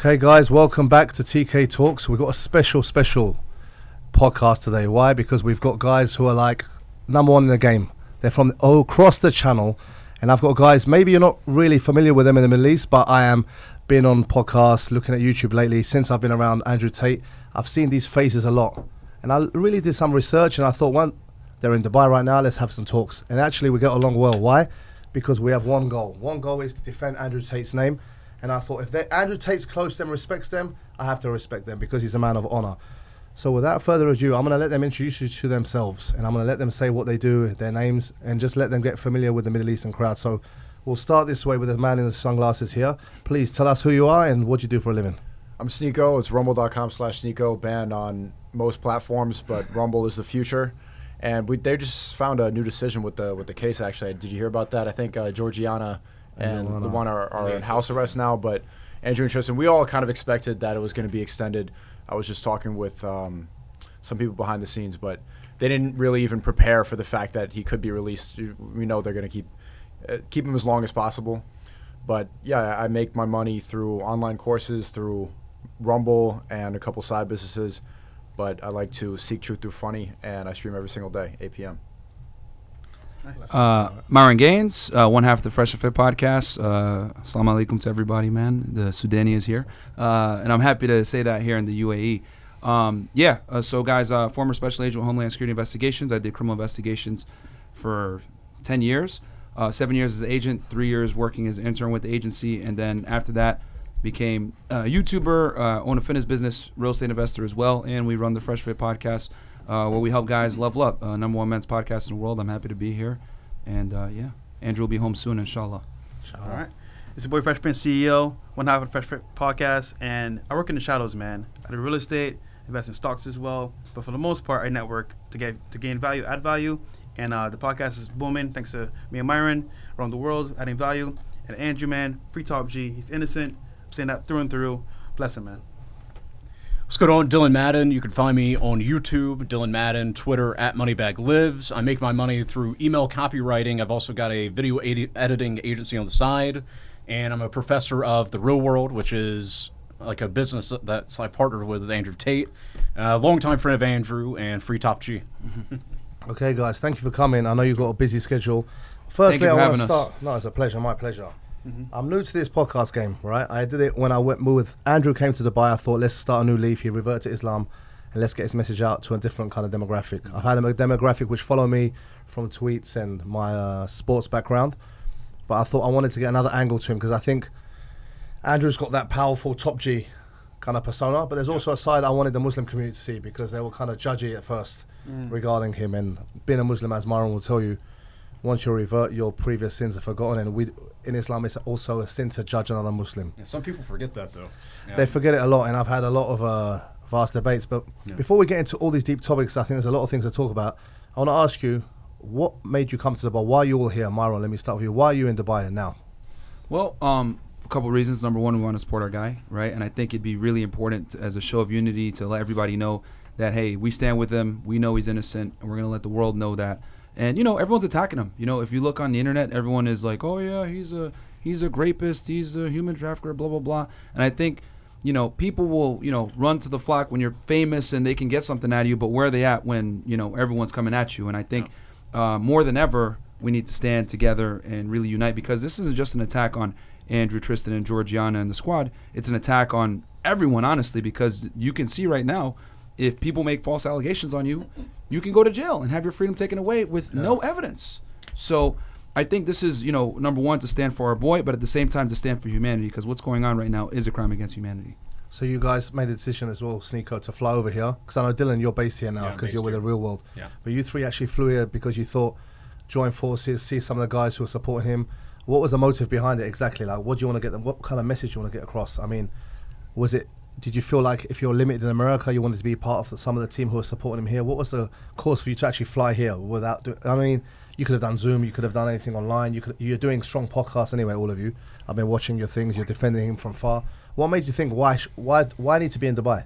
Okay, guys, welcome back to TK Talks. We've got a special podcast today. Why? Because we've got guys who are like number one in the game. They're from all across the channel. And I've got guys, maybe you're not really familiar with them in the Middle East, but I am been on podcasts, looking at YouTube lately. Since I've been around Andrew Tate, I've seen these faces a lot. And I really did some research and I thought, well, they're in Dubai right now, let's have some talks. And actually we get along well. Why? Because we have one goal. One goal is to defend Andrew Tate's name. And I thought, if Andrew Tate's close to them, respects them, I have to respect them because he's a man of honor. So without further ado, I'm going to let them introduce you to themselves. And I'm going to let them say what they do, their names, and just let them get familiar with the Middle Eastern crowd. So we'll start this way with the man in the sunglasses here. Please tell us who you are and what you do for a living. I'm Sneako. It's rumble.com/Sneako, banned on most platforms, but Rumble is the future. And they just found a new decision with the case, actually. Did you hear about that? I think Georgiana and Luana are in house arrest now, but Andrew and Tristan, we all kind of expected that it was going to be extended. I was just talking with some people behind the scenes, but they didn't really even prepare for the fact that he could be released. We know they're going to keep him as long as possible. But yeah, I make my money through online courses, through Rumble, and a couple side businesses. But I like to seek truth through funny, and I stream every single day, 8 p.m. Nice. Myron Gaines, one half of the FRESH&FIT podcast. Assalamu alaikum to everybody, man. The Sudani is here. And I'm happy to say that here in the UAE. So guys, former special agent with Homeland Security Investigations. I did criminal investigations for 10 years. 7 years as an agent, 3 years working as an intern with the agency. And then after that, became a YouTuber, own a fitness business, real estate investor as well. And we run the FRESH&FIT podcast, where we help guys level up. Number one men's podcast in the world. I'm happy to be here. And Andrew will be home soon, inshallah. All right. It's your boy Fresh Prince CEO, one half of the FRESH&FIT podcast. And I work in the shadows, man. I do real estate, invest in stocks as well. But for the most part, I network to gain value, add value. And the podcast is booming thanks to me and Myron around the world, adding value. And Andrew, man, free top G. He's innocent. I'm saying that through and through. Bless him, man. What's going on? Dillon Madden. You can find me on YouTube, Dillon Madden, Twitter, @MoneyBagLives. I make my money through email copywriting. I've also got a video editing agency on the side. And I'm a professor of the real world, which is like a business that's I partnered with Andrew Tate. Longtime friend of Andrew and free top G. Okay, guys, thank you for coming. I know you've got a busy schedule. Firstly, I want to start. No, it's a pleasure. My pleasure. I'm new to this podcast game, right? I did it when I went with Andrew came to Dubai. I thought, let's start a new leaf. He reverted to Islam, and let's get his message out to a different kind of demographic. I've had a demographic which follow me from tweets and my sports background, but I thought I wanted to get another angle to him because I think Andrew's got that powerful top G kind of persona, but there's also a side I wanted the Muslim community to see because they were kind of judgy at first regarding him. And being a Muslim, as Myron will tell you, once you revert, your previous sins are forgotten. And in Islam, it's also a sin to judge another Muslim. Yeah, some people forget that, though. Yeah. They forget it a lot, and I've had a lot of vast debates. But before we get into all these deep topics, I think there's a lot of things to talk about. I want to ask you, what made you come to Dubai? Why are you all here? Myron, let me start with you. Why are you in Dubai now? Well, a couple of reasons. Number one, we want to support our guy, right? And I think it'd be really important as a show of unity to let everybody know that, hey, we stand with him. We know he's innocent, and we're going to let the world know that. And, everyone's attacking him. If you look on the internet, everyone is like, oh, yeah, he's a rapist, he's a human trafficker, blah, blah, blah. And I think, people will, run to the flock when you're famous and they can get something out of you, but where are they at when, everyone's coming at you? And I think more than ever, we need to stand together and really unite because this isn't just an attack on Andrew, Tristan, and Georgiana and the squad. It's an attack on everyone, honestly, because you can see right now, if people make false allegations on you, you can go to jail and have your freedom taken away with no evidence. So I think this is, number one, to stand for our boy, but at the same time to stand for humanity because what's going on right now is a crime against humanity. So you guys made the decision as well, Sneako, to fly over here because I know, Dillon, you're based here now because you're with the real world. Yeah. But you three actually flew here because you thought join forces, see some of the guys who are supporting him. What was the motive behind it exactly? Like, what do you want to get them? What kind of message do you want to get across? I mean, did you feel like if you're limited in America, you wanted to be part of some of the team who are supporting him here? What was the cause for you to actually fly here without I mean, you could have done Zoom, you could have done anything online. You're doing strong podcasts anyway, all of you. I've been watching your things. You're defending him from far. What made you think why need to be in Dubai?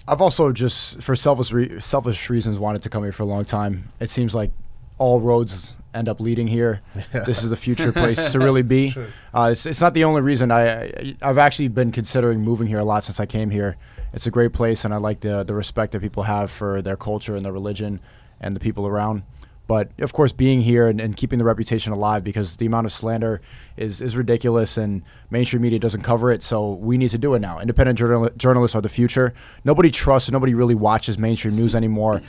I've also just, for selfish reasons, wanted to come here for a long time. It seems like all roads end up leading here, this is the future place to really be. It's not the only reason. I've actually been considering moving here a lot since I came here. It's a great place, and I like the respect that people have for their culture and their religion and the people around. But, of course, being here and keeping the reputation alive, because the amount of slander is ridiculous and mainstream media doesn't cover it, so we need to do it now. Independent journalists are the future. Nobody trusts and nobody really watches mainstream news anymore.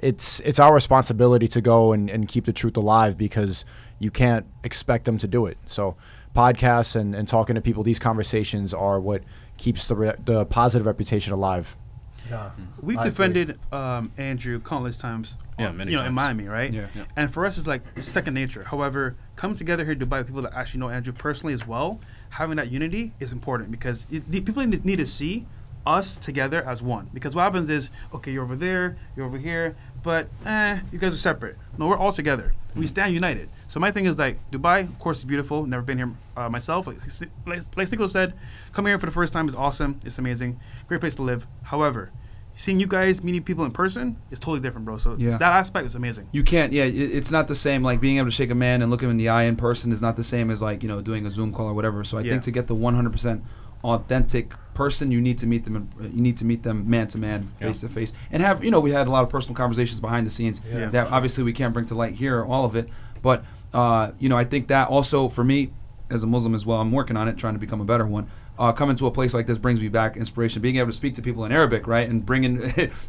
It's our responsibility to go and keep the truth alive, because you can't expect them to do it. So podcasts and talking to people, these conversations are what keeps the positive reputation alive. Yeah, We've defended Andrew countless times, many in times. Miami, right? Yeah. And for us, it's like second nature. However, coming together here in Dubai with people that actually know Andrew personally as well, having that unity is important, because people need to see us together as one. Because what happens is, okay, you're over there, you're over here, but you guys are separate. No, we're all together. We stand united. So my thing is, like, Dubai, of course, is beautiful. Never been here myself. Like Sneako said, coming here for the first time is awesome. It's amazing. Great place to live. However, seeing you guys, meeting people in person is totally different, bro. So that aspect is amazing. You can't, it's not the same. Like, being able to shake a man and look him in the eye in person is not the same as, like, doing a Zoom call or whatever. So I think to get the 100% authentic person, you need to meet them. You need to meet them man to man, face to face, and have we had a lot of personal conversations behind the scenes that obviously we can't bring to light here, all of it. But I think that also for me as a Muslim as well, I'm working on it, trying to become a better one. Coming to a place like this brings me back inspiration. Being able to speak to people in Arabic, right, and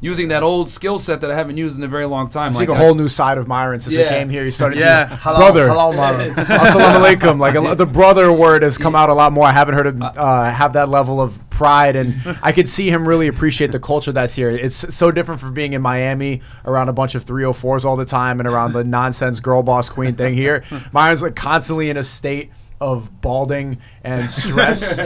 using that old skill set that I haven't used in a very long time. Like a whole new side of Myron since we came here. He started to use Hello, brother. hello, Myron. Assalamu alaikum. Like the brother word has come out a lot more. I haven't heard him have that level of pride, and I could see him really appreciate the culture that's here. It's so different from being in Miami around a bunch of 304s all the time and around the nonsense girl boss queen thing here. Myron's like constantly in a state of balding and stress.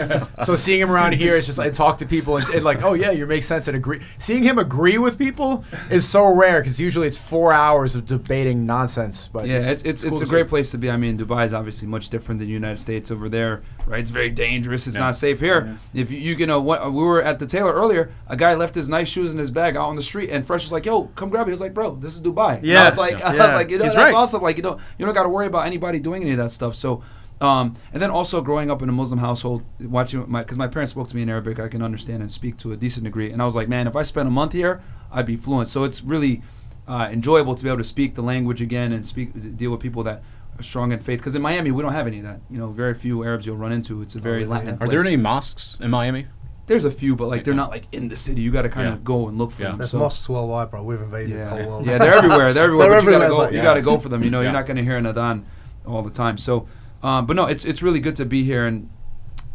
So seeing him around here, it's just like talk to people and like, oh yeah, you make sense and agree. Seeing him agree with people is so rare, because usually it's 4 hours of debating nonsense. But it's a great place to be. I mean, Dubai is obviously much different than the United States over there, right? It's very dangerous. It's not safe here. If we were at the tailor earlier, a guy left his nice shoes in his bag out on the street, and Fresh was like, "Yo, come grab it." He was like, "Bro, this is Dubai." Yeah, and I was like, that's right. awesome. Like, you don't got to worry about anybody doing any of that stuff. So. And then also growing up in a Muslim household, watching because my parents spoke to me in Arabic, I can understand and speak to a decent degree. And I was like, man, if I spent a month here, I'd be fluent. So it's really enjoyable to be able to speak the language again and deal with people that are strong in faith. Because in Miami, we don't have any of that. Very few Arabs you'll run into. It's a very Latin place. Are there any mosques in Miami? There's a few, but like they're not like in the city. You got to kind of go and look for them. There's mosques worldwide, bro. We've invaded the whole world. Yeah, they're everywhere. They're everywhere. They're You got to go for them. You're not going to hear an adhan all the time. So. But no, it's really good to be here and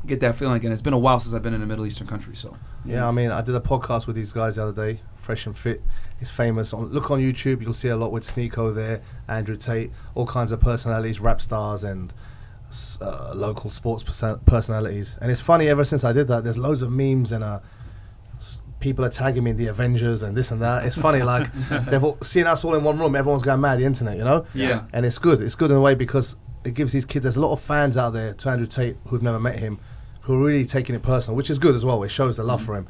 get that feeling again. It's been a while since I've been in a Middle Eastern country. So I mean, I did a podcast with these guys the other day. Fresh and Fit is famous. Look on YouTube, you'll see a lot with Sneako there, Andrew Tate, all kinds of personalities, rap stars and local sports personalities. And it's funny, ever since I did that, there's loads of memes and people are tagging me in the Avengers and this and that. It's funny, like they've all seen us all in one room. Everyone's going mad, the internet, Yeah. And it's good. It's good in a way, because it gives these kids, there's a lot of fans out there to Andrew Tate who've never met him, who are really taking it personal, which is good as well. It shows the love for him.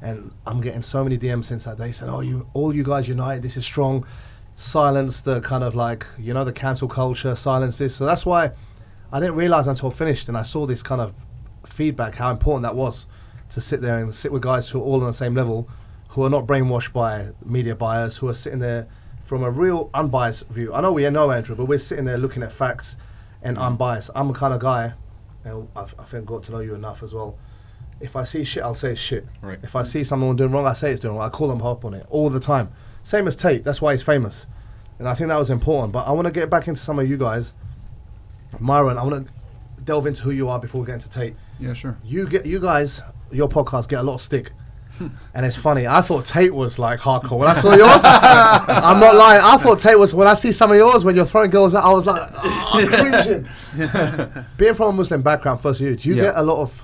And I'm getting so many DMs since that day saying, all you guys unite, this is strong. Silence the kind of like, the cancel culture, silence this. So that's why I didn't realize until I finished and I saw this kind of feedback, how important that was to sit there and sit with guys who are all on the same level, who are not brainwashed by media buyers, who are sitting there from a real unbiased view. I know we know Andrew, but we're sitting there looking at facts and unbiased. I'm the kind of guy, and I think got to know you enough as well. If I see shit, I'll say it's shit. Right. If I see someone doing wrong, I say it's doing wrong. I call them up on it all the time. Same as Tate. That's why he's famous. And I think that was important. But I want to get back into some of you guys. Myron, I want to delve into who you are before we get into Tate. Yeah, sure. You guys, your podcast get a lot of stick. And it's funny, I thought Tate was like hardcore. When I saw yours, I'm not lying, I thought Tate was, when I see some of yours, when you're throwing girls out, I was like, cringing. Being from a Muslim background, first of you, do you get a lot of,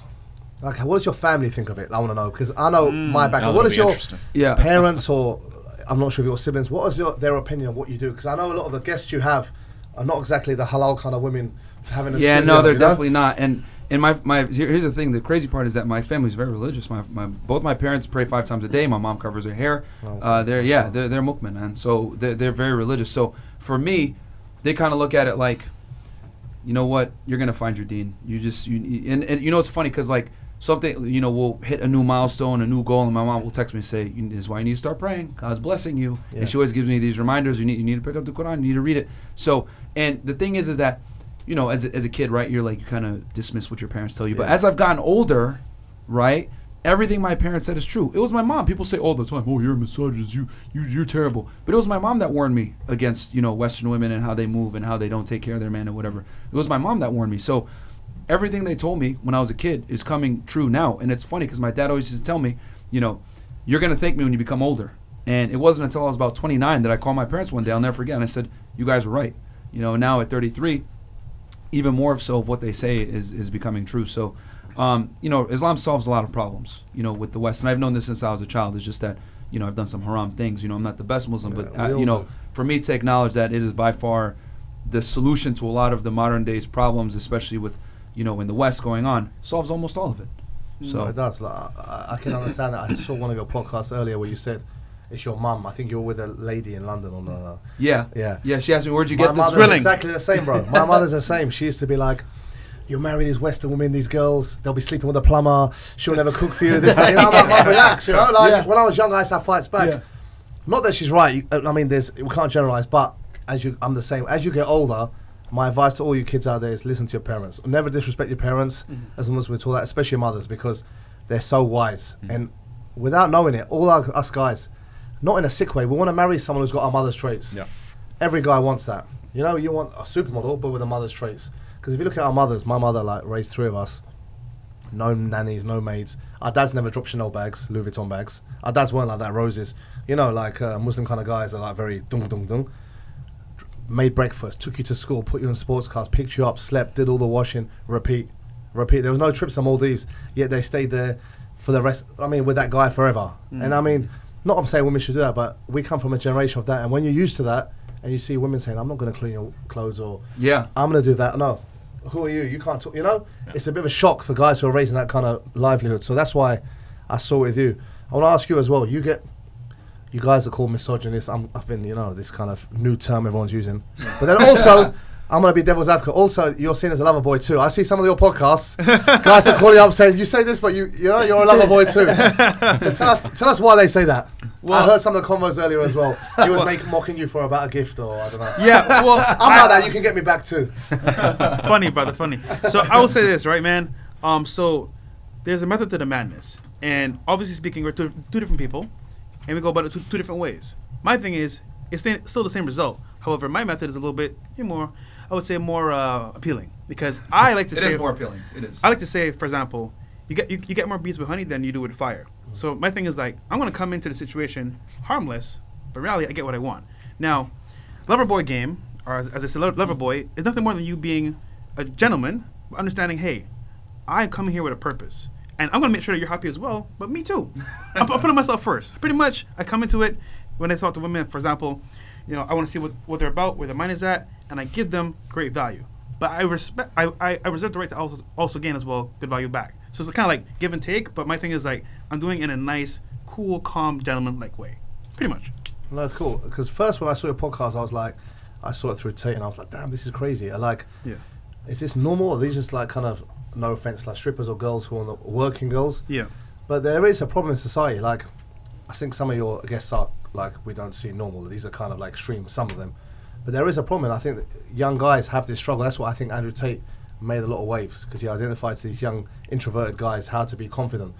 like, what does your family think of it? I want to know, because I know my background. What is your parents, or I'm not sure if your siblings, what is their opinion of what you do? Because I know a lot of the guests you have are not exactly the halal kind of women to have in a studio. Yeah, no, they're definitely not. And here's the thing. The crazy part is that my family's very religious. Both my parents pray 5 times a day. My mom covers her hair. They're mu'min, man. So they're very religious. So for me, they kind of look at it like, you know what, you're gonna find your dean. You just and you know it's funny because like something, you know, we'll hit a new milestone, a new goal, and my mom will text me and say, this is why you need to start praying. God's blessing you. Yeah. And she always gives me these reminders. You need to pick up the Quran. You need to read it. So, and the thing is that, you know, as a kid, right, you're like, you kind of dismiss what your parents tell you. Yeah. But as I've gotten older, right, everything my parents said is true. It was my mom. People say all the time, oh, you're a misogynist. You're terrible. But it was my mom that warned me against, you know, Western women and how they move and how they don't take care of their man and whatever. It was my mom that warned me. So everything they told me when I was a kid is coming true now. And it's funny because my dad always used to tell me, you know, you're going to thank me when you become older. And it wasn't until I was about 29 that I called my parents one day. I'll never forget. And I said, you guys were right. You know, now at 33, even more so of what they say is becoming true. So, you know, Islam solves a lot of problems, you know, with the West. And I've known this since I was a child. It's just that, you know, I've done some haram things. You know, I'm not the best Muslim, but, you know, for me to acknowledge that it is by far the solution to a lot of the modern day's problems, especially with, you know, in the West going on, solves almost all of it. So no, it does. Like, I can understand that. I saw one of your podcasts earlier where you said it's your mum. I think you're with a lady in London on the. Yeah. She asked me, where'd you get this? Thrilling. Exactly the same, bro. My mother's the same. She used to be like, you marry these Western women, these girls, they'll be sleeping with a plumber. She'll never cook for you. This, that. You know, I'm like, relax. You know, like when I was young, I used to have fights back. Yeah. Not that she's right. I mean, we can't generalize, but I'm the same. As you get older. My advice to all you kids out there is listen to your parents. Never disrespect your parents, as long as we're taught that, especially mothers, because they're so wise. And without knowing it, all us guys, not in a sick way, we want to marry someone who's got our mother's traits. Yeah. Every guy wants that. You know, you want a supermodel, but with a mother's traits. Because if you look at our mothers, my mother like raised 3 of us, no nannies, no maids. Our dads never dropped Chanel bags, Louis Vuitton bags. Our dads weren't like that, roses. You know, like Muslim kind of guys are like very dung dung dung. Made breakfast, took you to school, put you in sports cars, picked you up, slept, did all the washing, repeat. There was no trips to Maldives, yet they stayed there for the rest, I mean, with that guy forever. And I mean, not I'm saying women should do that, but we come from a generation of that, and when you're used to that, and you see women saying, I'm not going to clean your clothes, or I'm going to do that. No, who are you? You can't talk, you know? Yeah. It's a bit of a shock for guys who are raising that kind of livelihood. So that's why I saw it with you. I want to ask you as well, you guys are called misogynists. I've been, you know, this kind of new term everyone's using. But then also, I'm going to be devil's advocate. Also, you're seen as a lover boy too. I see some of your podcasts. Guys are calling up saying, you say this, but you know, you're a lover boy too. So tell us why they say that. Well, I heard some of the convos earlier as well. He was mocking you for about a gift or I don't know. Yeah, well. I'm like that. You can get me back too. Funny, brother, funny. So I will say this, right, man? So there's a method to the madness. And obviously speaking, we're two different people. And we go about it two different ways. My thing is, it's still the same result. However, my method is a little bit more, I would say, more appealing. Because I like to say... It is more appealing. It is. I like to say, for example, you get more bees with honey than you do with fire. So my thing is like, I'm going to come into the situation harmless, but in reality, I get what I want. Now, Loverboy game, or as I said, Loverboy, is nothing more than you being a gentleman, understanding, hey, I'm coming here with a purpose. And I'm going to make sure that you're happy as well, but me too. I'm putting myself first. Pretty much, I come into it when I talk to women, for example, you know, I want to see what they're about, where their mind is at, and I give them great value. But I reserve the right to also gain as well good value back. So it's kind of like give and take, but my thing is like, I'm doing it in a nice, cool, calm, gentleman-like way. Pretty much. No, that's cool. Because first when I saw your podcast, I was like, I saw it through Tate, and I was like, damn, this is crazy. Is this normal? Or are these just like kind of, no offense, like strippers or girls who are not working girls? Yeah. But there is a problem in society. Like, I think some of your guests are like, we don't see normal. These are kind of like extreme, some of them. But there is a problem, and I think that young guys have this struggle. That's why I think Andrew Tate made a lot of waves, because he identified to these young introverted guys how to be confident.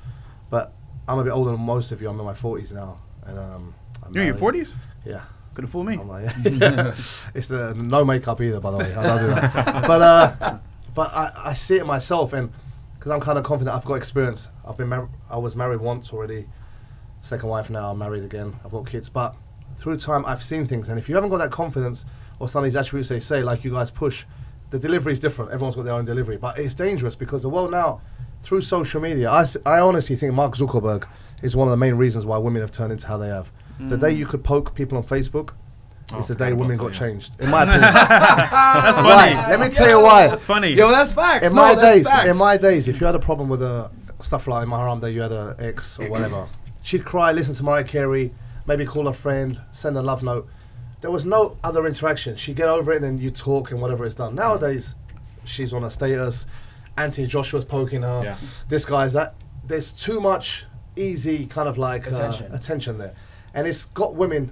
But I'm a bit older than most of you. I'm in my 40s now, and you're in your 40s? Yeah. Couldn't fool me. I'm like, yeah. It's the no makeup either, by the way. I don't do that. But I see it myself, and because I'm kind of confident, I've got experience. I was married once already, second wife now. I'm married again. I've got kids, but through time I've seen things, and if you haven't got that confidence or some of these attributes they say, like you guys push, the delivery is different. Everyone's got their own delivery, but it's dangerous because the world now, through social media, I honestly think Mark Zuckerberg is one of the main reasons why women have turned into how they have. The day you could poke people on Facebook is the day women got changed, in my opinion. That's funny. Let me tell you why. That's funny. Yo, that's facts. In my days, if you had a problem with stuff like my haram day, you had an ex or whatever, she'd cry, listen to Mariah Carey, maybe call a friend, send a love note. there was no other interaction. She'd get over it and then you talk and whatever it's done. Nowadays, she's on a status. Anthony Joshua's poking her. Yeah. This guy's that. There's too much easy kind of like Attention. there. And it's got women,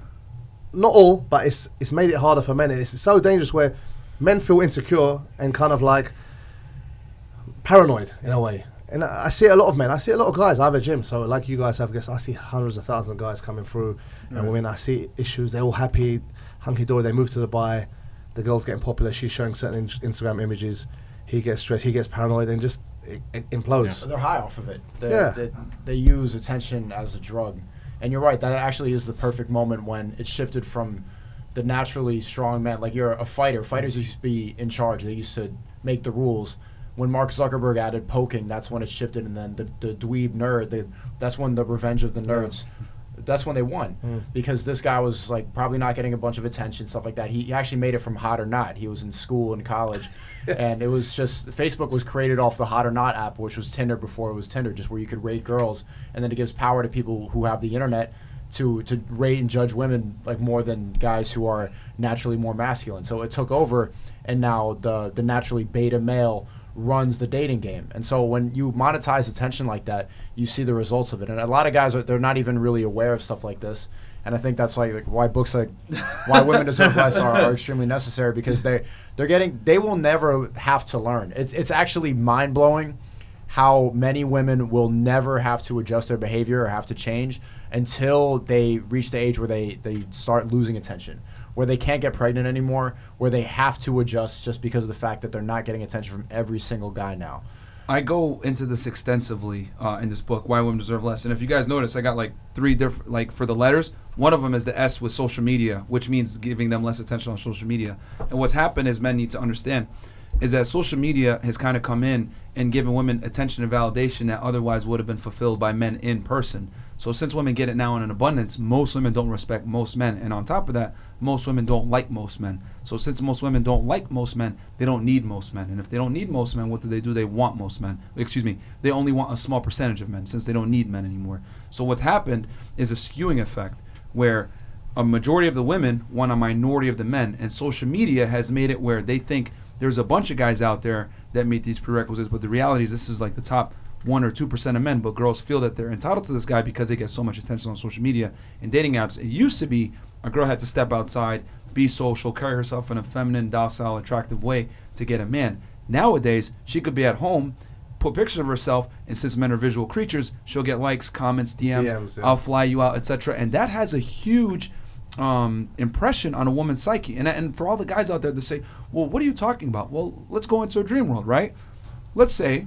not all, but it's made it harder for men. And it's so dangerous where men feel insecure and kind of like paranoid in a way. And I see a lot of men. I see a lot of guys. I have a gym, so like you guys have, I see hundreds of thousands of guys coming through, and women. I see issues. They're all happy, hunky dory. They move to Dubai. The girl's getting popular. She's showing certain Instagram images. He gets stressed. He gets paranoid, and just it implodes. Yeah. They're high off of it. Yeah. They use attention as a drug, and you're right. That actually is the perfect moment when it shifted from the naturally strong man. Like you're a fighter. Fighters used to be in charge. They used to make the rules. When Mark Zuckerberg added poking, that's when it shifted, and then the dweeb nerd, that's when the revenge of the nerds, that's when they won. Because this guy was like probably not getting a bunch of attention, stuff like that. He actually made it from Hot or Not. He was in school and college, and it was just, Facebook was created off the Hot or Not app, which was Tinder before it was Tinder, just where you could rate girls, and then it gives power to people who have the internet to rate and judge women like more than guys who are naturally more masculine. So it took over, and now the naturally beta male runs the dating game. And so when you monetize attention like that, you see the results of it. And a lot of guys they're not even really aware of stuff like this. And I think that's like why books like Why Women Deserve Less are extremely necessary, because they will never have to learn. It's actually mind blowing how many women will never have to adjust their behavior or have to change until they reach the age where they start losing attention, where they can't get pregnant anymore, where they have to adjust just because of the fact that they're not getting attention from every single guy now. I go into this extensively in this book, Why Women Deserve Less. And if you guys notice, I got like 3 different, like for the letters, one of them is the S with social media, which means giving them less attention on social media. And what's happened is men need to understand is that social media has kind of come in and given women attention and validation that otherwise would have been fulfilled by men in person. So since women get it now in an abundance, most women don't respect most men. And on top of that, most women don't like most men. So since most women don't like most men, they don't need most men. And if they don't need most men, what do? They want most men. Excuse me. They only want a small percentage of men since they don't need men anymore. So what's happened is a skewing effect where a majority of the women want a minority of the men. And social media has made it where they think there's a bunch of guys out there that meet these prerequisites. But the reality is this is like the top 1 or 2% of men, but girls feel that they're entitled to this guy because they get so much attention on social media and dating apps. It used to be a girl had to step outside, be social, carry herself in a feminine, docile, attractive way to get a man. Nowadays, she could be at home, put pictures of herself, and since men are visual creatures, she'll get likes, comments, DMs, I'll fly you out, etc. And that has a huge impression on a woman's psyche. And for all the guys out there that say, well, what are you talking about? Well, let's go into a dream world, right? Let's say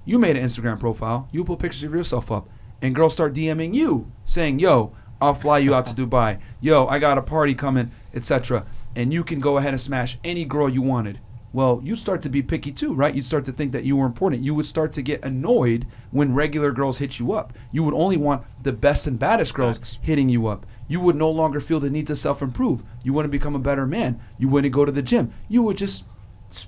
you made an Instagram profile, you put pictures of yourself up, and girls start DMing you saying, yo, I'll fly you out to Dubai. Yo, I got a party coming, etc. And you can go ahead and smash any girl you wanted. Well, you start to be picky too, right? You'd start to think that you were important. You would start to get annoyed when regular girls hit you up. You would only want the best and baddest girls hitting you up. You would no longer feel the need to self-improve. You wouldn't become a better man. You wouldn't go to the gym. You would just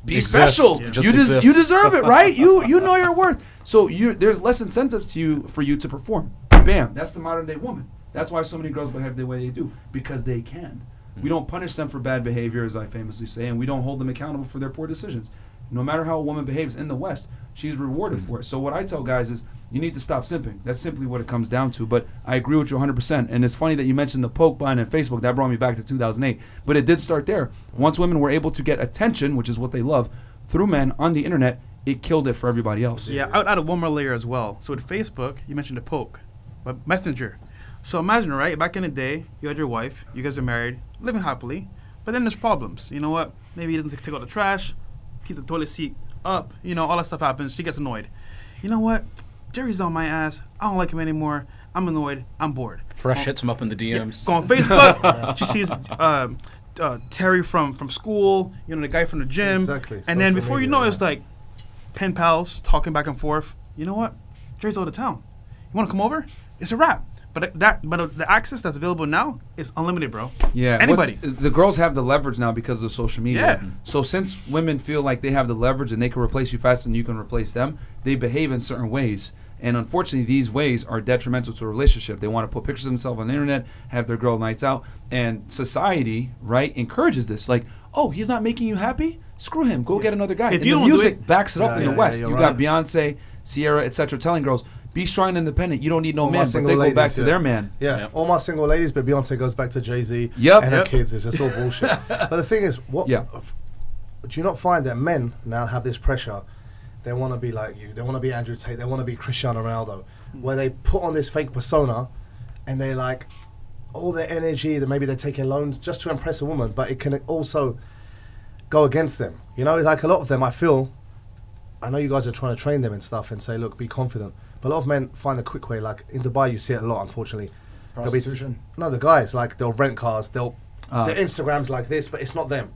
be special. Yeah. You deserve it, right? You know your worth. So there's less incentives for you to perform. Bam. That's the modern day woman. That's why so many girls behave the way they do, because they can. We don't punish them for bad behavior, as I famously say, and we don't hold them accountable for their poor decisions. No matter how a woman behaves in the West, she's rewarded for it. So what I tell guys is you need to stop simping. That's simply what it comes down to. But I agree with you 100%. And it's funny that you mentioned the poke button on Facebook. That brought me back to 2008. But it did start there. Once women were able to get attention, which is what they love, through men on the internet, it killed it for everybody else. Yeah, I would add one more layer as well. So with Facebook, you mentioned the poke, but Messenger. So imagine, right, back in the day, you had your wife, you guys are married, living happily, but then there's problems. You know what? Maybe he doesn't take out the trash, keep the toilet seat up, you know, all that stuff happens. She gets annoyed. You know what? Jerry's on my ass. I don't like him anymore. I'm annoyed. I'm bored. Fresh hits him up in the DMs. Go on Facebook. She sees Terry from school, you know, the guy from the gym. Exactly. And then Social before you media, know, it's like pen pals talking back and forth. You know what? Jerry's out of town. You want to come over? It's a wrap. But the access that's available now is unlimited, bro. Yeah, anybody. The girls have the leverage now because of social media. Yeah. So since women feel like they have the leverage and they can replace you faster than you can replace them, they behave in certain ways. And unfortunately, these ways are detrimental to a relationship. They want to put pictures of themselves on the internet, have their girl nights out, and society, right, encourages this. Like, oh, he's not making you happy? Screw him. Go get another guy. If And you the don't do music it- backs it up in the West. you're You got Beyonce, Sierra, etc., telling girls, be strong and independent. You don't need no All my man, but single they go ladies, back to yeah. their man. Yeah, Yep. all my single ladies, but Beyonce goes back to Jay-Z Yep. and her Yep. kids. It's just all bullshit. But the thing is, what? Yeah. Do you not find that men now have this pressure? They want to be like you. They want to be Andrew Tate. They want to be Cristiano Ronaldo, where they put on this fake persona, and they like all their energy. That maybe they're taking loans just to impress a woman, but it can also go against them. You know, like a lot of them, I feel. I know you guys are trying to train them and stuff, and say, look, be confident. But a lot of men find a quick way. Like in Dubai, you see it a lot, unfortunately. They'll be- Prostitution. no, the guys, like, they'll rent cars, their Ah. Instagram's like this, but it's not them.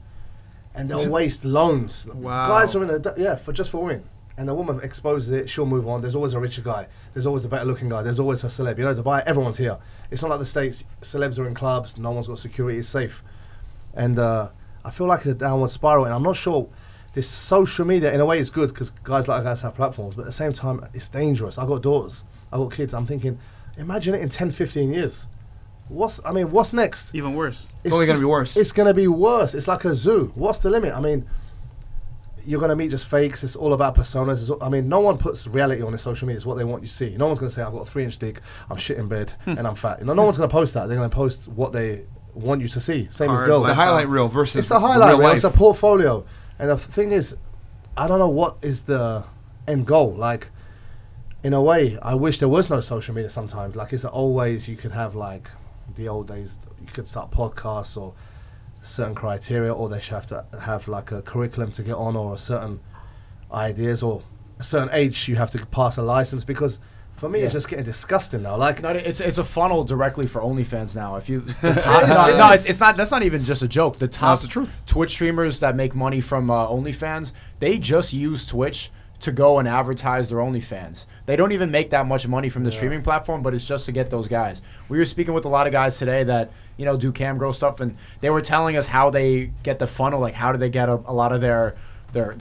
And they'll waste loans. Wow. Guys are in a, for just for women. And the woman exposes it, she'll move on. There's always a richer guy. There's always a better looking guy. There's always a celeb. You know, Dubai, everyone's here. It's not like the States, celebs are in clubs, no one's got security, it's safe. And I feel like it's a downward spiral, and I'm not sure. This social media, in a way, is good because guys like us have platforms, but at the same time, it's dangerous. I've got daughters, I've got kids. I'm thinking, imagine it in 10, 15 years. What's next? Even worse. It's only gonna just- be worse. It's going to be worse. It's like a zoo. What's the limit? I mean, you're going to meet just fakes. It's all about personas. No one puts reality on their social media. It's what they want you to see. No one's going to say, I've got a 3-inch dick, I'm shit in bed, and I'm fat. No one's going to post that. They're going to post what they want you to see. Same as Cars, girls. The highlight reel versus It's the highlight reel. real It's a life. portfolio. And the thing is, I don't know what is the end goal. Like, in a way, I wish there was no social media sometimes. Like, it's the old ways you could have, like, the old days, you could start podcasts or certain criteria, or they should have to have, like, a curriculum to get on, or a certain ideas, or a certain age you have to pass a license, because for me, it's just getting disgusting now. Like, No, it's a funnel directly for OnlyFans now. If you, the It top, is, no, it no, is. it's not. That's not even just a joke. The top it's the truth. Twitch streamers that make money from OnlyFans, they just use Twitch to go and advertise their OnlyFans. They don't even make that much money from the streaming platform, but it's just to get those guys. We were speaking with a lot of guys today that, you know, do cam girl stuff, and they were telling us how they get the funnel, like how do they get a lot of their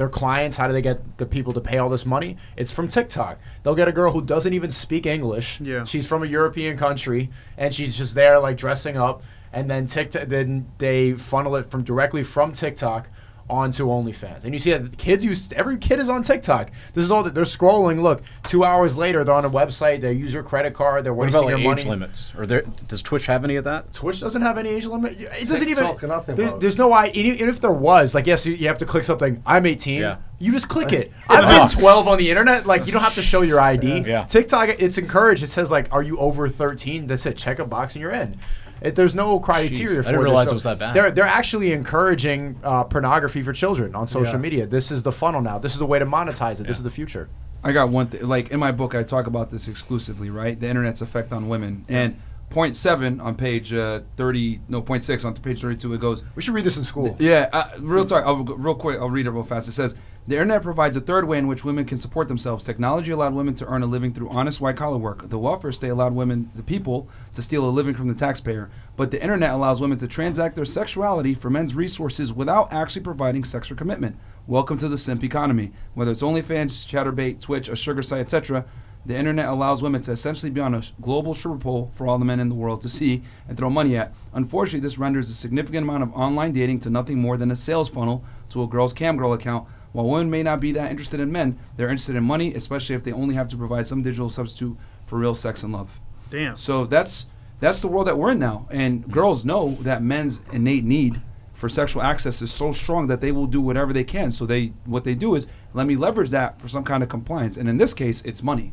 clients, how do they get the people to pay all this money? It's from TikTok. They'll get a girl who doesn't even speak English. Yeah. She's from a European country, and she's just there like dressing up, and then then they funnel it directly from TikTok onto OnlyFans. And you see that every kid is on TikTok. This is all that they're scrolling. Look, 2 hours later, they're on a website. They use your credit card. They're What wasting about your like money. age limits? Or does Twitch have any of that? Twitch doesn't have any age limit. It doesn't TikTok even. or nothing, there's, bro. there's no even if there was, like, yes, you have to click something. I'm 18. Yeah. You just click it. I've been 12 on the internet. Like, you don't have to show your ID. Yeah. TikTok, it's encouraged. It says, like, are you over 13? That's it. Check a box and you're in. There's no criteria Jeez, for I didn't this. realize So it was that bad. They're actually encouraging pornography for children on social Yeah. media. This is the funnel now. This is the way to monetize it. This is the future. I got one thing. Like in my book, I talk about this exclusively, right? The internet's effect on women. And point 7 on page 0.6 on page 32, it goes, We should read this in school. yeah, real talk. Real quick, I'll read it real fast. It says, the internet provides a third way in which women can support themselves. Technology allowed women to earn a living through honest white-collar work. The welfare state allowed women, the people, to steal a living from the taxpayer. But the internet allows women to transact their sexuality for men's resources without actually providing sex or commitment. Welcome to the simp economy. Whether it's OnlyFans, Chatterbait, Twitch, a sugar site, etc., the internet allows women to essentially be on a global stripper pole for all the men in the world to see and throw money at. Unfortunately, this renders a significant amount of online dating to nothing more than a sales funnel to a girl's cam girl account. While women may not be that interested in men, they're interested in money, especially if they only have to provide some digital substitute for real sex and love. Damn. So that's the world that we're in now. And girls know that men's innate need for sexual access is so strong that they will do whatever they can. So what they do is, let me leverage that for some kind of compliance. And in this case, it's money.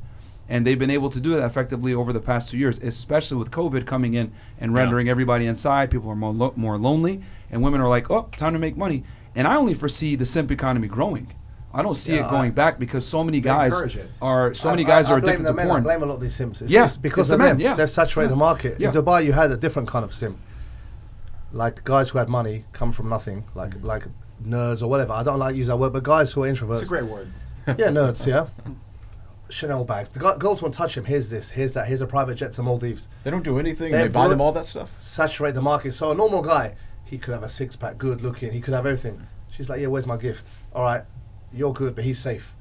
And they've been able to do that effectively over the past 2 years, especially with COVID coming in and rendering everybody inside. People are more lonely, and women are like, oh, time to make money. And I only foresee the simp economy growing. I don't see it going back because so many guys encourage it. are I blame addicted the to men. porn. I blame a lot of these simps. Yeah, because it's of the men, them. yeah. They've saturated Yeah. the market. Yeah. In Dubai, you had a different kind of simp. Like guys who had money come from nothing, like nerds or whatever. I don't like to use that word, but guys who are introverts. It's a great word. Yeah, nerds, yeah. Chanel bags. The girls won't touch him. Here's this, here's that, here's a private jet to Maldives. They don't do anything. They've They buy them ru- all that stuff. Saturate the market. So a normal guy, he could have a 6-pack, good looking, he could have everything. She's like, yeah, where's my gift? All right, you're good, but he's safe.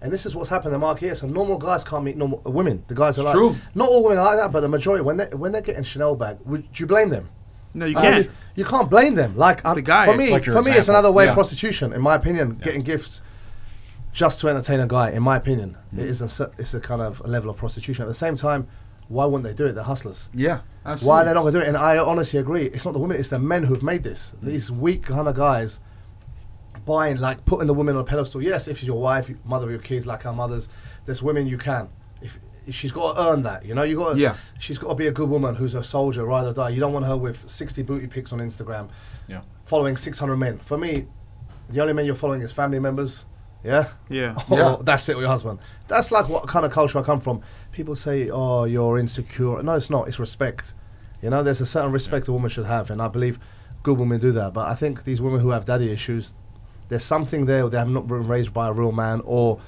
And this is what's happened in the market here. So normal guys can't meet normal women. The guys are like, True. not all women are like that, but the majority, when they're getting Chanel bag, would you blame them? No, you can't. You can't blame them. Like The guy, for it's me, like your for me, it's example. another way Yeah. of prostitution, in my opinion. Getting gifts just to entertain a guy, in my opinion, it's a kind of a level of prostitution. At the same time, why wouldn't they do it? They're hustlers. Yeah, absolutely. Why are they not going to do it? And I honestly agree. It's not the women, it's the men who've made this. These weak kind of guys buying, like putting the women on a pedestal. Yes, if she's your wife, mother of your kids, like our mothers, there's women you can. If she's got to earn that, you know, you got. Yeah. She's got to be a good woman who's a soldier, ride or die. You don't want her with 60 booty pics on Instagram, Yeah. following 600 men. For me, the only men you're following is family members. Yeah. Yeah. Or Yeah. that's it with your husband. That's like what kind of culture I come from. People say, "Oh, you're insecure." No, it's not. It's respect. You know, there's a certain respect a woman should have, and I believe good women do that. But I think these women who have daddy issues, there's something there. They have not been raised by a real man, or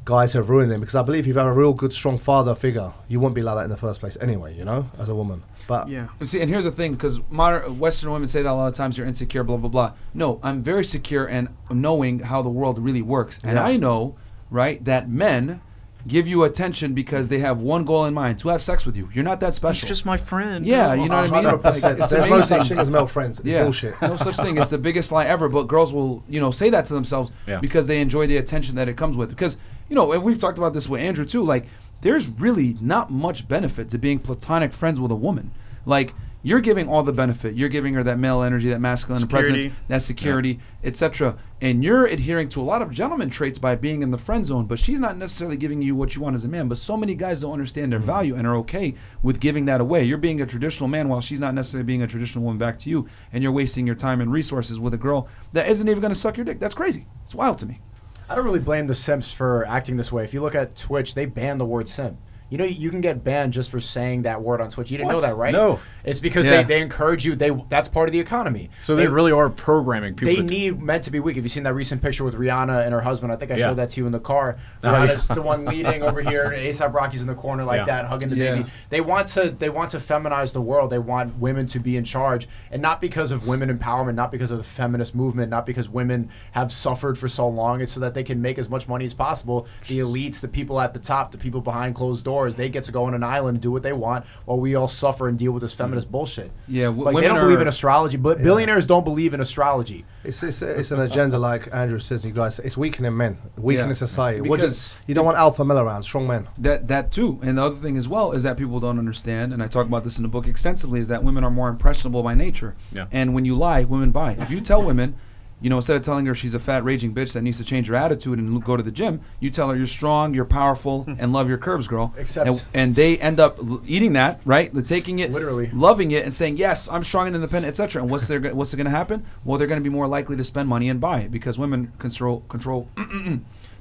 guys have ruined them. Because I believe if you have a real good, strong father figure, you wouldn't be like that in the first place anyway. You know, as a woman. But Yeah. See, and here's the thing, because modern Western women say that a lot of times, you're insecure, blah blah blah. No, I'm very secure and knowing how the world really works, and Yeah. I know, right, that men give you attention because they have one goal in mind: to have sex with you. You're not that He's special. just my friend. Yeah, you know what I mean? 100%. Like, it's There's no amazing. such thing as male friends. It's bullshit. No such thing. It's the biggest lie ever. But girls will, say that to themselves Yeah. because they enjoy the attention that it comes with. Because, and we've talked about this with Andrew too. Like, there's really not much benefit to being platonic friends with a woman. Like, you're giving all the benefit. You're giving her that male energy, that masculine Security. presence, that security, etc. And you're adhering to a lot of gentleman traits by being in the friend zone, but she's not necessarily giving you what you want as a man. But so many guys don't understand their value and are okay with giving that away. You're being a traditional man while she's not necessarily being a traditional woman back to you, and you're wasting your time and resources with a girl that isn't even going to suck your dick. That's crazy. It's wild to me. I don't really blame the simps for acting this way. If you look at Twitch, they banned the word simp. You know, you can get banned just for saying that word on Twitch. You didn't know that, right? No. It's because Yeah. they encourage you. That's part of the economy. So they really are programming people. They to need men to be weak. Have you seen that recent picture with Rihanna and her husband? I think I Yeah. showed that to you in the car. Oh, Rihanna's yeah. the one leading over here, and A$AP Rocky's in the corner like Yeah. that, hugging the Yeah. baby. They want to feminize the world. They want women to be in charge, and not because of women empowerment, not because of the feminist movement, not because women have suffered for so long. It's so that they can make as much money as possible. The elites, the people at the top, the people behind closed doors, they get to go on an island and do what they want, while we all suffer and deal with this feminist bullshit. Yeah, Like, they women don't believe are- in astrology, but billionaires don't believe in astrology. It's an agenda, like Andrew says. You guys, it's weakening men, weakening Yeah. society. Because You don't want alpha male around, strong men. That too. And the other thing as well is that people don't understand, and I talk about this in the book extensively, is that women are more impressionable by nature. Yeah. And when you lie, women buy. If you tell women, instead of telling her she's a fat raging bitch that needs to change her attitude and go to the gym, you tell her you're strong, you're powerful, and love your curves, girl. Except- and they end up eating that, right? They're taking it, Literally. loving it, and saying, yes, I'm strong and independent, etc. And what's going to happen? Well, they're going to be more likely to spend money and buy it, because women control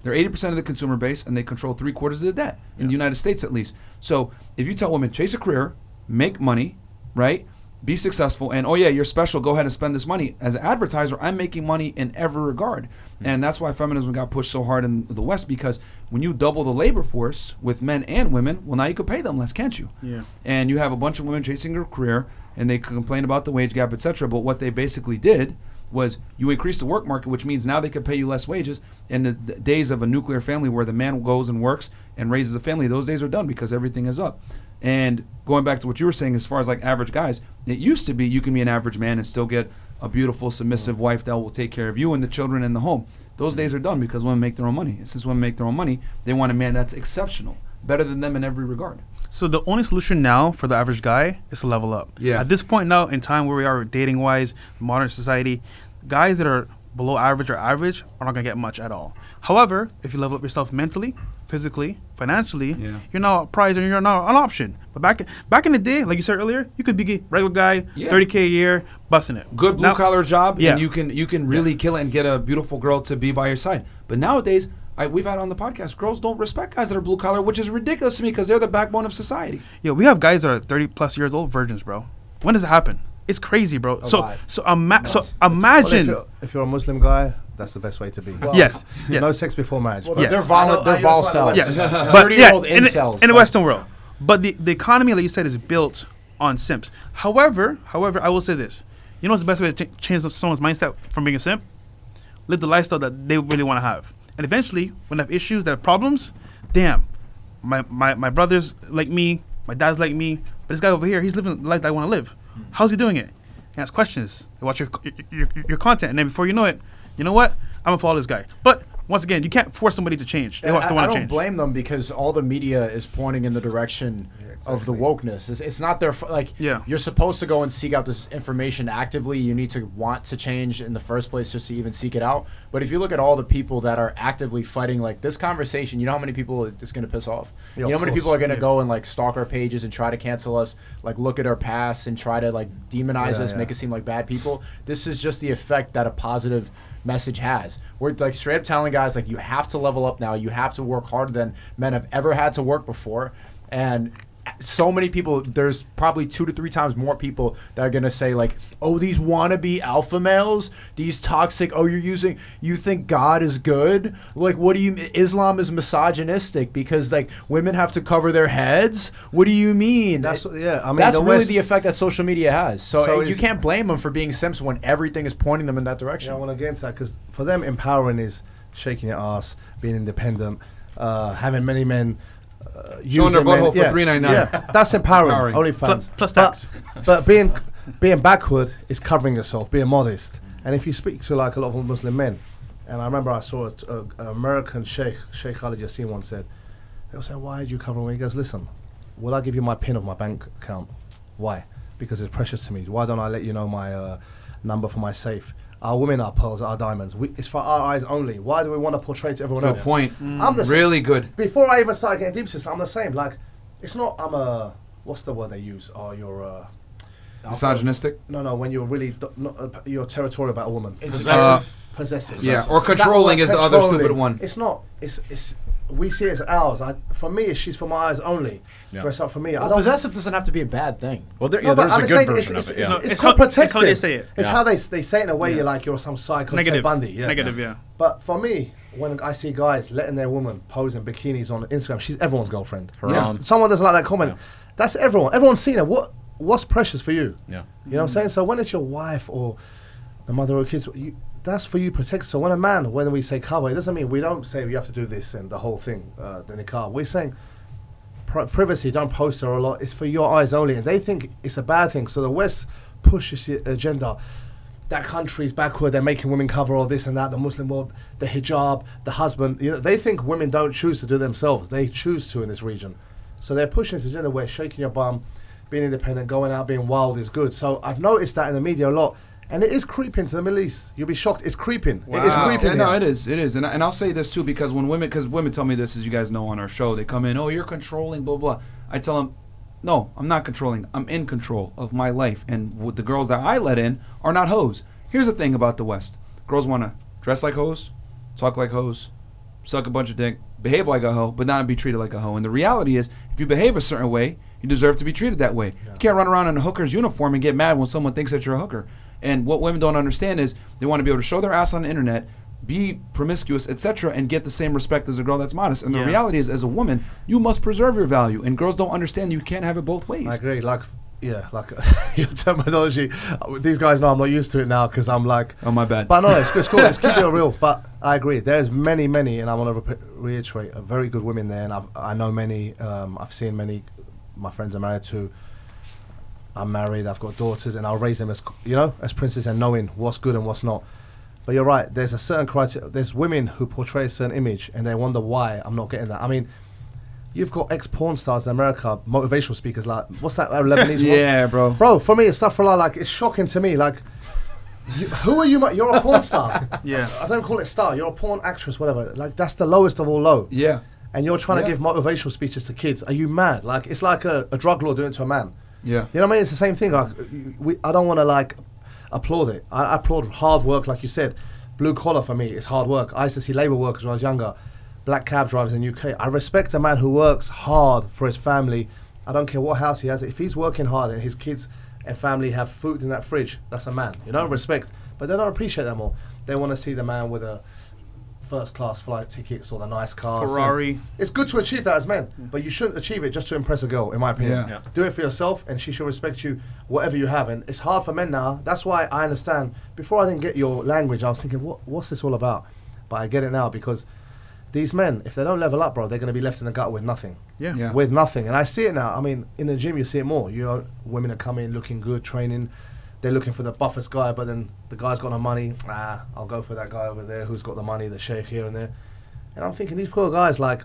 they're 80% of the consumer base, and they control 3/4 of the debt in the United States, at least. So if you tell women, chase a career, make money, right? Be successful, and oh yeah, you're special, go ahead and spend this money. As an advertiser, I'm making money in every regard. And that's why feminism got pushed so hard in the West, because when you double the labor force with men and women, well, now you could pay them less, can't you? Yeah. And you have a bunch of women chasing their career, and they complain about the wage gap, etc. But what they basically did was you increase the work market, which means now they could pay you less wages. And the days of a nuclear family where the man goes and works and raises a family, those days are done, because everything is up. And going back to what you were saying, as far as like average guys, it used to be you can be an average man and still get a beautiful, submissive wife that will take care of you and the children in the home. Those days are done, because women make their own money. And since women make their own money, they want a man that's exceptional, better than them in every regard. So the only solution now for the average guy is to level up. Yeah. At this point now in time where we are dating wise, modern society, guys that are below average or average are not gonna get much at all. However, if you level up yourself mentally, physically, financially, you're now a prize and you're now an option. But back in the day, like you said earlier, you could be a regular guy, Yeah. 30K a year, busting it. Good blue collar job, Yeah. and you can really kill it and get a beautiful girl to be by your side. But nowadays, we've had on the podcast, girls don't respect guys that are blue collar, which is ridiculous to me, because they're the backbone of society. Yeah, we have guys that are 30 plus years old, virgins, bro. When does it happen? It's crazy, bro. A So lot. imagine. Well, if you're a Muslim guy, that's the best way to be. Yes. No sex before marriage. Well, Yes. they're I know- vol I know it's cells. like Yes, Yeah. but yeah, 30-year-old in incels. the Like- Western world. But the economy, like you said, is built on simps. However, I will say this. You know what's the best way to change someone's mindset from being a simp? Live the lifestyle that they really want to have. And eventually, when I have issues, that have problems, damn, my brother's like me, my dad's like me, but this guy over here, he's living the life that I want to live. How's he doing it? And ask questions. And watch your content, and then before you know it, you know what? I'm gonna follow this guy. But once again, you can't force somebody to change. They want to change. I don't blame them because all the media is pointing in the direction of the wokeness. It's not their you're supposed to go and seek out this information actively. You need to want to change in the first place just to even seek it out. But if you look at all the people that are actively fighting like this conversation, you know how many people it's going to piss off? Yeah, you know how many people are going to go and like stalk our pages and try to cancel us, like look at our past and try to like demonize us, make us seem like bad people? This is just the effect that a positive message has. We're like straight up telling guys like you have to level up now. You have to work harder than men have ever had to work before. And so many people, there's probably 2 to 3 times more people that are gonna say like, oh, these wannabe alpha males, these toxic, oh, you think God is good? Like, what do you, Islam is misogynistic because like women have to cover their heads? What do you mean? That's what, I mean, that's really the effect that social media has. So you can't blame them for being simps when everything is pointing them in that direction. Yeah, I want to get into that because for them, empowering is shaking your ass, being independent, having many men. Showing their butthole for $3.99. Yeah, that's empowering. OnlyFans. Plus tax. But being backward is covering yourself, being modest. And if you speak to like a lot of Muslim men, and I remember I saw an American Sheikh Khalid Yassin once said, they were saying, why did you cover me? He goes, listen, will I give you my PIN of my bank account? Why? Because it's precious to me. Why don't I let you know my number for my safe? Our women are pearls, our diamonds. It's for our eyes only. Why do we want to portray to everyone else? Good point. I'm the really good. Before I even started getting deep into this, I'm the same. Like, it's not, what's the word they use? Oh, you're misogynistic? No, when you're really, you're territorial about a woman. Possessive. Yeah, or controlling is the other stupid one. It's not, we see it as ours. For me, she's for my eyes only. Dress up for me. Well, possessive doesn't have to be a bad thing. Well, there's a good version of it. It's called protective. It's how they say it. It's how they say it in a way you're some psycho Ted Bundy. Negative. But for me, when I see guys letting their woman pose in bikinis on Instagram, she's everyone's girlfriend. If someone doesn't like that comment, that's everyone. Everyone's seen it. What's precious for you? Yeah. You know what I'm saying? So when it's your wife or the mother of kids, that's for you protect. So when we say cover, it doesn't mean we don't say you have to do this and the whole thing, the niqab. We're saying privacy, don't post her a lot. It's for your eyes only. And they think it's a bad thing. So the West pushes the agenda. That country's backward. They're making women cover all this and that. The Muslim world, the hijab, the husband. They think women don't choose to do themselves. They choose to in this region. So they're pushing this agenda where shaking your bum, being independent, going out, being wild is good. So I've noticed that in the media a lot. And it is creeping to the Middle East. You'll be shocked. It's creeping. Wow. It is creeping. Yeah, no, it is. And I'll say this too, because women tell me this, as you guys know on our show, they come in, oh, you're controlling, blah, blah. I tell them, no, I'm not controlling. I'm in control of my life. And the girls that I let in are not hoes. Here's the thing about the West. Girls want to dress like hoes, talk like hoes, suck a bunch of dick, behave like a hoe, but not be treated like a hoe. And the reality is, if you behave a certain way, you deserve to be treated that way. Yeah. You can't run around in a hooker's uniform and get mad when someone thinks that you're a hooker. And what women don't understand is they want to be able to show their ass on the internet, be promiscuous, etc., and get the same respect as a girl that's modest. And the reality is, as a woman, you must preserve your value. And girls don't understand you can't have it both ways. I agree. Like your terminology. These guys know I'm not used to it now because I'm like, oh, my bad. But no, it's cool. Let's keep it real. But I agree. There's many, and I want to reiterate, very good women there. And I know many. I've seen many. My friends are married to. I'm married, I've got daughters, and I'll raise them as princes and knowing what's good and what's not. But you're right, there's a certain criteria. There's women who portray a certain image and they wonder why I'm not getting that. I mean, you've got ex-porn stars in America, motivational speakers, like, what's that Lebanese one? Yeah, bro. Bro, for me, it's stuff for like, it's shocking to me. Like, who are you? You're a porn star. Yeah. I don't call it star, you're a porn actress, whatever. Like, that's the lowest of all low. Yeah. And you're trying to give motivational speeches to kids. Are you mad? Like, it's like a drug lord doing it to a man. Yeah. You know what I mean? It's the same thing. Like, I don't want to like applaud it. I applaud hard work, like you said. Blue collar for me is hard work. I used to see labour workers when I was younger, black cab drivers in the UK. I respect a man who works hard for his family. I don't care what house he has. If he's working hard and his kids and family have food in that fridge, that's a man. Respect. But they don't appreciate that more. They want to see the man with a first-class flight tickets or the nice cars. Ferrari. It's good to achieve that as men, but you shouldn't achieve it just to impress a girl, in my opinion. Yeah. Do it for yourself, and she should respect you, whatever you have. And it's hard for men now. That's why I understand. Before I didn't get your language, I was thinking, what's this all about? But I get it now because these men, if they don't level up, bro, they're going to be left in the gut with nothing. Yeah. With nothing. And I see it now. I mean, in the gym, you see it more. Women are coming, looking good, training. They're looking for the buffest guy, but then the guy's got no money. I'll go for that guy over there who's got the money, the sheikh here and there. And I'm thinking, these poor guys, like,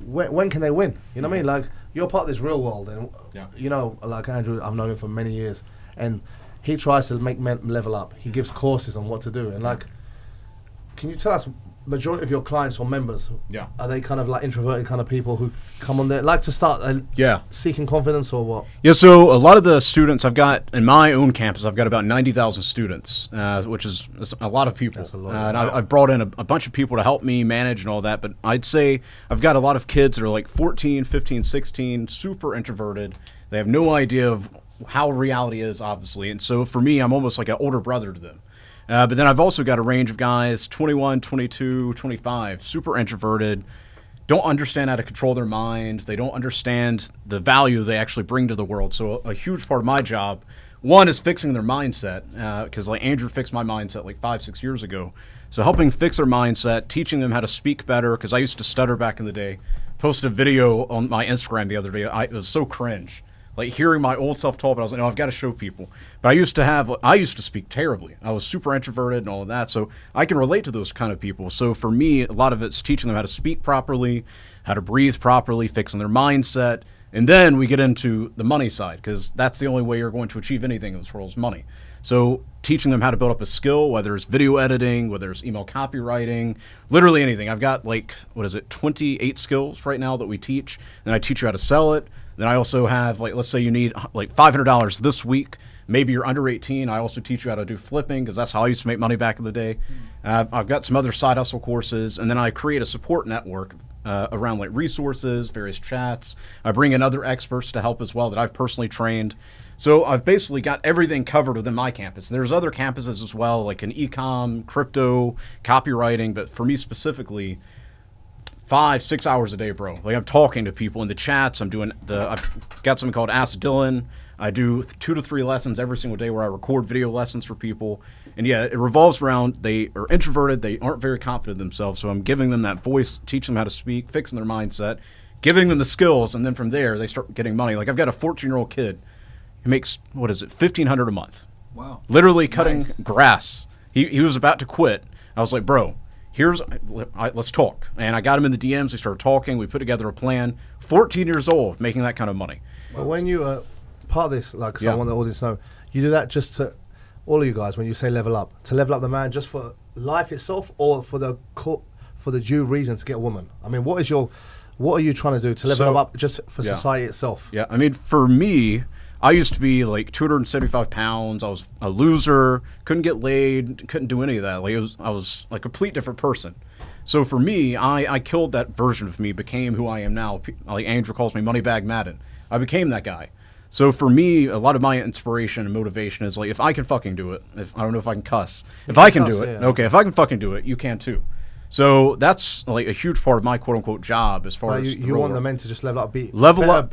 when can they win? You know what I mean? Like, you're part of this real world. And, you know, like Andrew, I've known him for many years. And he tries to make men level up. He gives courses on what to do. And, like, can you tell us, majority of your clients or members, are they kind of like introverted kind of people who come on there, like to start seeking confidence or what? Yeah, so a lot of the students I've got in my own campus, I've got about 90,000 students, which is a lot of people. That's a lot. And I've brought in a bunch of people to help me manage and all that, but I'd say I've got a lot of kids that are like 14, 15, 16, super introverted. They have no idea of how reality is, obviously. And so for me, I'm almost like an older brother to them. But then I've also got a range of guys, 21, 22, 25, super introverted, don't understand how to control their mind. They don't understand the value they actually bring to the world. So a huge part of my job, one, is fixing their mindset, because like Andrew fixed my mindset like 5-6 years ago. So helping fix their mindset, teaching them how to speak better, because I used to stutter back in the day. Posted a video on my Instagram the other day. It was so cringe. Like hearing my old self talk, but I was like, no, I've got to show people. But I used to speak terribly. I was super introverted and all of that. So I can relate to those kind of people. So for me, a lot of it's teaching them how to speak properly, how to breathe properly, fixing their mindset. And then we get into the money side, because that's the only way you're going to achieve anything in this world is money. So teaching them how to build up a skill, whether it's video editing, whether it's email copywriting, literally anything. I've got like, 28 skills right now that we teach. And I teach you how to sell it. Then I also have, like, let's say you need like $500 this week. Maybe you're under 18. I also teach you how to do flipping, because that's how I used to make money back in the day. I've got some other side hustle courses, and then I create a support network around like resources, various chats. I bring in other experts to help as well that I've personally trained. So I've basically got everything covered within my campus. There's other campuses as well, like in e-com, crypto, copywriting, but for me specifically, 5-6 hours a day, bro. Like I'm talking to people in the chats. I've got something called Ask Dillon. I do 2 to 3 lessons every single day where I record video lessons for people. And yeah, it revolves around, they are introverted. They aren't very confident in themselves. So I'm giving them that voice, teaching them how to speak, fixing their mindset, giving them the skills. And then from there, they start getting money. Like I've got a 14-year-old kid who makes, $1,500 a month. Wow. Literally cutting grass. He was about to quit. I was like, bro, let's talk. And I got him in the DMs. We started talking. We put together a plan. 14 years old, making that kind of money. But when you part of this, like, I want the audience to know, you do that just to, all of you guys, when you say level up, to level up the man just for life itself, or for the due reason to get a woman? I mean, what are you trying to do to level up just for society itself? Yeah, I mean, for me, I used to be like 275 pounds. I was a loser, couldn't get laid, couldn't do any of that. Like I was like a complete different person. So for me, I killed that version of me, became who I am now. Like Andrew calls me Moneybag Madden. I became that guy. So for me, a lot of my inspiration and motivation is like, if I can fucking do it, I don't know if I can cuss. If I can do it, okay, if I can fucking do it, you can too. So that's like a huge part of my quote unquote job as far as you want the men to just level up, be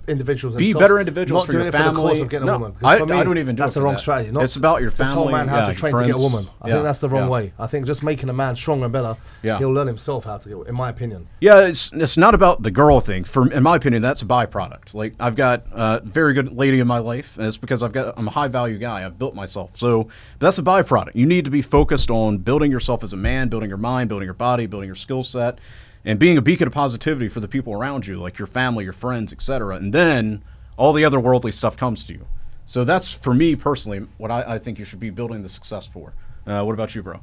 individuals, be better individuals for your family. Not doing it for the cause of getting a woman. I don't even do that's it. the wrong strategy. It's about your family. To tell a man how to train friends. to get a woman. I think that's the wrong way. I think just making a man stronger and better, he'll learn himself how to get. In my opinion. Yeah, it's not about the girl thing. In my opinion, that's a byproduct. Like I've got a very good lady in my life, and it's because I'm a high value guy. I've built myself. So that's a byproduct. You need to be focused on building yourself as a man, building your mind, building your body, building your skill set. And being a beacon of positivity for the people around you, like your family, your friends, etc. And then all the other worldly stuff comes to you. So that's, for me personally, what I think you should be building the success for. What about you, bro?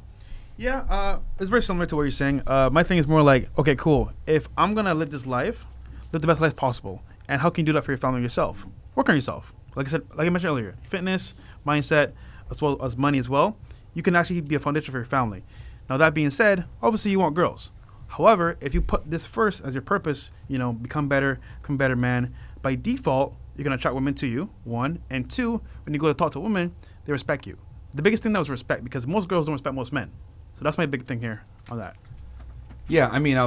Yeah, it's very similar to what you're saying. My thing is more like, okay, cool. If I'm going to live this life, live the best life possible. And how can you do that for your family and yourself? Work on yourself. Like I said, like I mentioned earlier, fitness, mindset, as well as money as well. You can actually be a foundation for your family. Now, that being said, obviously you want girls. However, if you put this first as your purpose, become better man, by default, you're going to attract women to you, 1. And 2, when you go to talk to a woman, they respect you. The biggest thing that was respect, because most girls don't respect most men. So that's my big thing here on that. Yeah, I mean, I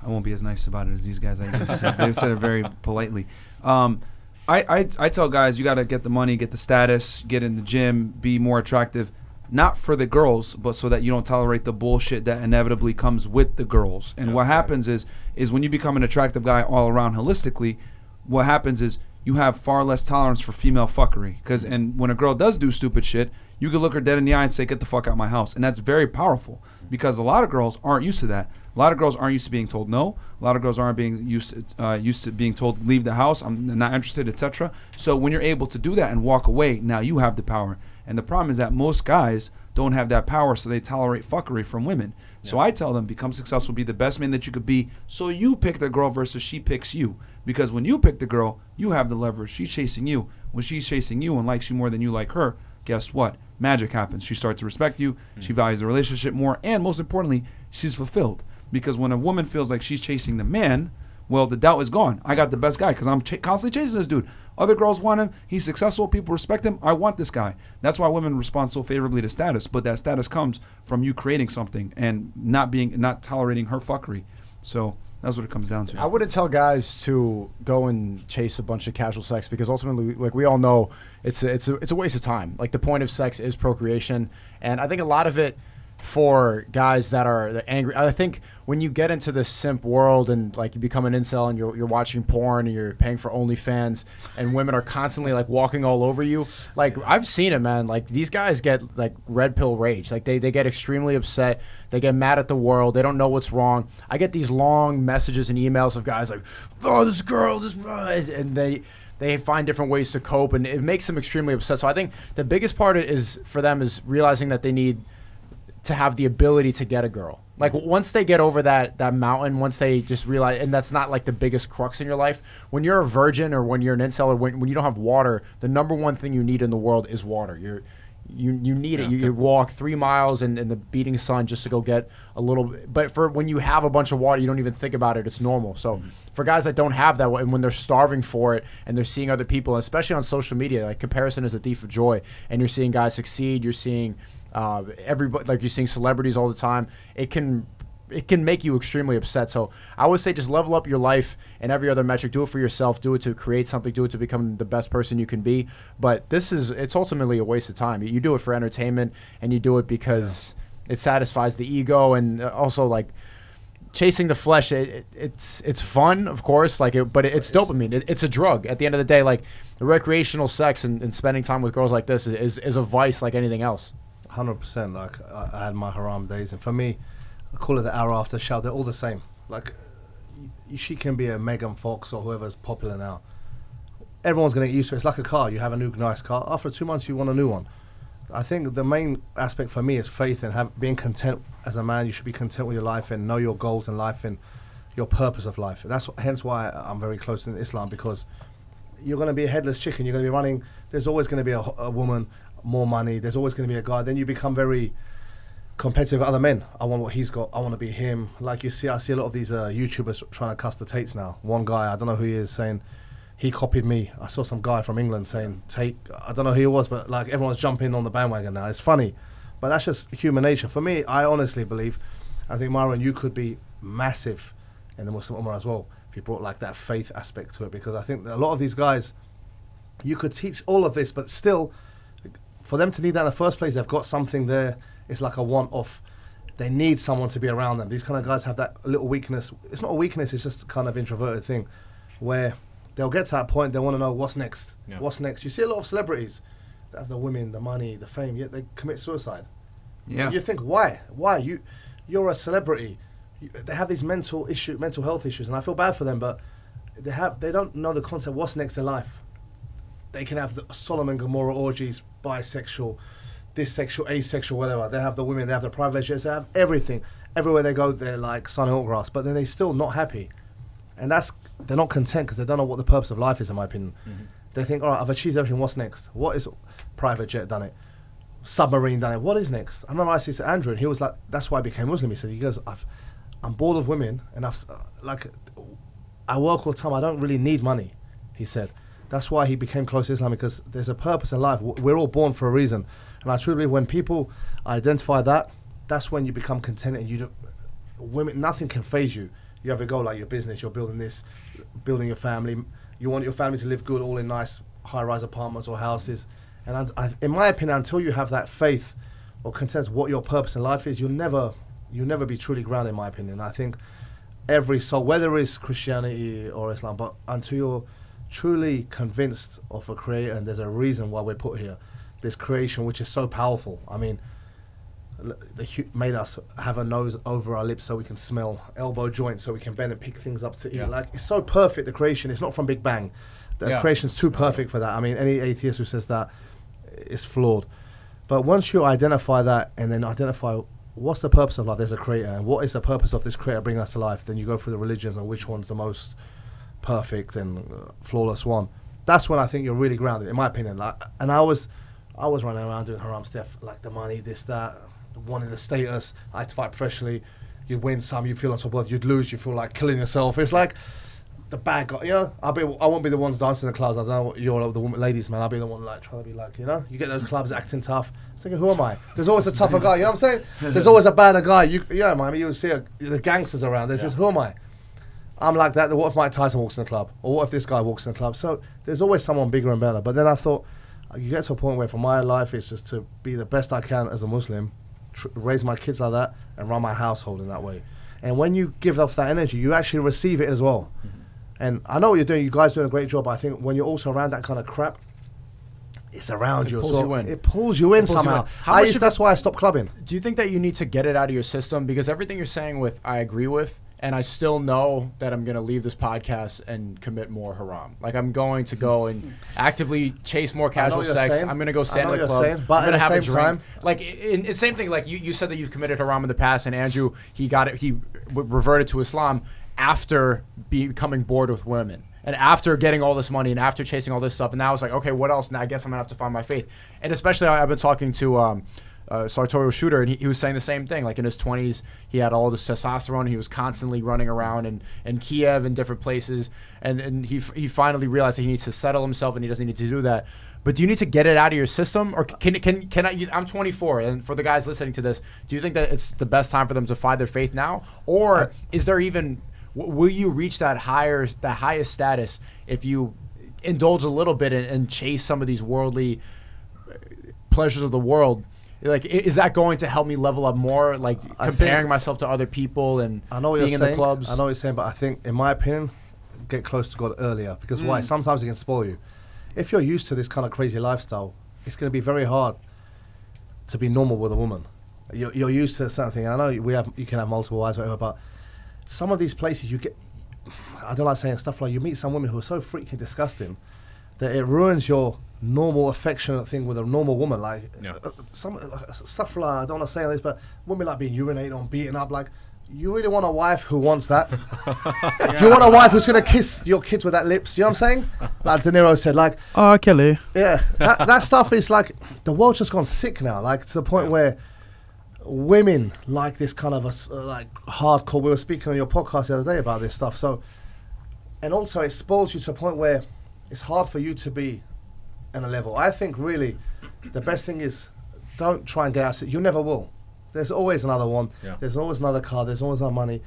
won't be as nice about it as these guys, I guess. They've said it very politely. I tell guys, you got to get the money, get the status, get in the gym, be more attractive. not for the girls, but so that you don't tolerate the bullshit that inevitably comes with the girls. And what happens is when you become an attractive guy all around holistically, what happens is you have far less tolerance for female fuckery. And when a girl does do stupid shit, you can look her dead in the eye and say, get the fuck out of my house. And that's very powerful, because a lot of girls aren't used to that. A lot of girls aren't used to being told no. A lot of girls aren't being used to being told leave the house, I'm not interested, etc. So when you're able to do that and walk away, now you have the power. And the problem is that most guys don't have that power, so they tolerate fuckery from women. Yeah. So I tell them, become successful, be the best man that you could be, so you pick the girl versus she picks you. Because when you pick the girl, you have the leverage. She's chasing you. When she's chasing you and likes you more than you like her, guess what? Magic happens. She starts to respect you. She values the relationship more. And most importantly, she's fulfilled. Because when a woman feels like she's chasing the man, well, the doubt is gone. I got the best guy because I'm constantly chasing this dude. Other girls want him. He's successful. People respect him. I want this guy. That's why women respond so favorably to status. But that status comes from you creating something and not tolerating her fuckery. So that's what it comes down to. I wouldn't tell guys to go and chase a bunch of casual sex, because ultimately, like we all know, it's a waste of time. Like, the point of sex is procreation, and I think a lot of it for guys that are angry. I think when you get into the simp world and like you become an incel and you're watching porn and you're paying for OnlyFans and women are constantly like walking all over you, like I've seen it, man. Like, these guys get like red pill rage. Like they get extremely upset. They get mad at the world. They don't know what's wrong. I get these long messages and emails of guys like, oh, this girl, and they find different ways to cope, and it makes them extremely upset. So I think the biggest part is for them is realizing that they need to have the ability to get a girl. Like, once they get over that mountain, once they just realize, and that's not like the biggest crux in your life. When you're a virgin or when you're an incel or when you don't have water, the number one thing you need in the world is water. You need it. You walk 3 miles in the beating sun just to go get a little. But for when you have a bunch of water, you don't even think about it. It's normal. So for guys that don't have that, and when they're starving for it and they're seeing other people, especially on social media, like, comparison is a thief of joy. And you're seeing guys succeed. You're seeing everybody, like, you're seeing celebrities all the time. It can make you extremely upset. So I would say just level up your life and every other metric. Do it for yourself. Do it to create something. Do it to become the best person you can be. But it's ultimately a waste of time. You do it for entertainment, and you do it because it satisfies the ego, and also, like, chasing the flesh. It's fun, of course, like, but it's dopamine. It's a drug. At the end of the day, like, the recreational sex and spending time with girls like this is a vice like anything else. 100%. Like, I had my haram days, and for me, I call it the hour after shower. They're all the same. Like, she can be a Megan Fox or whoever's popular now. Everyone's going to get used to it. It's like a car. You have a new nice car. After 2 months, you want a new one. I think the main aspect for me is faith and being content as a man. You should be content with your life and know your goals in life and your purpose of life. And hence why I'm very close in Islam, because you're going to be a headless chicken. You're going to be running. There's always going to be a woman, more money. There's always going to be a guy. Then you become very competitive with other men. I want what he's got. I want to be him. Like, I see a lot of these YouTubers trying to cuss the Tates now. One guy, I don't know who he is, saying he copied me. I saw some guy from England saying Tate. I don't know who he was, but like, everyone's jumping on the bandwagon now. It's funny, but that's just human nature. For me, I honestly believe, I think, Myron, you could be massive in the Muslim Ummah as well if you brought like that faith aspect to it, because I think that a lot of these guys, you could teach all of this, but still, for them to need that in the first place, they've got something there. It's like a want-off. They need someone to be around them. These kind of guys have that little weakness. It's not a weakness, it's just kind of introverted thing where they'll get to that point, they want to know what's next. Yeah. What's next? You see a lot of celebrities that have the women, the money, the fame, yet they commit suicide. Yeah. You think, why? Why? You're a celebrity. They have these mental health issues, and I feel bad for them, but they don't know the concept, what's next in life. They can have the Solomon Gomorrah orgies, bisexual, this sexual, asexual, whatever. They have the women, they have the private jets, they have everything. Everywhere they go, they're like sun and grass, but then they're still not happy. And they're not content because they don't know what the purpose of life is, in my opinion. Mm-hmm. They think, all right, I've achieved everything, what's next? What is private jet done it? Submarine done it, what is next? I remember I said to Andrew, and he was like, that's why I became Muslim. He goes, I'm bored of women, and I work all the time, I don't really need money, he said. That's why he became close to Islam, because there's a purpose in life. We're all born for a reason. And I truly believe when people identify that, that's when you become content, and women, nothing can faze you. You have a goal like your business, you're building this, building your family. You want your family to live good, all in nice high-rise apartments or houses. And in my opinion, until you have that faith or consensus what your purpose in life is, you'll never be truly grounded, in my opinion. I think every soul, whether it's Christianity or Islam, but until you're truly convinced of a creator and there's a reason why we're put here, this creation which is so powerful. I mean, they made us have a nose over our lips so we can smell, elbow joints so we can bend and pick things up to eat. Like, it's so perfect, the creation. It's not from Big Bang. The creation's too perfect for that. I mean, any atheist who says that is flawed. But once you identify that and then identify what's the purpose of life, there's a creator, and what is the purpose of this creator bringing us to life, then you go through the religions and which one's the most perfect and flawless one. That's when I think you're really grounded, in my opinion. Like, and I was running around doing haram stuff, like the money, this, that, wanting the status. I had to fight professionally. You'd win some, you feel on top of it. You'd lose, you feel like killing yourself. It's like the bad guy, you know. I won't be the ones dancing in the clubs. I don't know what you're, the woman, ladies, man. I'll be the one like trying to be like, you know. You get those clubs acting tough. It's thinking, who am I? There's always a tougher guy. You know what I'm saying? There's always a badder guy. You'll see the gangsters around. There's this, who am I? I'm like that. What if Mike Tyson walks in the club, or what if this guy walks in the club? So there's always someone bigger and better. But then I thought, you get to a point where for my life it's just to be the best I can as a Muslim, raise my kids like that, and run my household in that way. And when you give off that energy, you actually receive it as well. And I know what you're doing. You guys are doing a great job. I think when you're also around that kind of crap, it's around you as well. It pulls you in somehow. That's why I stopped clubbing. Do you think that you need to get it out of your system? Because everything you're saying I agree with. And I still know that I'm going to leave this podcast and commit more haram. Like, I'm going to go and actively chase more casual sex. I'm going to go stand in the club. But I'm going to have a drink. Time, like, it's same thing. Like, you said that you've committed haram in the past, and Andrew, he reverted to Islam after becoming bored with women. And after getting all this money and after chasing all this stuff. And now it's like, okay, what else? Now I guess I'm going to have to find my faith. And especially I've been talking to sartorial shooter, and he was saying the same thing. Like, in his 20s, he had all this testosterone. He was constantly running around in Kiev and different places, and he finally realized that he needs to settle himself, and he doesn't need to do that. But do you need to get it out of your system, or can I? I'm 24, and for the guys listening to this, do you think that it's the best time for them to find their faith now, or is there even? Will you reach that highest status if you indulge a little bit and chase some of these worldly pleasures of the world? Like, is that going to help me level up more? Like, comparing myself to other people and being in the clubs? I know what you're saying, but I think, in my opinion, get close to God earlier. Because why? Sometimes it can spoil you. If you're used to this kind of crazy lifestyle, it's going to be very hard to be normal with a woman. You're used to something. I know you can have multiple wives, whatever, but some of these places you get, I don't like saying stuff like, you meet some women who are so freaking disgusting that it ruins your normal affectionate thing with a normal woman. Like, some stuff like, I don't want to say this, but women like being urinated on, beaten up. Like, you really want a wife who wants that? You want a wife who's going to kiss your kids with that lips? You know what I'm saying? Like De Niro said, like, oh, Kelly. Yeah, that stuff is like, the world's just gone sick now, like, to the point where women like this kind of like hardcore. We were speaking on your podcast the other day about this stuff. So, and also it spoils you to a point where it's hard for you to be in a level. I think really the best thing is, don't try and get out. You never will. There's always another one. Yeah. There's always another car. There's always another money.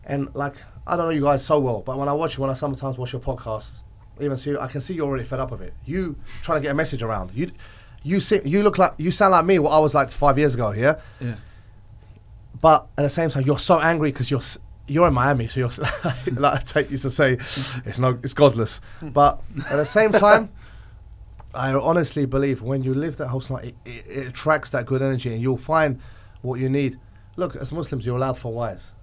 And like, I don't know you guys so well, but when I sometimes watch your podcast, even see, I can see you're already fed up of it. You trying to get a message around. You sound like me, what I was like 5 years ago, yeah? Yeah. But at the same time, you're so angry because you're in Miami, so you're like Tate used to say, it's godless. But at the same time, I honestly believe when you live that whole life, it attracts that good energy, and you'll find what you need. Look, as Muslims, you're allowed 4 wives.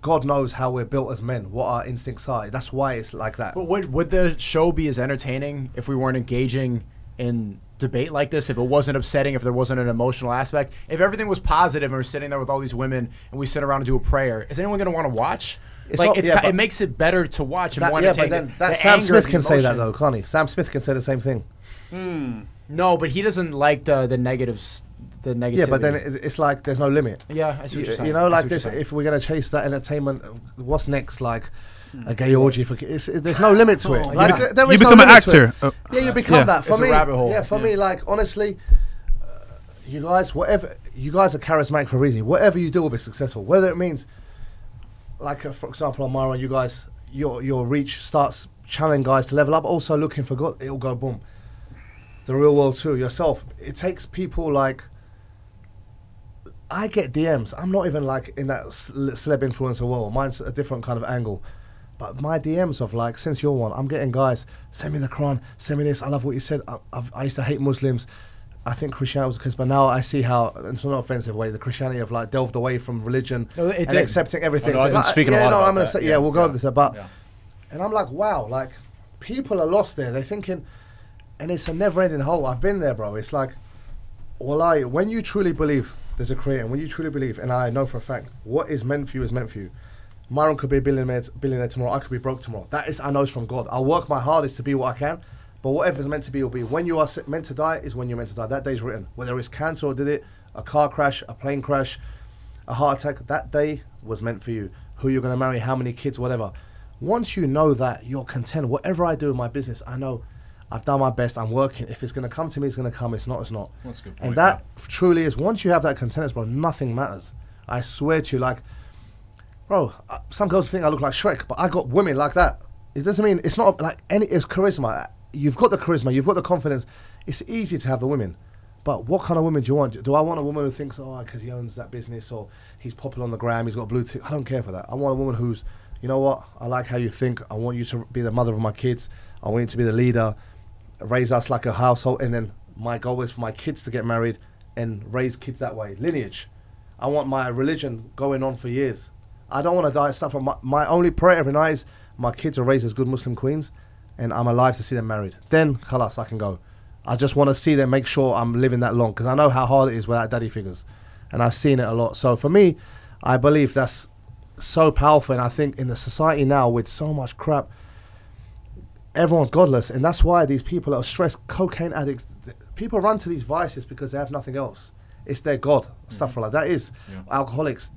God knows how we're built as men, what our instincts are. That's why it's like that. But would the show be as entertaining if we weren't engaging in debate like this, if it wasn't upsetting, if there wasn't an emotional aspect, if everything was positive and we're sitting there with all these women and we sit around and do a prayer, is anyone going to want to watch? It makes it better to watch and want to take the Sam Smith can say that though, can't he? Sam Smith can say the same thing. No, but he doesn't like the negatives. The negativity. Yeah, but then it's like there's no limit. Yeah, I see what you're saying. You know, like this. If we're gonna chase that entertainment, what's next? Like a gay orgy for kids. There's no limit to it. Like, you become an actor. Yeah, you become that. For me, a rabbit hole. Yeah, for me, like honestly, you guys are charismatic for a reason. Whatever you do will be successful. Whether it means, like for example, on Myron, you guys, your reach starts channeling guys to level up. Also looking for God, it'll go boom. The real world too. Yourself. It takes people like I get DMs. I'm not even like in that celeb influencer world. Mine's a different kind of angle. But my DMs of like, since you're one, I'm getting guys, send me the Quran, send me this. I love what you said. I used to hate Muslims. I think Christianity was because, but now I see how, it's not an offensive way, the Christianity have like delved away from religion and accepting everything. I've been speaking a lot about that. Say, we'll go over this. But and I'm like, wow, like people are lost there. They're thinking, and it's a never-ending hole. I've been there, bro. It's like, when you truly believe there's a creator, and when you truly believe, and I know for a fact, what is meant for you is meant for you. Myron could be a billionaire tomorrow. I could be broke tomorrow. That is, I know it's from God. I'll work my hardest to be what I can. But whatever's meant to be will be. When you are meant to die is when you're meant to die. That day's written. Whether it's cancer or a car crash, a plane crash, a heart attack, that day was meant for you. Who you're going to marry, how many kids, whatever. Once you know that, you're content. Whatever I do in my business, I know I've done my best. I'm working. If it's going to come to me, it's going to come. It's not, it's not. That's a good point. And that truly is, once you have that contentness, bro, nothing matters. I swear to you, like, bro, some girls think I look like Shrek, but I got women like that. It doesn't mean, it's not like it's charisma. You've got the charisma, you've got the confidence. It's easy to have the women. But what kind of women do you want? Do I want a woman who thinks, oh, because he owns that business or he's popular on the gram, he's got a blue tick? I don't care for that. I want a woman who's, you know what, I like how you think. I want you to be the mother of my kids. I want you to be the leader, raise us like a household. And then my goal is for my kids to get married and raise kids that way. Lineage. I want my religion going on for years. I don't want to die. Stuff. My only prayer every night is my kids are raised as good Muslim queens and I'm alive to see them married. Then, khalas, I can go. I just want to see them, make sure I'm living that long, because I know how hard it is without daddy figures. And I've seen it a lot. So for me, I believe that's so powerful. And I think in the society now with so much crap, everyone's godless. And that's why these people are stressed, cocaine addicts. People run to these vices because they have nothing else. It's their God, stuff like that. Is alcoholics,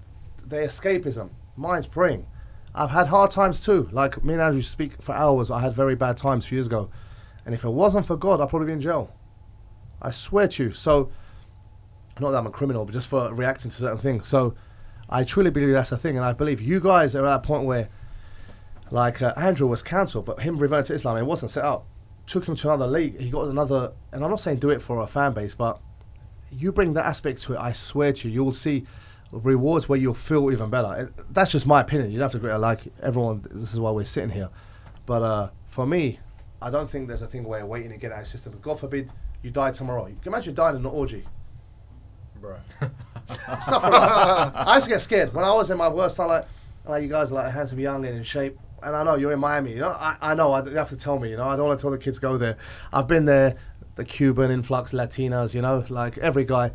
their escapism. Mine's praying. I've had hard times too. Like me and Andrew speak for hours. I had very bad times a few years ago. And if it wasn't for God, I'd probably be in jail. I swear to you. So, not that I'm a criminal, but just for reacting to certain things. So, I truly believe that's the thing. And I believe you guys are at a point where, like Andrew was cancelled, but him reverting to Islam, it wasn't set up. Took him to another league. He got another, and I'm not saying do it for a fan base, but you bring that aspect to it, I swear to you, you'll see rewards where you'll feel even better. That's just my opinion. You don't have to agree. Like everyone, this is why we're sitting here. But for me, I don't think there's a thing where waiting to get out of the system. God forbid you die tomorrow. You can imagine dying in an orgy. Bro. Stuff like that. I used to get scared. When I was in my worst time, like you guys are like handsome, young and in shape. And I know you're in Miami. You know, I know. You have to tell me. You know, I don't want to tell the kids go there. I've been there. The Cuban influx, Latinas. You know, like every guy.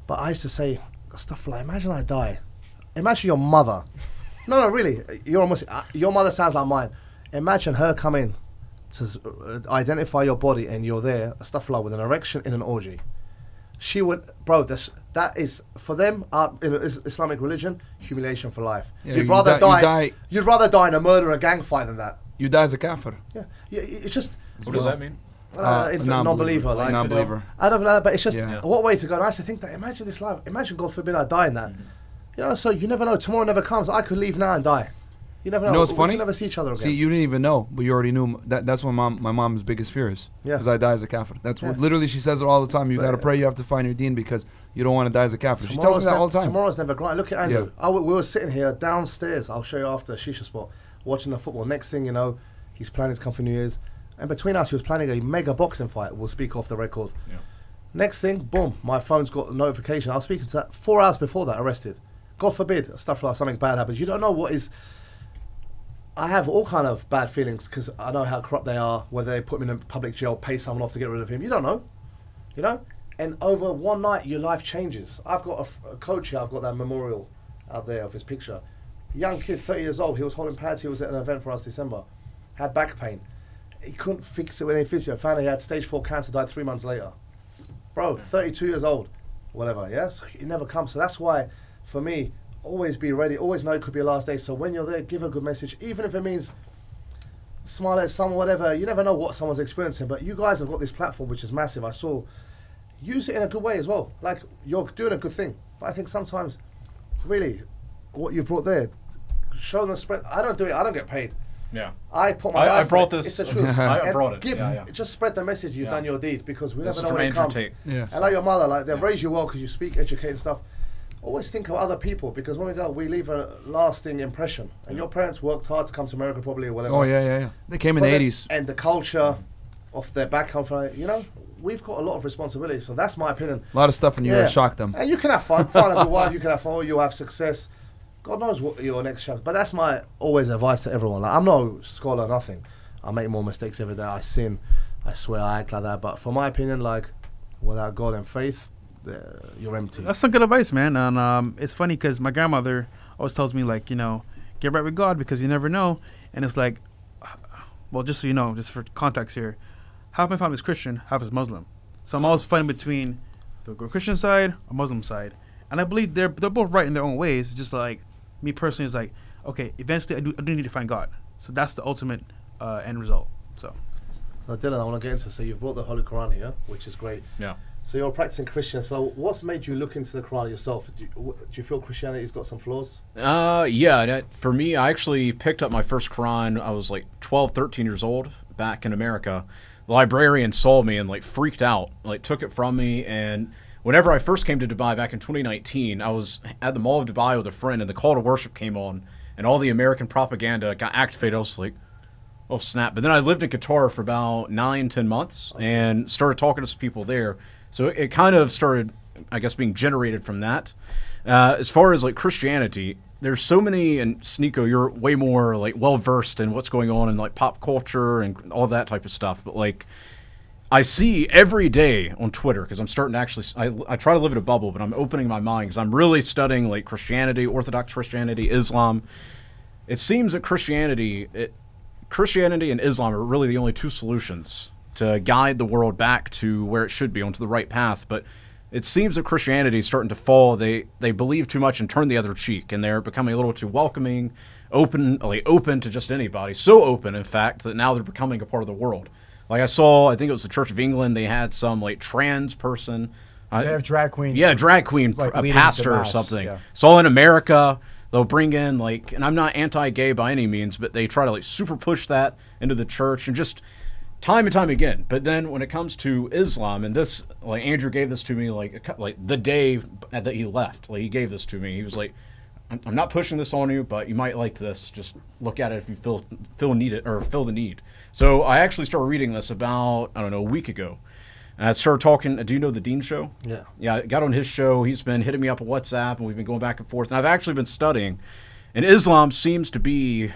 But I used to say stuff like, imagine I die. Imagine your mother. No, really. Your mother sounds like mine. Imagine her coming to identify your body and you're there, stuff like with an erection in an orgy. She would, bro, that is, for them, in Islamic religion, humiliation for life. Yeah, you'd rather you'd rather die in a murder or a gang fight than that. You die as a kafir. Yeah, it's just... What does that mean? Non-believer. Like, non-believer. I don't know, but it's just, what way to go? And I used to think that, imagine this life, imagine, God forbid, I die in that. You know, so you never know, tomorrow never comes. I could leave now and die. You never know. You know what's funny? We can never see each other again. See, you didn't even know, but you already knew. That's what my mom's biggest fear is. Yeah. Because I die as a kafir. That's what literally she says it all the time. You got to pray, you have to find your deen because you don't want to die as a kafir. She tells me that all the time. Tomorrow's never great. Look at Andrew. Yeah. We were sitting here downstairs. I'll show you after Shisha Spot, watching the football. Next thing you know, he's planning to come for New Year's. And between us, he was planning a mega boxing fight. We'll speak off the record. Yeah. Next thing, boom, my phone's got a notification. I was speaking to that 4 hours before that, arrested. God forbid, stuff like something bad happens. You don't know what is... I have all kind of bad feelings because I know how corrupt they are, whether they put him in a public jail, pay someone off to get rid of him. You don't know. You know? And over one night, your life changes. I've got a coach here. I've got that memorial out there of his picture. Young kid, 30 years old. He was holding pads. He was at an event for us December. Had back pain. He couldn't fix it with any physio. Found out he had stage 4 cancer, died 3 months later. Bro, 32 years old. Whatever, yeah? So it never comes. So that's why, for me, always be ready. Always know it could be a last day. So when you're there, give a good message. Even if it means smile at someone, whatever. You never know what someone's experiencing. But you guys have got this platform, which is massive. I saw. Use it in a good way as well. Like, you're doing a good thing. But I think sometimes, really, what you've brought there, show them spread. I don't do it. I don't get paid. Yeah, I put my life. I brought this. It's the truth. I brought it. Just spread the message. You've done your deed because we this never know when it comes. Tate. Yeah. And like your mother, like they've raised you well because you speak, educate and stuff. always think of other people, because when we go, we leave a lasting impression. And your parents worked hard to come to America, probably, or whatever. Oh yeah. They came in the 80s. And the culture of their background, you know, we've got a lot of responsibility. So that's my opinion. A lot of stuff in you shock them. And you can have fun. Find a good wife. You can have fun. You'll have success. God knows what your next chapter. But that's my always advice to everyone. Like, I'm no scholar, nothing. I make more mistakes every day. I sin. I swear I act like that. But for my opinion, like, without God and faith, you're empty. That's some good advice, man. And it's funny because my grandmother always tells me, like, you know, get right with God because you never know. And it's like, well, just so you know, just for context here, half my family is Christian, half is Muslim. So I'm always fighting between the Christian side or Muslim side. And I believe they're both right in their own ways. It's just like, me personally is like, okay, eventually I do need to find God. So that's the ultimate end result. So. Now, Dillon, I want to get into it. So you've brought the Holy Quran here, which is great. Yeah. So you're a practicing Christian. So what's made you look into the Quran yourself? Do you feel Christianity's got some flaws? Yeah. For me, I actually picked up my first Quran. I was like 12, 13 years old back in America. The librarian saw me and like freaked out, like took it from me. And whenever I first came to Dubai back in 2019, I was at the Mall of Dubai with a friend, and the call to worship came on, and all the American propaganda got activated. I was like, oh snap. But then I lived in Qatar for about 9-10 months and started talking to some people there. So it kind of started, I guess, being generated from that. As far as like Christianity, there's so many, and Sneako, you're way more like well versed in what's going on in like pop culture and all that type of stuff. But like, I see every day on Twitter, because I'm starting to actually, I try to live in a bubble, but I'm opening my mind because I'm really studying like Christianity, Orthodox Christianity, Islam. It seems that Christianity and Islam are really the only two solutions to guide the world back to where it should be, onto the right path. But it seems that Christianity is starting to fall. They believe too much and turn the other cheek, and they're becoming a little too welcoming, open to just anybody. So open, in fact, that now they're becoming a part of the world. Like I think it was the Church of England, they had some like trans person. They have drag queens. Yeah, drag queen, like a pastor or something. Yeah. So in America, they'll bring in like, and I'm not anti-gay by any means, but they try to like super push that into the church, and just time and time again. But then when it comes to Islam, and this, like Andrew gave this to me like the day that he left, like he gave this to me. He was like, I'm not pushing this on you, but you might like this. Just look at it if you feel need it, or feel the need. So I actually started reading this about, I don't know, a week ago. And I started talking, do you know the Dean Show? Yeah. Yeah, I got on his show. He's been hitting me up on WhatsApp, and we've been going back and forth. And I've actually been studying. And Islam seems to be,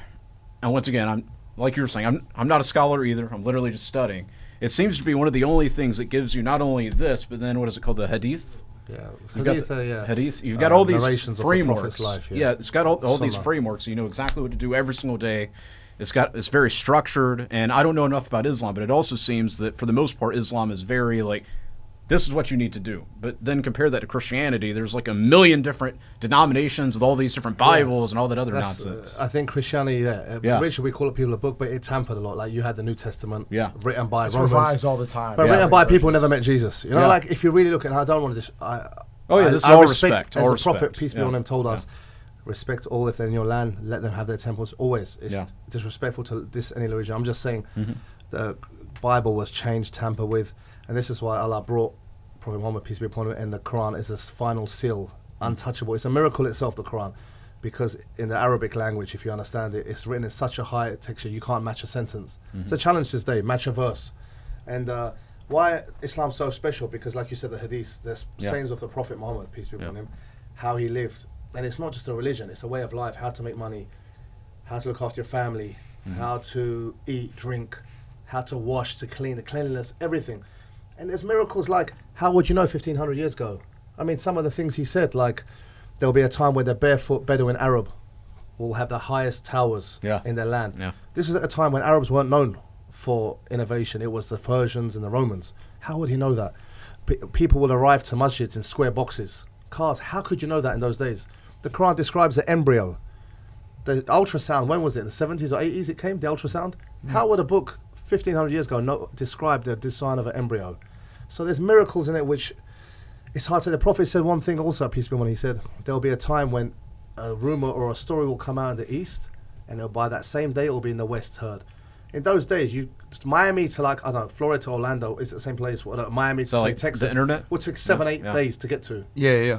and once again, I'm like you were saying, I'm not a scholar either. I'm literally just studying. It seems to be one of the only things that gives you not only this, but then what is it called, the Hadith? Yeah, Hadith. You've got all these frameworks. Life, yeah, it's got all these frameworks. So you know exactly what to do every single day. It's very structured, and I don't know enough about Islam, but it also seems that for the most part, Islam is very like, this is what you need to do. But then compare that to Christianity. There's like a million different denominations with all these different Bibles and all that other nonsense. I think Christianity, originally we call it people a book, but it tampered a lot. Like you had the New Testament, written by it's Romans, revised all the time, but written by people who never met Jesus. You know, like if you really look at, I don't want to. This is all respect. As the prophet, peace be on him, told us, respect all if they're in your land, let them have their temples. Always, it's disrespectful to this any religion. I'm just saying, the Bible was changed, tampered with. And this is why Allah brought Prophet Muhammad, peace be upon him, and the Quran is this final seal, untouchable. It's a miracle itself, the Quran, because in the Arabic language, if you understand it, it's written in such a high texture, you can't match a sentence. It's a challenge this day, match a verse. And why Islam's so special, because like you said, the Hadith, there's sayings of the Prophet Muhammad, peace be upon him, how he lived. And it's not just a religion, it's a way of life, how to make money, how to look after your family, how to eat, drink, how to wash, to clean, the cleanliness, everything. And there's miracles like, how would you know 1,500 years ago? I mean, some of the things he said, like, there'll be a time where the barefoot Bedouin Arab will have the highest towers in their land. Yeah. This was at a time when Arabs weren't known for innovation. It was the Persians and the Romans. How would he know that? People will arrive to masjids in square boxes. Cars, how could you know that in those days? The Quran describes the embryo. The ultrasound, when was it? In the 70s or 80s it came, the ultrasound? How would a book 1,500 years ago describe the design of an embryo? So there's miracles in it which it's hard to say. The Prophet said one thing also, peace be upon him. He said, there'll be a time when a rumor or a story will come out in the East, and by that same day it will be in the West heard. In those days, Miami to like, I don't know, Florida to Orlando is the same place. Miami to say Texas. The internet would take 7-8 days to get to. Yeah.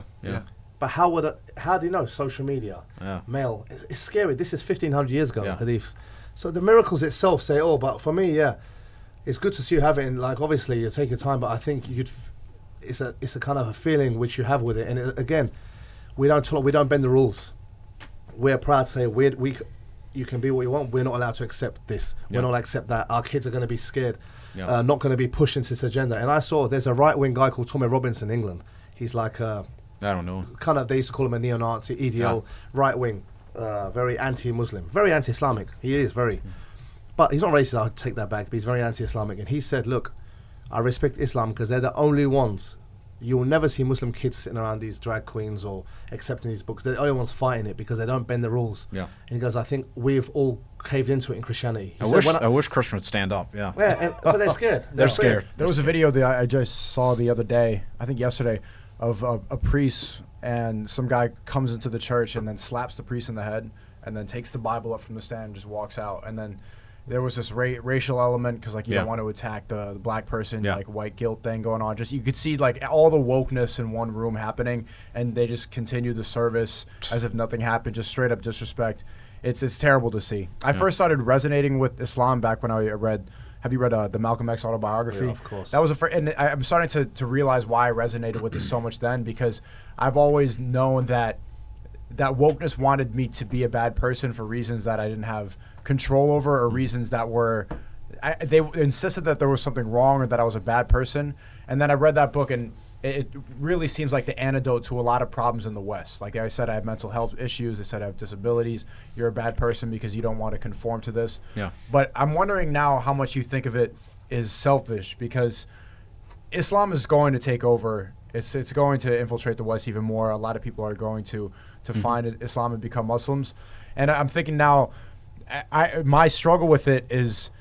But how do you know? Social media, mail. It's scary. This is 1,500 years ago, hadiths. So the miracles itself say, but for me, it's good to see you have it. And like, obviously, you take your time, but I think it's a kind of a feeling which you have with it. And again, we don't bend the rules. We're proud to say you can be what you want. We're not allowed to accept this. We're not allowed to accept that. Our kids are going to be scared, not going to be pushed into this agenda. And I saw there's a right-wing guy called Tommy Robinson in England. He's like I don't know. Kind of, they used to call him a neo-Nazi, EDL, right-wing, very anti-Muslim, very anti-Islamic. He is very, but he's not racist. I'll take that back. But he's very anti-Islamic. And he said, "Look, I respect Islam because they're the only ones. You will never see Muslim kids sitting around these drag queens or accepting these books. They're the only ones fighting it because they don't bend the rules." Yeah. And he goes, "I think we've all caved into it in Christianity." I wish Christians would stand up. Yeah. But they're scared. They're scared. There was a video that I just saw the other day, I think yesterday, of a priest, and some guy comes into the church and then slaps the priest in the head and then takes the Bible up from the stand and just walks out. And then there was this racial element because, like, you don't want to attack the black person, like white guilt thing going on. Just you could see, like, all the wokeness in one room happening, and they just continue the service as if nothing happened, just straight up disrespect. It's terrible to see. I first started resonating with Islam back when I read. Have you read the Malcolm X autobiography? Yeah, of course. That was and I'm starting to realize why I resonated with this so much then, because I've always known that wokeness wanted me to be a bad person for reasons that I didn't have control over, or reasons that were they insisted that there was something wrong or that I was a bad person. And then I read that book, and it really seems like the antidote to a lot of problems in the West. Like I said, I have mental health issues. They said I have disabilities. You're a bad person because you don't want to conform to this. Yeah. But I'm wondering now how much you think of it is selfish, because Islam is going to take over. It's going to infiltrate the West even more. A lot of people are going to find Islam and become Muslims. And I'm thinking now, my struggle with it is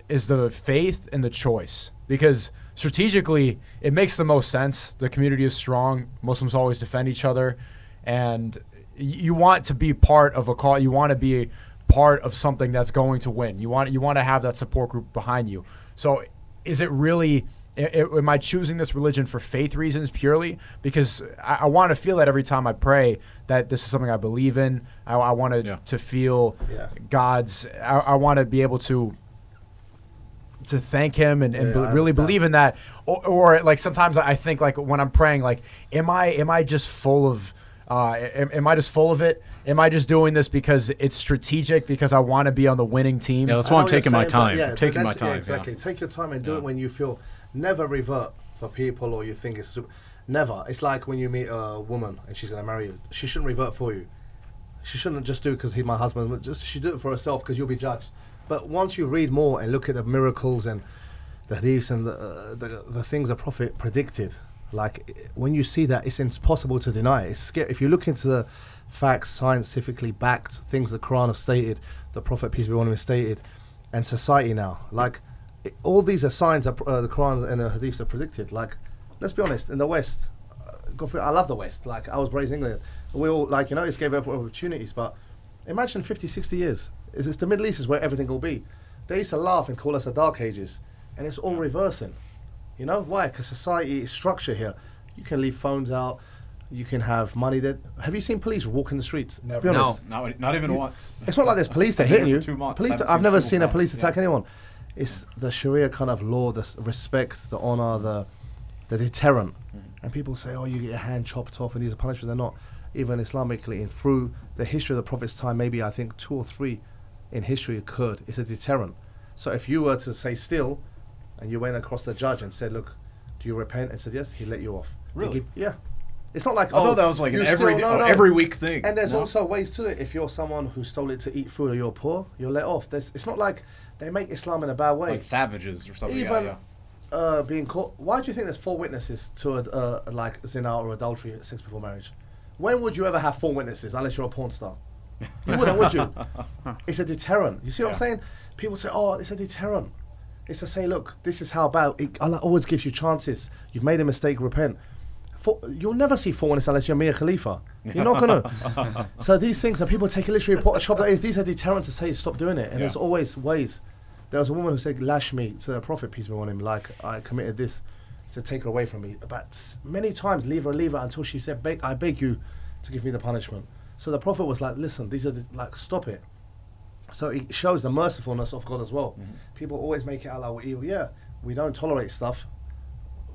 the faith and the choice, because strategically it makes the most sense. The community is strong. Muslims always defend each other, and you want to be part of a call. You want to be part of something that's going to win. You want to have that support group behind you. So is it really, am I choosing this religion for faith reasons purely? Because I want to feel that every time I pray that this is something I believe in. I want to feel God's, I want to be able to thank him and really believe in that. Or like sometimes I think, like when I'm praying, like, am I just full of, am I just full of it? Am I just doing this because it's strategic, because I want to be on the winning team? Yeah, that's why I'm taking my time. Taking my time. Exactly. Take your time and do it when you feel. Never revert for people, or you think it's super. Never. It's like when you meet a woman and she's going to marry you. She shouldn't revert for you. She shouldn't just do it because he's my husband. She do it for herself, because you'll be judged. But once you read more and look at the miracles and the hadiths and the things the Prophet predicted, like when you see that, it's impossible to deny it. It's scary. If you look into the facts, scientifically backed things the Quran has stated, the Prophet, peace be upon him, has stated, and society now, like all these are signs that the Quran and the hadiths are predicted. Like, let's be honest, in the West, I love the West. Like, I was raised in England. We all, like, it's gave up opportunities, but imagine 50, 60 years. It's the Middle East is where everything will be. They used to laugh and call us the Dark Ages, and it's all reversing. You know why? Because society is structure here. You can leave phones out. You can have money that. Have you seen police walk in the streets? Never. No, not even once. It's not like there's police that hitting you. 2 months. Police. I've never seen a police attack anyone. It's the Sharia kind of law, the respect, the honor, the deterrent. And people say, oh, you get your hand chopped off and these are punishments. They're not. Even Islamically, and through the history of the Prophet's time, maybe I think 2 or 3 in history occurred. It's a deterrent. So if you were to say still, and you went across the judge and said, look, do you repent? And said yes, he let you off. Really? Yeah. It's not like, I thought that was like an every week thing. And there's also ways to it. If you're someone who stole it to eat food or you're poor, you're let off. It's not like they make Islam in a bad way. Like savages or something. Even being caught. Why do you think there's 4 witnesses to like zina or adultery, sex before marriage? When would you ever have 4 witnesses unless you're a porn star? You wouldn't, would you? It's a deterrent. You see what I'm saying? People say, oh, it's a deterrent. It's to say, look, this is how bad. Allah always gives you chances. You've made a mistake, repent. You'll never see 4 witnesses unless you're Mia Khalifa. You're not going to. So these things that people take a literary shop that is, these are deterrents to say stop doing it. And there's always ways. There was a woman who said, lash me to the Prophet, peace be upon him, like I committed this. He said, take her away from me. But many times, leave her until she said, I beg you, to give me the punishment. So the Prophet was like, listen, these are stop it. So it shows the mercifulness of God as well. People always make it out like we're evil. Yeah, we don't tolerate stuff.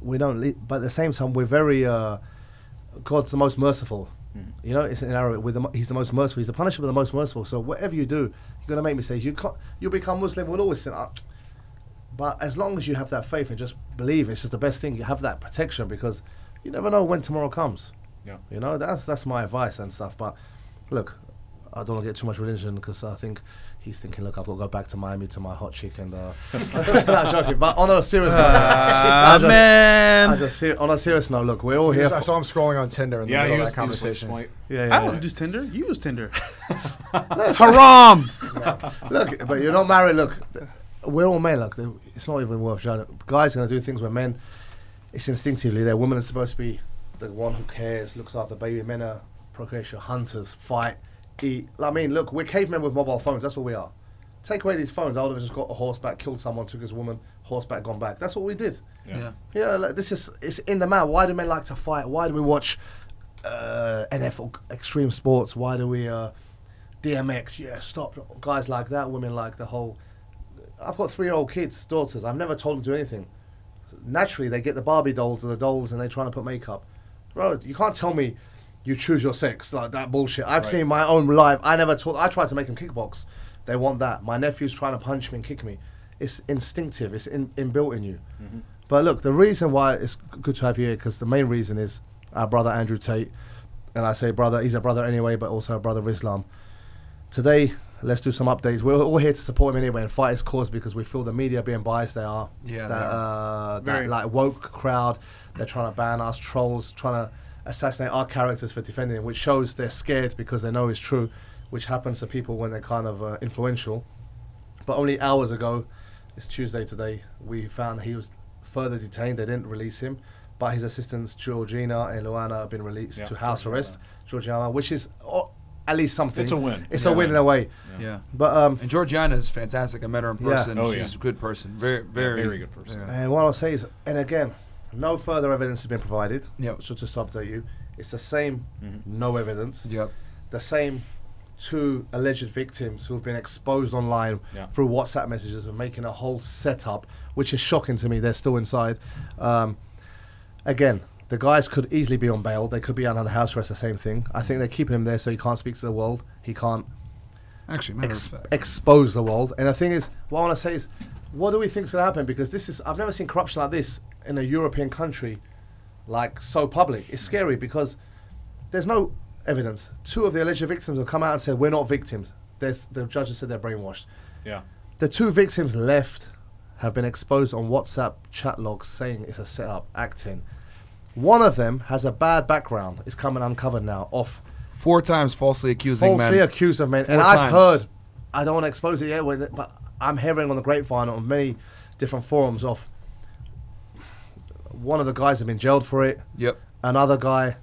We don't, but at the same time, we're very, God's the most merciful. You know, it's in Arabic, he's the most merciful. He's the punisher, but the most merciful. So whatever you do, you're going to make mistakes. You'll become Muslim, we'll always sin. But as long as you have that faith and just believe, it's just the best thing. You have that protection because you never know when tomorrow comes. Yeah. You know, that's my advice and stuff. But look, I don't want to get too much religion because I think he's thinking, look, I've got to go back to Miami to my hot chick and I'm joking. But on a serious note, on a serious note, look, we're all here. I saw him scrolling on Tinder in the middle of that conversation. Yeah, I don't use Tinder. You use Tinder. Haram. Look, but you're not married. Look, we're all men. Look, it's not even worth judging. Guys are going to do things with men. It's instinctively there. Women are supposed to be the one who cares, looks after the baby. Men are procreation hunters, fight, eat. I mean, look, we're cavemen with mobile phones. That's all we are. Take away these phones, I would have just got a horseback, killed someone, took his woman, horseback, gone back. That's what we did. Yeah. Like, it's in the man. Why do men like to fight? Why do we watch NFL extreme sports? Why do we DMX? Yeah, stop. Guys like that. Women like the whole. I've got 3-year-old kids, daughters. I've never told them to do anything. Naturally, they get the Barbie dolls or the dolls, and they're trying to put makeup. Bro, you can't tell me you choose your sex, like that bullshit. I've seen my own life. I tried to make them kickbox. They want that. My nephew's trying to punch me and kick me. It's instinctive. It's inbuilt in you. But look, the reason why it's good to have you here, because the main reason is our brother Andrew Tate. And I say brother, he's a brother anyway, but also a brother of Islam. Today, let's do some updates. We're all here to support him anyway and fight his cause because we feel the media being biased. They are. Yeah. That like woke crowd. They're trying to ban us, trolls, trying to assassinate our characters for defending him, which shows they're scared because they know it's true, which happens to people when they're kind of influential. But only hours ago, it's Tuesday today, we found he was further detained. They didn't release him, but his assistants Georgina and Luana have been released to house arrest. Georgiana, which is at least something. It's a win. It's a win in a way. Yeah. But and Georgiana is fantastic. I met her in person. Oh, She's a good person. Very good person. Yeah. And what I'll say is, and again, no further evidence has been provided. Yep. So just to update you, it's the same no evidence. Yep. The same 2 alleged victims who've been exposed online through WhatsApp messages and making a whole setup, which is shocking to me. They're still inside. Again, the guys could easily be on bail. They could be under house arrest, the same thing. I think they're keeping him there so he can't speak to the world. He can't Actually, expose the world. And the thing is, what I want to say is, what do we think is going to happen? Because I've never seen corruption like this in a European country, like so public. It's scary because there's no evidence. 2 of the alleged victims have come out and said, we're not victims. The judge has said they're brainwashed. Yeah. The 2 victims left have been exposed on WhatsApp chat logs saying it's a setup, acting. One of them has a bad background. It's coming uncovered now. 4 times falsely accusing men. Accused of men. 4 And times. I've heard, I don't want to expose it yet, but I'm hearing on the grapevine on many different forums of one of the guys have been jailed for it. Yep. Another guy.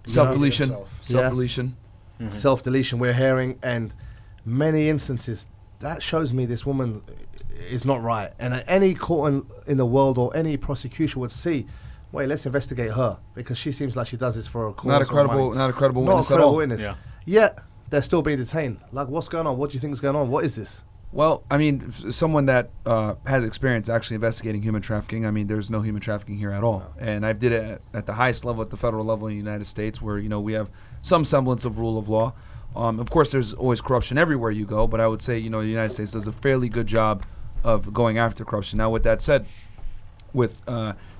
Self-deletion. Self-deletion. Self-deletion we're hearing, and many instances that shows me this woman is not right. And any court in the world or any prosecution would see, wait, let's investigate her because she seems like she does this for a cause. Not a credible witness. Not a credible witness. Yeah. Yet they're still being detained. Like, what's going on? What do you think is going on? What is this? Well, I mean, someone that has experience actually investigating human trafficking. I mean, there's no human trafficking here at all. And I did it at the highest level, at the federal level in the United States, where we have some semblance of rule of law. Of course, there's always corruption everywhere you go, but I would say the United States does a fairly good job of going after corruption. Now, with that said, with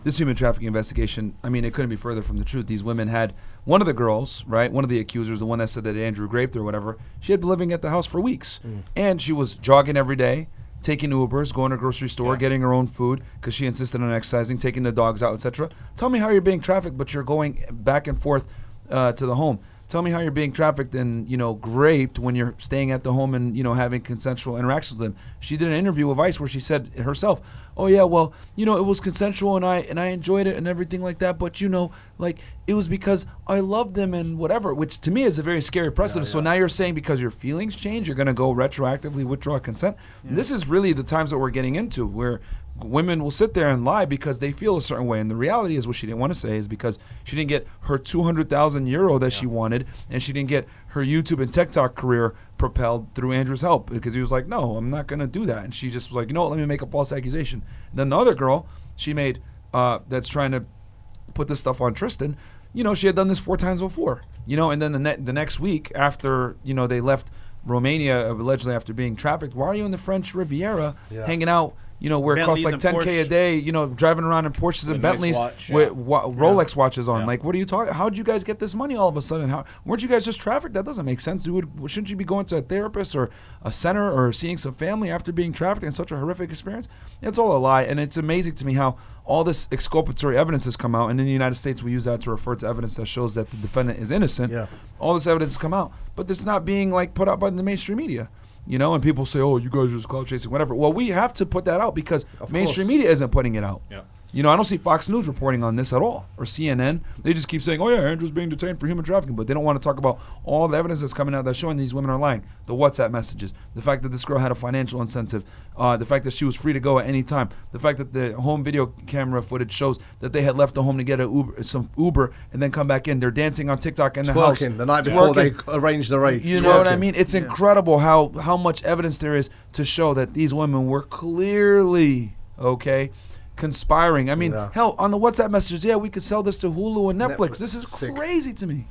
this human trafficking investigation, I mean, it couldn't be further from the truth. These women had one of the girls, right, one of the accusers, the one that said that Andrew raped her or whatever, she had been living at the house for weeks. And she was jogging every day, taking Ubers, going to the grocery store, getting her own food because she insisted on exercising, taking the dogs out, etc. Tell me how you're being trafficked, but you're going back and forth to the home. Tell me how you're being trafficked and, raped when you're staying at the home and, having consensual interactions with them. She did an interview with Vice where she said herself, oh, yeah, well, it was consensual and I enjoyed it and everything like that. But, it was because I loved them and whatever, which to me is a very scary precedent. So now you're saying because your feelings change, you're going to go retroactively withdraw consent. This is really the times that we're getting into where women will sit there and lie because they feel a certain way. And the reality is what she didn't want to say is because she didn't get her 200,000 euro that she wanted, and she didn't get her YouTube and TikTok career propelled through Andrew's help, because he was like, no, I'm not going to do that. And she just was like, you know what, let me make a false accusation. And then the other girl she made that's trying to put this stuff on Tristan, you know, she had done this 4 times before, you know, and then the next week after, you know, they left Romania allegedly after being trafficked, why are you in the French Riviera hanging out, you know, where it costs like 10K a day, you know, driving around in Porsches and Bentleys with Rolex watches on. Like, what are you talking? How did you guys get this money all of a sudden? How weren't you guys just trafficked? That doesn't make sense. Shouldn't you be going to a therapist or a center or seeing some family after being trafficked in such a horrific experience? It's all a lie, and it's amazing to me how all this exculpatory evidence has come out, and in the United States we use that to refer to evidence that shows that the defendant is innocent. All this evidence has come out, but it's not being like put out by the mainstream media. You know, and people say, oh, you guys are just clout chasing, whatever. Well, we have to put that out because mainstream media isn't putting it out. You know, I don't see Fox News reporting on this at all, or CNN. They just keep saying, oh, yeah, Andrew's being detained for human trafficking, but they don't want to talk about all the evidence that's coming out that's showing these women are lying. The WhatsApp messages, the fact that this girl had a financial incentive, the fact that she was free to go at any time, the fact that the home video camera footage shows that they had left the home to get some Uber and then come back in. They're dancing on TikTok in the house. The night before they arranged the race. You know what I mean? It's incredible how much evidence there is to show that these women were clearly, conspiring. I mean, hell, on the WhatsApp messages, we could sell this to Hulu and Netflix. This is crazy to me.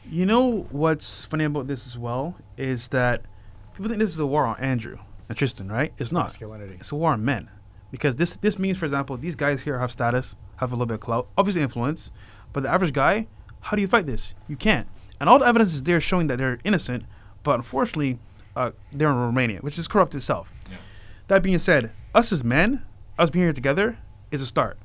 You know what's funny about this as well is that people think this is a war on Andrew and Tristan, right? It's not. Masculinity. It's a war on men. Because this means, for example, these guys here have status, have a little bit of clout, obviously influence, but the average guy, how do you fight this? You can't. And all the evidence is there showing that they're innocent, but unfortunately, they're in Romania, which is corrupt itself. That being said, us as men, us being here together is a start.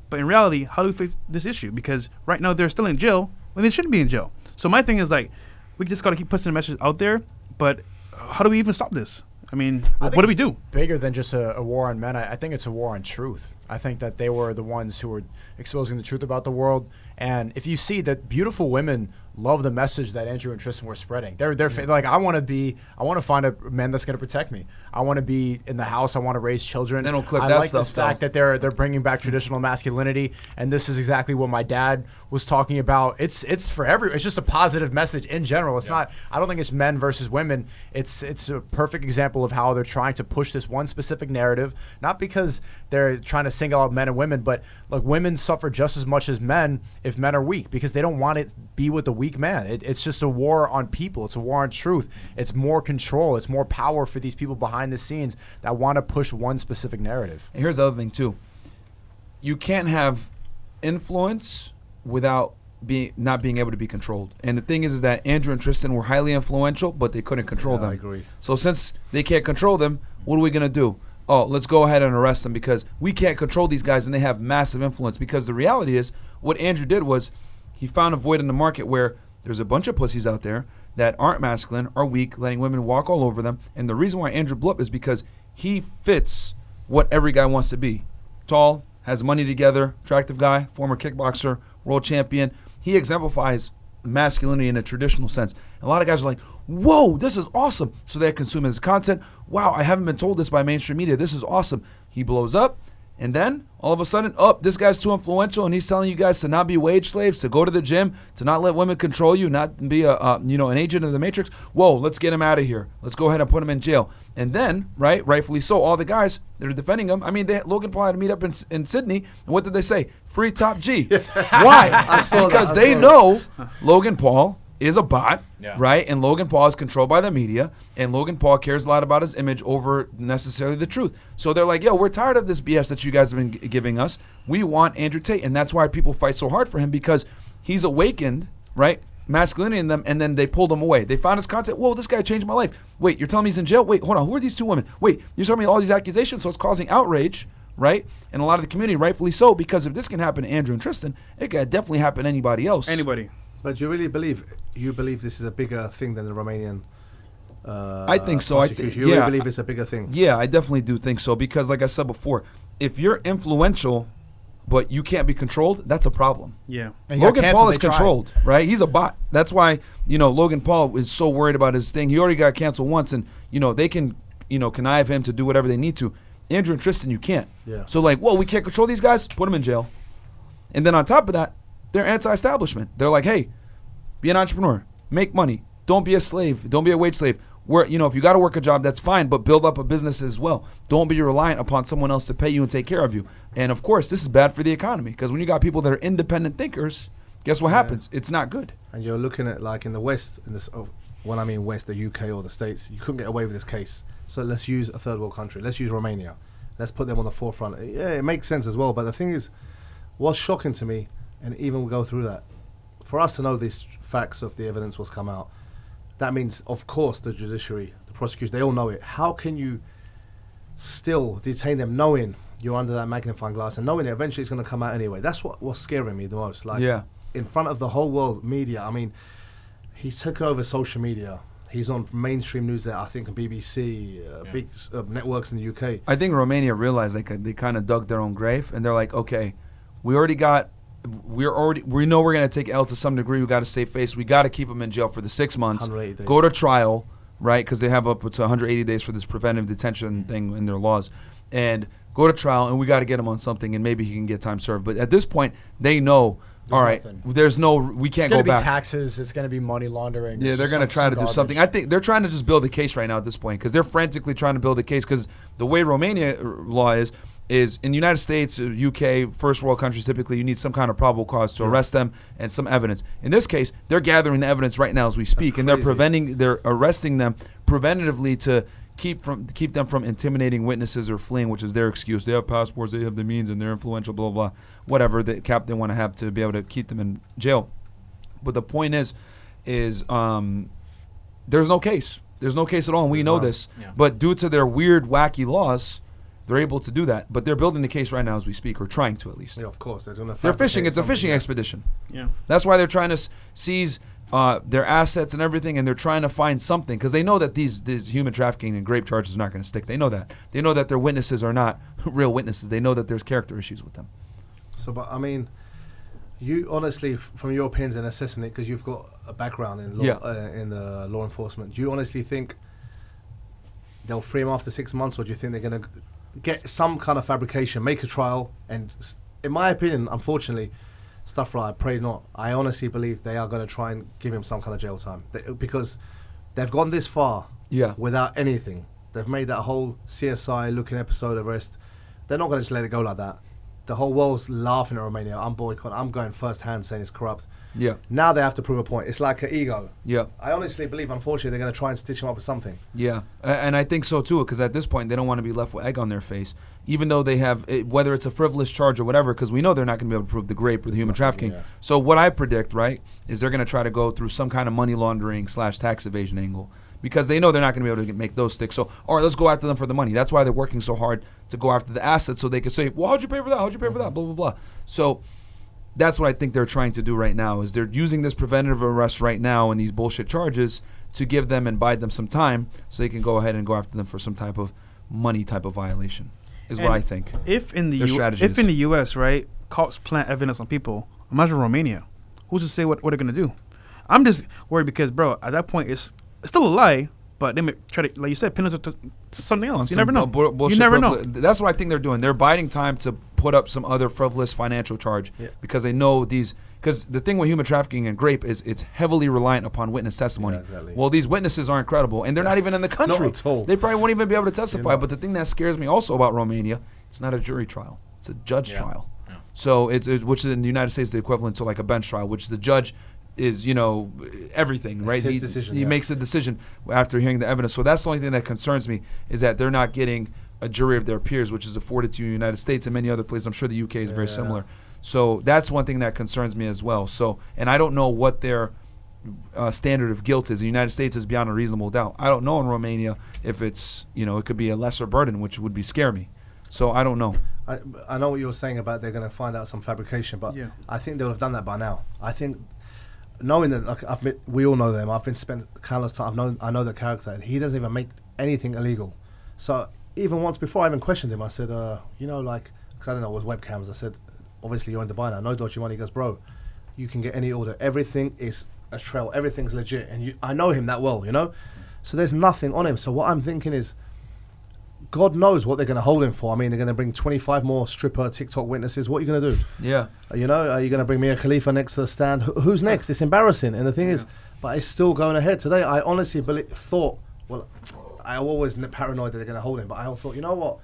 But in reality, how do we fix this issue? Because right now they're still in jail when they shouldn't be in jail. So my thing is like, we just got to keep pushing the message out there, but how do we even stop this? I mean, what do we do? Bigger than just a war on men. I think it's a war on truth. I think that they were the ones who were exposing the truth about the world. And if you see that beautiful women love the message that Andrew and Tristan were spreading, they're like, I want to find a man that's going to protect me. I want to be in the house. I want to raise children. They don't clip I that like stuff, this fact that they're bringing back traditional masculinity, and this is exactly what my dad was talking about. It's for it's just a positive message in general. It's not. I don't think it's men versus women. It's a perfect example of how they're trying to push this one specific narrative, not because they're trying to single out men and women, but like women suffer just as much as men if men are weak, because they don't want it to be with the weak man. It's just a war on people. It's a war on truth. It's more control. It's more power for these people behind the scenes that want to push one specific narrative. And here's the other thing too. You can't have influence without not being able to be controlled. And the thing is that Andrew and Tristan were highly influential, but they couldn't control them. I agree. So since they can't control them, what are we going to do? Oh, let's go ahead and arrest them because we can't control these guys and they have massive influence. Because the reality is, what Andrew did was he found a void in the market where there's a bunch of pussies out there that aren't masculine, are weak, letting women walk all over them. And the reason why Andrew blew up is because he fits what every guy wants to be. Tall, has money together, attractive guy, former kickboxer, world champion. He exemplifies masculinity in a traditional sense. And a lot of guys are like, whoa, this is awesome. So they consume his content. Wow, I haven't been told this by mainstream media. This is awesome. He blows up. And then all of a sudden, this guy's too influential, and he's telling you guys to not be wage slaves, to go to the gym, to not let women control you, not be an agent of the Matrix. Whoa, let's get him out of here. Let's go ahead and put him in jail. And then, rightfully so, all the guys that are defending him. I mean, Logan Paul had to meet up in Sydney, and what did they say? Free Top G. Why? Because they know Logan Paul is a bot, right? And Logan Paul is controlled by the media, and Logan Paul cares a lot about his image over necessarily the truth. So they're like, yo, we're tired of this BS that you guys have been giving us. We want Andrew Tate, and that's why people fight so hard for him, because he's awakened, right, masculinity in them, and then they pulled him away. They found his content. Whoa, this guy changed my life. Wait, you're telling me he's in jail? Wait, hold on. Who are these two women? Wait, you're telling me all these accusations, so it's causing outrage, right? And a lot of the community, rightfully so, because if this can happen to Andrew and Tristan, it can definitely happen to anybody else. Anybody. But you really believe this is a bigger thing than the Romanian I think so. You really believe it's a bigger thing? Yeah, I definitely do think so, because like I said before, if you're influential but you can't be controlled, that's a problem. Yeah. Logan Paul is controlled, right? He's a bot. That's why, Logan Paul is so worried about his thing. He already got canceled once, and, they can, connive him to do whatever they need to. Andrew and Tristan, you can't. Yeah. So like, whoa, we can't control these guys. Put them in jail. And then on top of that, they're anti-establishment. They're like, hey, be an entrepreneur, make money, don't be a slave, don't be a wage slave. If you got to work a job, that's fine, but build up a business as well. Don't be reliant upon someone else to pay you and take care of you. And of course, this is bad for the economy because when you got people that are independent thinkers, guess what happens? It's not good. And you're looking at like in the West, when I mean West, the UK or the States, you couldn't get away with this case. So let's use a third world country. Let's use Romania. Let's put them on the forefront. Yeah, it makes sense as well. But the thing is, what's shocking to me, and even we'll go through that, for us to know these facts of the evidence was come out, that means, of course, the judiciary, the prosecution, they all know it. How can you still detain them knowing you're under that magnifying glass and knowing it eventually it's going to come out anyway? That's what's scaring me the most. Like, in front of the whole world media, I mean, he's taken over social media. He's on mainstream news there, I think, on BBC, big networks in the UK. I think Romania realized they kind of dug their own grave, and they're like, okay, we know we're going to take L to some degree. We got to save face. We got to keep them in jail for the 6 months. 180 days. Go to trial, right? Because they have up to 180 days for this preventive detention thing in their laws, and go to trial. And we got to get him on something, and maybe he can get time served. But at this point, they know. All right, we can't go back. It's going to be taxes. It's going to be money laundering. Yeah, they're going to try to do something. I think they're trying to just build a case right now at this point because they're frantically trying to build a case because the way Romania law is in the United States, UK, first world countries, typically you need some kind of probable cause to arrest them and some evidence. In this case, they're gathering the evidence right now as we speak, and they're arresting them preventatively to keep them from intimidating witnesses or fleeing, which is their excuse. They have passports, they have the means, and they're influential, blah, blah, blah, whatever the cap they want to have to be able to keep them in jail. But the point is there's no case. There's no case at all, and we know this. Yeah. But due to their weird, wacky laws, they're able to do that. But they're building the case right now as we speak, or trying to at least. Yeah, of course. They're fishing. It's a fishing expedition. Yeah. That's why they're trying to seize their assets and everything, and they're trying to find something because they know that these human trafficking and grape charges are not going to stick. They know that. They know that their witnesses are not real witnesses. They know that there's character issues with them. So, but I mean, you honestly, from your opinions and assessing it, because you've got a background in law enforcement, do you honestly think they'll free him after 6 months, or do you think they're going to get some kind of fabrication, make a trial, and in my opinion, unfortunately, stuff like I pray not. I honestly believe they are going to try and give him some kind of jail time because they've gone this far without anything. They've made that whole CSI looking episode of arrest. They're not going to just let it go like that. The whole world's laughing at Romania. I'm boycotting. I'm going first hand saying it's corrupt. Yeah. Now they have to prove a point. It's like an ego. Yeah. I honestly believe, unfortunately, they're going to try and stitch him up with something. Yeah. And I think so, too, because at this point, they don't want to be left with egg on their face, even though they have, whether it's a frivolous charge or whatever, because we know they're not going to be able to prove the grape or the human trafficking. Yeah. So what I predict, right, is they're going to try to go through some kind of money laundering / tax evasion angle, because they know they're not going to be able to make those stick. So, all right, let's go after them for the money. That's why they're working so hard to go after the assets, so they can say, well, how'd you pay for that? How'd you pay for that? Blah, blah, blah. So that's what I think they're trying to do right now, is they're using this preventative arrest right now and these bullshit charges to give them and buy them some time so they can go ahead and go after them for some type of money type of violation, is what I think. If in the U.S., right, cops plant evidence on people, imagine Romania. Who's to say what they're going to do? I'm just worried because, bro, at that point, it's still a lie, but they may try to, like you said, pin it to something else. You never know. You never know. That's what I think they're doing. They're biding time to put up some other frivolous financial charge because they know these. Because the thing with human trafficking and grape is it's heavily reliant upon witness testimony. Yeah, exactly. Well, these witnesses aren't credible, and they're not even in the country. Not at all. They probably won't even be able to testify. But the thing that scares me also about Romania, it's not a jury trial. It's a judge trial. Yeah. So it's which in the United States is the equivalent to like a bench trial, which the judge is, everything, right? He makes a decision after hearing the evidence. So that's the only thing that concerns me, is that they're not getting a jury of their peers, which is afforded to the United States and many other places. I'm sure the UK is very similar. So that's one thing that concerns me as well. So, and I don't know what their standard of guilt is. The United States is beyond a reasonable doubt. I don't know in Romania if it's, it could be a lesser burden, which would scare me. So I don't know. I know what you were saying about they're going to find out some fabrication, but I think they would have done that by now. I think knowing that, like we all know them. I've been spent countless time. I know the character, and he doesn't even make anything illegal. So even once before I even questioned him, I said, because I don't know, it was webcams. I said, obviously you're in Dubai now, no dodgy money. He goes, bro, you can get any order. Everything is a trail. Everything's legit, and I know him that well, So there's nothing on him. So what I'm thinking is, God knows what they're going to hold him for. I mean, they're going to bring 25 more stripper TikTok witnesses. What are you going to do? Yeah. You know, are you going to bring Mia Khalifa next to the stand? Who's next? It's embarrassing. And the thing is, but it's still going ahead. Today, I honestly thought, well, I always paranoid that they're going to hold him, but I thought, you know what?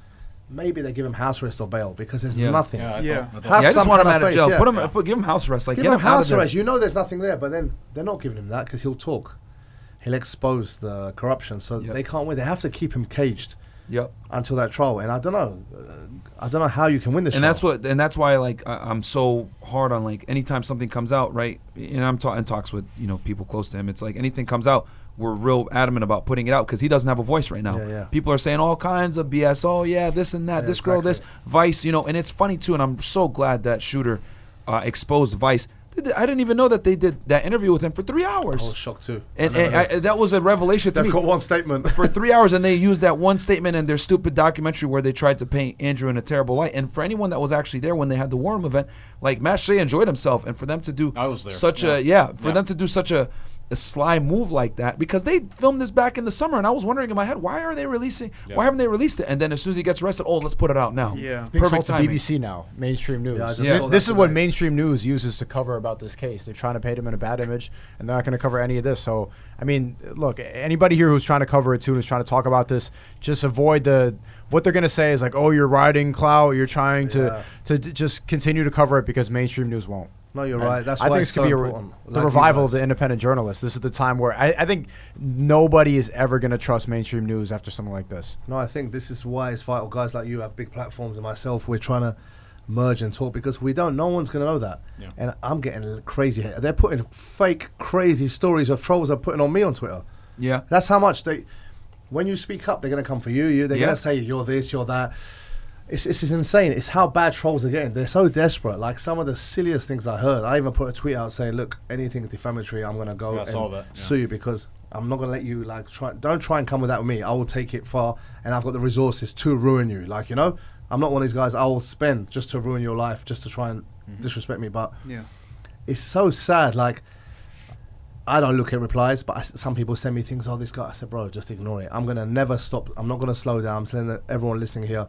Maybe they give him house arrest or bail because there's nothing. Yeah. I just want him out of jail. Yeah. Give him house arrest. Like, Give get him him out house of there. arrest. You know there's nothing there, but then they're not giving him that because he'll talk. He'll expose the corruption. So they can't win. They have to keep him caged until that trial. And I don't know how you can win this trial. That's why like I'm so hard on like anytime something comes out, right? And I'm in talks with, you know, people close to him. It's like anything comes out, we're real adamant about putting it out because he doesn't have a voice right now. Yeah. People are saying all kinds of BS. Oh yeah, this and that, this girl, this Vice, you know. And it's funny too. And I'm so glad that Shooter exposed Vice. I didn't even know that they did that interview with him for 3 hours. I was shocked too. And that was a revelation to me. They've got one statement. For 3 hours, and they used that one statement in their stupid documentary where they tried to paint Andrew in a terrible light. And for anyone that was actually there when they had the War Room event, like Matt Shea enjoyed himself, and for them to do such them to do such a sly move like that, because they filmed this back in the summer, and I was wondering in my head, why haven't they released it? And then as soon as he gets arrested, let's put it out now. Yeah, perfect timing. BBC now, mainstream news. Yeah, this is what mainstream news uses to cover about this case. They're trying to paint him in a bad image, and they're not going to cover any of this. So, I mean, look, anybody here who's trying to cover it too, who's trying to talk about this, just avoid what they're going to say is like, oh, you're riding clout, you're trying to just continue to cover it because mainstream news won't. No, you're right. That's I why think it's it's so going to be important. the revival of the independent journalist. This is the time where I think nobody is ever going to trust mainstream news after something like this. No, I think this is why it's vital. Guys like you have big platforms, and myself, we're trying to merge and talk because no one's going to know that. Yeah. And I'm getting crazy. They're putting fake, crazy stories of trolls are putting on me on Twitter. Yeah. That's how much when you speak up, they're going to come for you. They're going to say, you're this, you're that. It's insane. It's how bad trolls are getting. They're so desperate. Like some of the silliest things I heard. I even put a tweet out saying, "Look, anything defamatory, I'm gonna go and sue you because I'm not gonna let you don't try and come with that with me. I will take it far, and I've got the resources to ruin you. Like I'm not one of these guys. I will spend just to ruin your life, just to try and disrespect me. But it's so sad. Like I don't look at replies, but some people send me things. Oh, this guy. I said, bro, just ignore it. I'm gonna never stop. I'm not gonna slow down. I'm telling everyone listening here.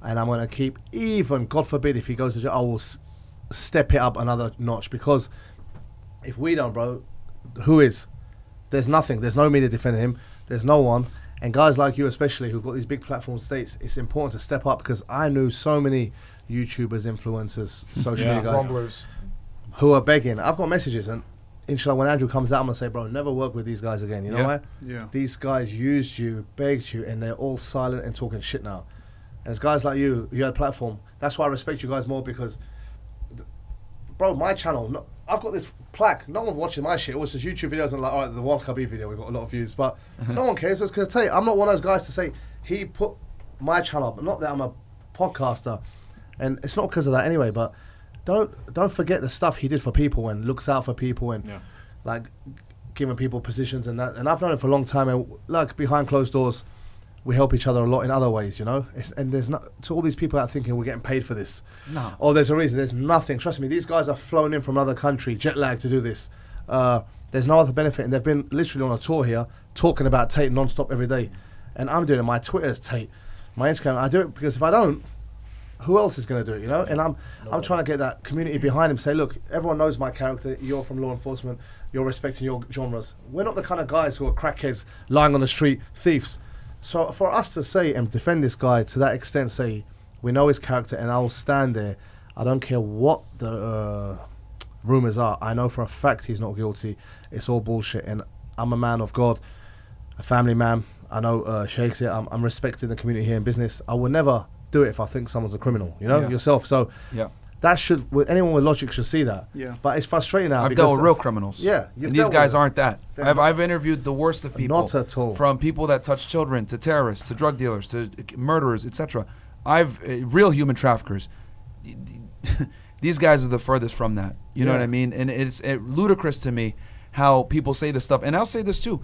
And I'm going to keep, even, God forbid, if he goes to jail, I will step it up another notch. Because if we don't, bro, who is? There's nothing. There's no media defending him. There's no one. And guys like you especially who've got these big platform states, it's important to step up because I knew so many YouTubers, influencers, social media guys Rumblers. Who are begging. I've got messages and inshallah when Andrew comes out, I'm going to say, bro, never work with these guys again. You know why? Yeah. These guys used you, begged you, and they're all silent and talking shit now. And it's guys like you had a platform. That's why I respect you guys more because, bro, my channel, I've got this plaque. No one's watching my shit. It was just YouTube videos and like, all right, the World Cup video, we got a lot of views. But no one cares. It's because I tell you, I'm not one of those guys to say, he put my channel up. Not that I'm a podcaster. And it's not because of that anyway, but don't forget the stuff he did for people and looks out for people and like giving people positions and that. And I've known it for a long time. And like behind closed doors, we help each other a lot in other ways, you know. And there's not to all these people out thinking we're getting paid for this. No. Oh, there's a reason. There's nothing. Trust me, these guys are flown in from another country, jet lag to do this. There's no other benefit, and they've been literally on a tour here talking about Tate non-stop every day. And I'm doing it. My Twitter's Tate, my Instagram. I do it because if I don't, who else is going to do it, you know? And I'm trying to get that community behind him. Say, look, everyone knows my character. You're from law enforcement. You're respecting your genres. We're not the kind of guys who are crackheads lying on the street, thieves. So for us to say and defend this guy to that extent, say we know his character and I'll stand there. I don't care what the rumors are. I know for a fact he's not guilty. It's all bullshit. And I'm a man of God, a family man. I know Sheikh's here. I'm respecting the community here in business. I would never do it if I think someone's a criminal, you know, yourself. So that should, anyone with logic should see that. Yeah. But it's frustrating now. I've dealt with real criminals. Yeah. And these guys aren't that. I've interviewed the worst of people. Not at all. From people that touch children to terrorists to drug dealers to murderers, etc. Real human traffickers. These guys are the furthest from that. You know what I mean? And it's ludicrous to me how people say this stuff. And I'll say this too.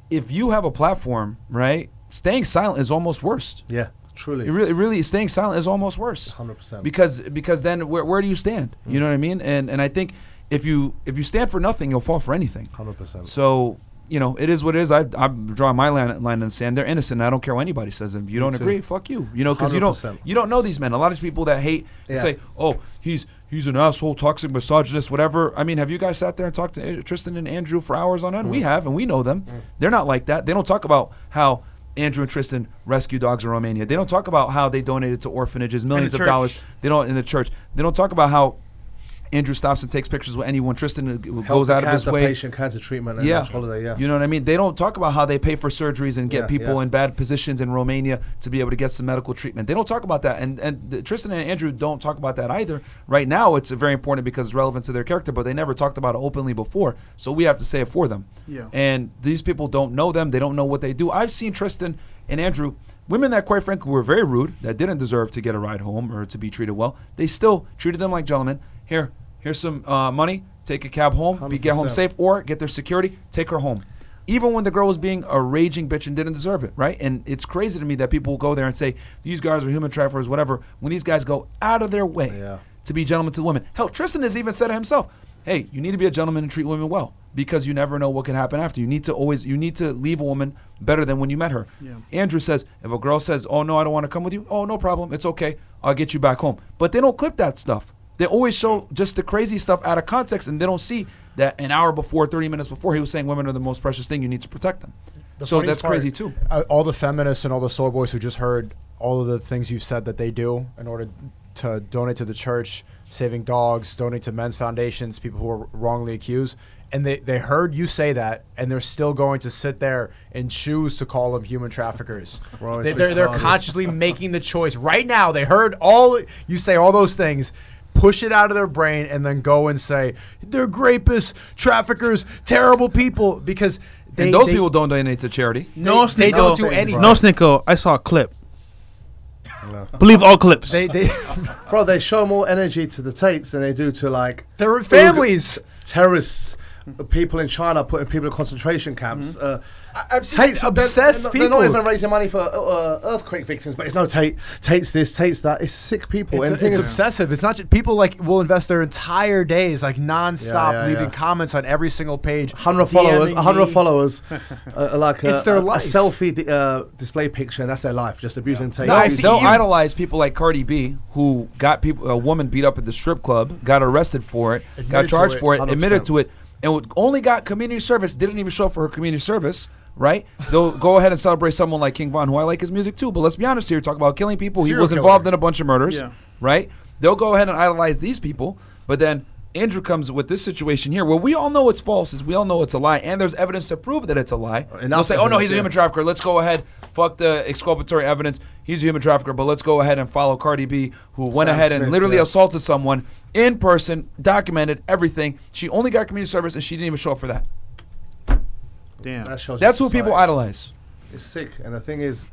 If you have a platform, right, staying silent is almost worse. Yeah. Truly, it really staying silent is almost worse. 100%. Because then where do you stand? You know what I mean? And I think if you stand for nothing, you'll fall for anything. 100%. So you know, it is what it is. I'm drawing my line in the sand. They're innocent. I don't care what anybody says. If you don't agree, fuck you. You know, because you don't know these men. A lot of people that hate say, oh, he's an asshole, toxic, misogynist, whatever. I mean, have you guys sat there and talked to Tristan and Andrew for hours on end? We have, and we know them. They're not like that. They don't talk about how Andrew and Tristan rescue dogs in Romania. They don't talk about how they donated to orphanages, millions of dollars. They don't in the church. They don't talk about how Andrew stops and takes pictures with anyone. Tristan goes out of his way. Patient, cancer treatment, and holiday. You know what I mean? They don't talk about how they pay for surgeries and get people in bad positions in Romania to be able to get some medical treatment. They don't talk about that, and Tristan and Andrew don't talk about that either. Right now, it's very important because it's relevant to their character, but they never talked about it openly before, so we have to say it for them. Yeah. And these people don't know them. They don't know what they do. I've seen Tristan and Andrew, women that quite frankly were very rude, that didn't deserve to get a ride home or to be treated well. They still treated them like gentlemen. Here's some money, take a cab home, get home safe, or get their security, take her home. Even when the girl was being a raging bitch and didn't deserve it, right? And it's crazy to me that people will go there and say, these guys are human traffickers, whatever, when these guys go out of their way to be gentlemen to the women. Hell, Tristan has even said it himself. Hey, you need to be a gentleman and treat women well because you never know what can happen after. You need to leave a woman better than when you met her. Yeah. Andrew says, if a girl says, oh, no, I don't want to come with you, oh, no problem, it's okay, I'll get you back home. But they don't clip that stuff. They always show just the crazy stuff out of context, and they don't see that an hour before, 30 minutes before, he was saying women are the most precious thing. You need to protect them. So that's crazy, too. All the feminists and all the soul boys who just heard all of the things you said that they do in order to donate to the church, saving dogs, donate to men's foundations, people who are wrongly accused, and they heard you say that, and they're still going to sit there and choose to call them human traffickers. They're consciously making the choice. Right now, they heard all you say, all those things, push it out of their brain, and then go and say they're rapists, traffickers, terrible people, because those people don't donate to charity. They don't do anything. No, Sneako, I saw a clip. No. Believe all clips. Bro, they show more energy to the Tates than they do to like their families, terrorists, people in China putting people in concentration camps. I've seen obsessed people. They're not even raising money for earthquake victims, but it's no Tate's this, Tate's that. It's sick people. It's obsessive. It's not just people will invest their entire days nonstop leaving comments on every single page. 100 followers, like it's their life. A selfie display picture, and that's their life. Just abusing Tate. They'll idolize people like Cardi B, who got a woman beat up at the strip club, got arrested for it, got charged for it, 100%. Admitted to it, and only got community service. Didn't even show up for her community service. Right? They'll go ahead and celebrate someone like King Von, who I like his music too. But let's be honest here. Talk about killing people. He was involved in a bunch of murders. Right? They'll go ahead and idolize these people. But then Andrew comes with this situation here where we all know it's false. We all know it's a lie. And there's evidence to prove that it's a lie. And they'll say, oh, no, he's a human trafficker. Let's go ahead. Fuck the exculpatory evidence. He's a human trafficker. But let's go ahead and follow Cardi B, who went ahead and literally assaulted someone in person, documented everything. She only got community service, and she didn't even show up for that. Damn. That's who people idolize. It's sick. And the thing is,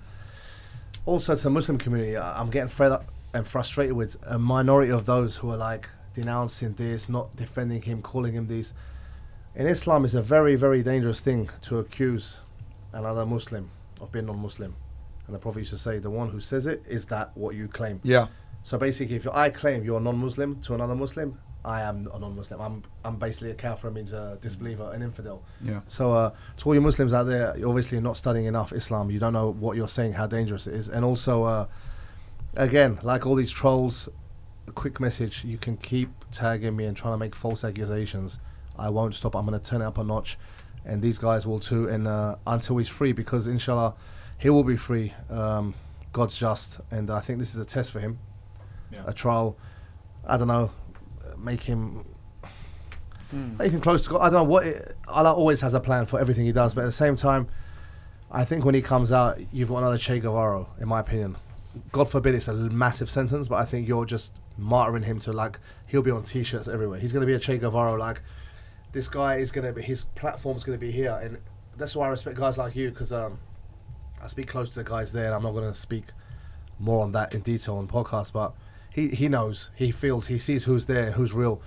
also to the Muslim community, I'm getting fed up and frustrated with a minority of those who are like denouncing this, not defending him, calling him this. In Islam, it's a very, very dangerous thing to accuse another Muslim of being non-Muslim. And the Prophet used to say, the one who says it, is that what you claim? Yeah. So basically, if I claim you're non-Muslim to another Muslim, I am a non-Muslim. I'm basically a kafir, means a disbeliever, an infidel. Yeah. So to all you Muslims out there, you're obviously not studying enough Islam. You don't know what you're saying, how dangerous it is. And also, again, like all these trolls, a quick message: you can keep tagging me and trying to make false accusations. I won't stop. I'm going to turn it up a notch, and these guys will too. And until he's free, because inshallah, he will be free. God's just, and I think this is a test for him, a trial. I don't know. Make him close to God. I don't know what Allah always has a plan for everything he does, but at the same time, I think when he comes out, you've got another Che Guevara, in my opinion. God forbid it's a massive sentence, but I think you're just martyring him to, like, he'll be on t-shirts everywhere. He's going to be a Che Guevara, like, this guy is going to be, his platform's going to be here, and that's why I respect guys like you, because I speak close to the guys there, and I'm not going to speak more on that in detail on the podcast, but he knows, he feels, he sees who's there, who's real.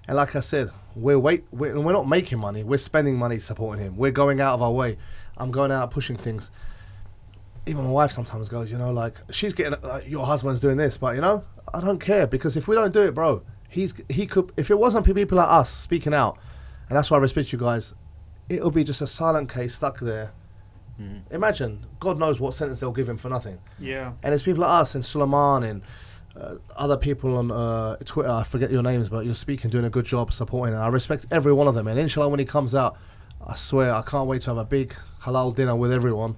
And like I said, we're not making money, we're spending money supporting him. We're going out of our way. I'm going out pushing things. Even my wife sometimes goes, you know, like, she's getting, your husband's doing this, but, you know, I don't care, because if we don't do it, bro, he could, if it wasn't people like us speaking out, and that's why I respect you guys, it'll be just a silent case stuck there. Imagine, God knows what sentence they'll give him for nothing. Yeah. And there's people like us and Suleiman and other people on Twitter, I forget your names, but you're speaking, doing a good job supporting, and I respect every one of them. And inshallah, when he comes out, I swear I can't wait to have a big halal dinner with everyone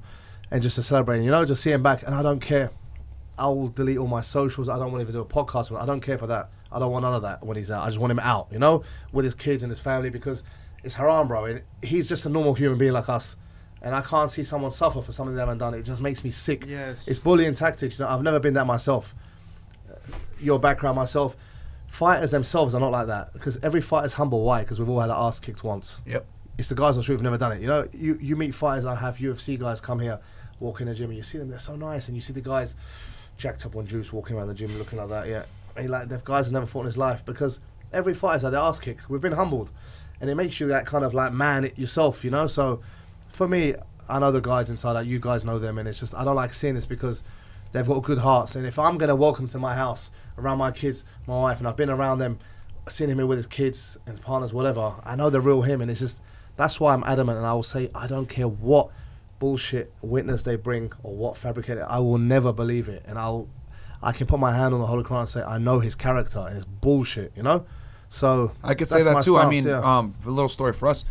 and just to celebrate, you know, just see him back. And I don't care. I'll delete all my socials. I don't want to even do a podcast with him. I don't care for that. I don't want none of that when he's out. I just want him out, you know, with his kids and his family, because it's haram, bro. And he's just a normal human being like us. And I can't see someone suffer for something they haven't done. It just makes me sick. Yes. It's bullying tactics. You know, I've never been that myself. Your background, myself. Fighters themselves are not like that, because every fighter's humble. Why? Because we've all had our ass kicked once. Yep. It's the guys on the street who've never done it. You know, you meet fighters. I have UFC guys come here, walk in the gym, and you see them. They're so nice, and you see the guys jacked up on juice, walking around the gym, looking like that. Yeah, and like, the guys have never fought in his life, because every fighter's had their ass kicked. We've been humbled, and it makes you that kind of like man yourself. You know, so for me, I know the guys inside out, you guys know them, and it's just, I don't like seeing this, because they've got good hearts. And if I'm going to welcome to my house, around my kids, my wife, and I've been around them, seeing him here with his kids and his partners, whatever, I know the real him. And it's just, that's why I'm adamant, and I will say, I don't care what bullshit witness they bring or what fabricated, I will never believe it. And I can put my hand on the Holy Quran and say, I know his character, and it's bullshit, you know? So I could say that my too. stance, I mean, yeah. a little story for us.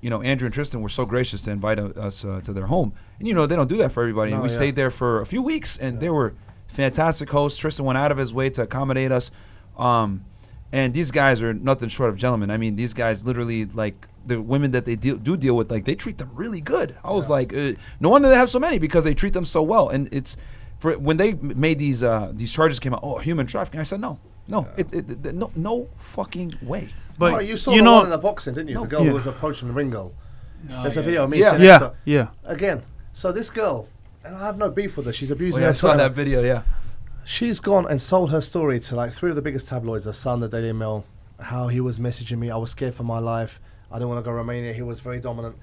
You know, Andrew and Tristan were so gracious to invite us to their home, and you know they don't do that for everybody. No, and we stayed there for a few weeks, and they were fantastic hosts. Tristan went out of his way to accommodate us, and these guys are nothing short of gentlemen. I mean, these guys literally, like, the women that they do deal with, like, they treat them really good. I was like, no wonder they have so many, because they treat them so well. And it's for when they made these charges came out. Oh, human trafficking. I said no, no fucking way. But no, you saw the one in the boxing, didn't you? The girl who was approaching the Ringo. There's a video of me saying yeah. Again, so this girl, and I have no beef with her, she's abused me. I saw that video, yeah. She's gone and sold her story to like 3 of the biggest tabloids, The Sun, the Daily Mail, how he was messaging me, I was scared for my life, I didn't want to go to Romania, he was very dominant.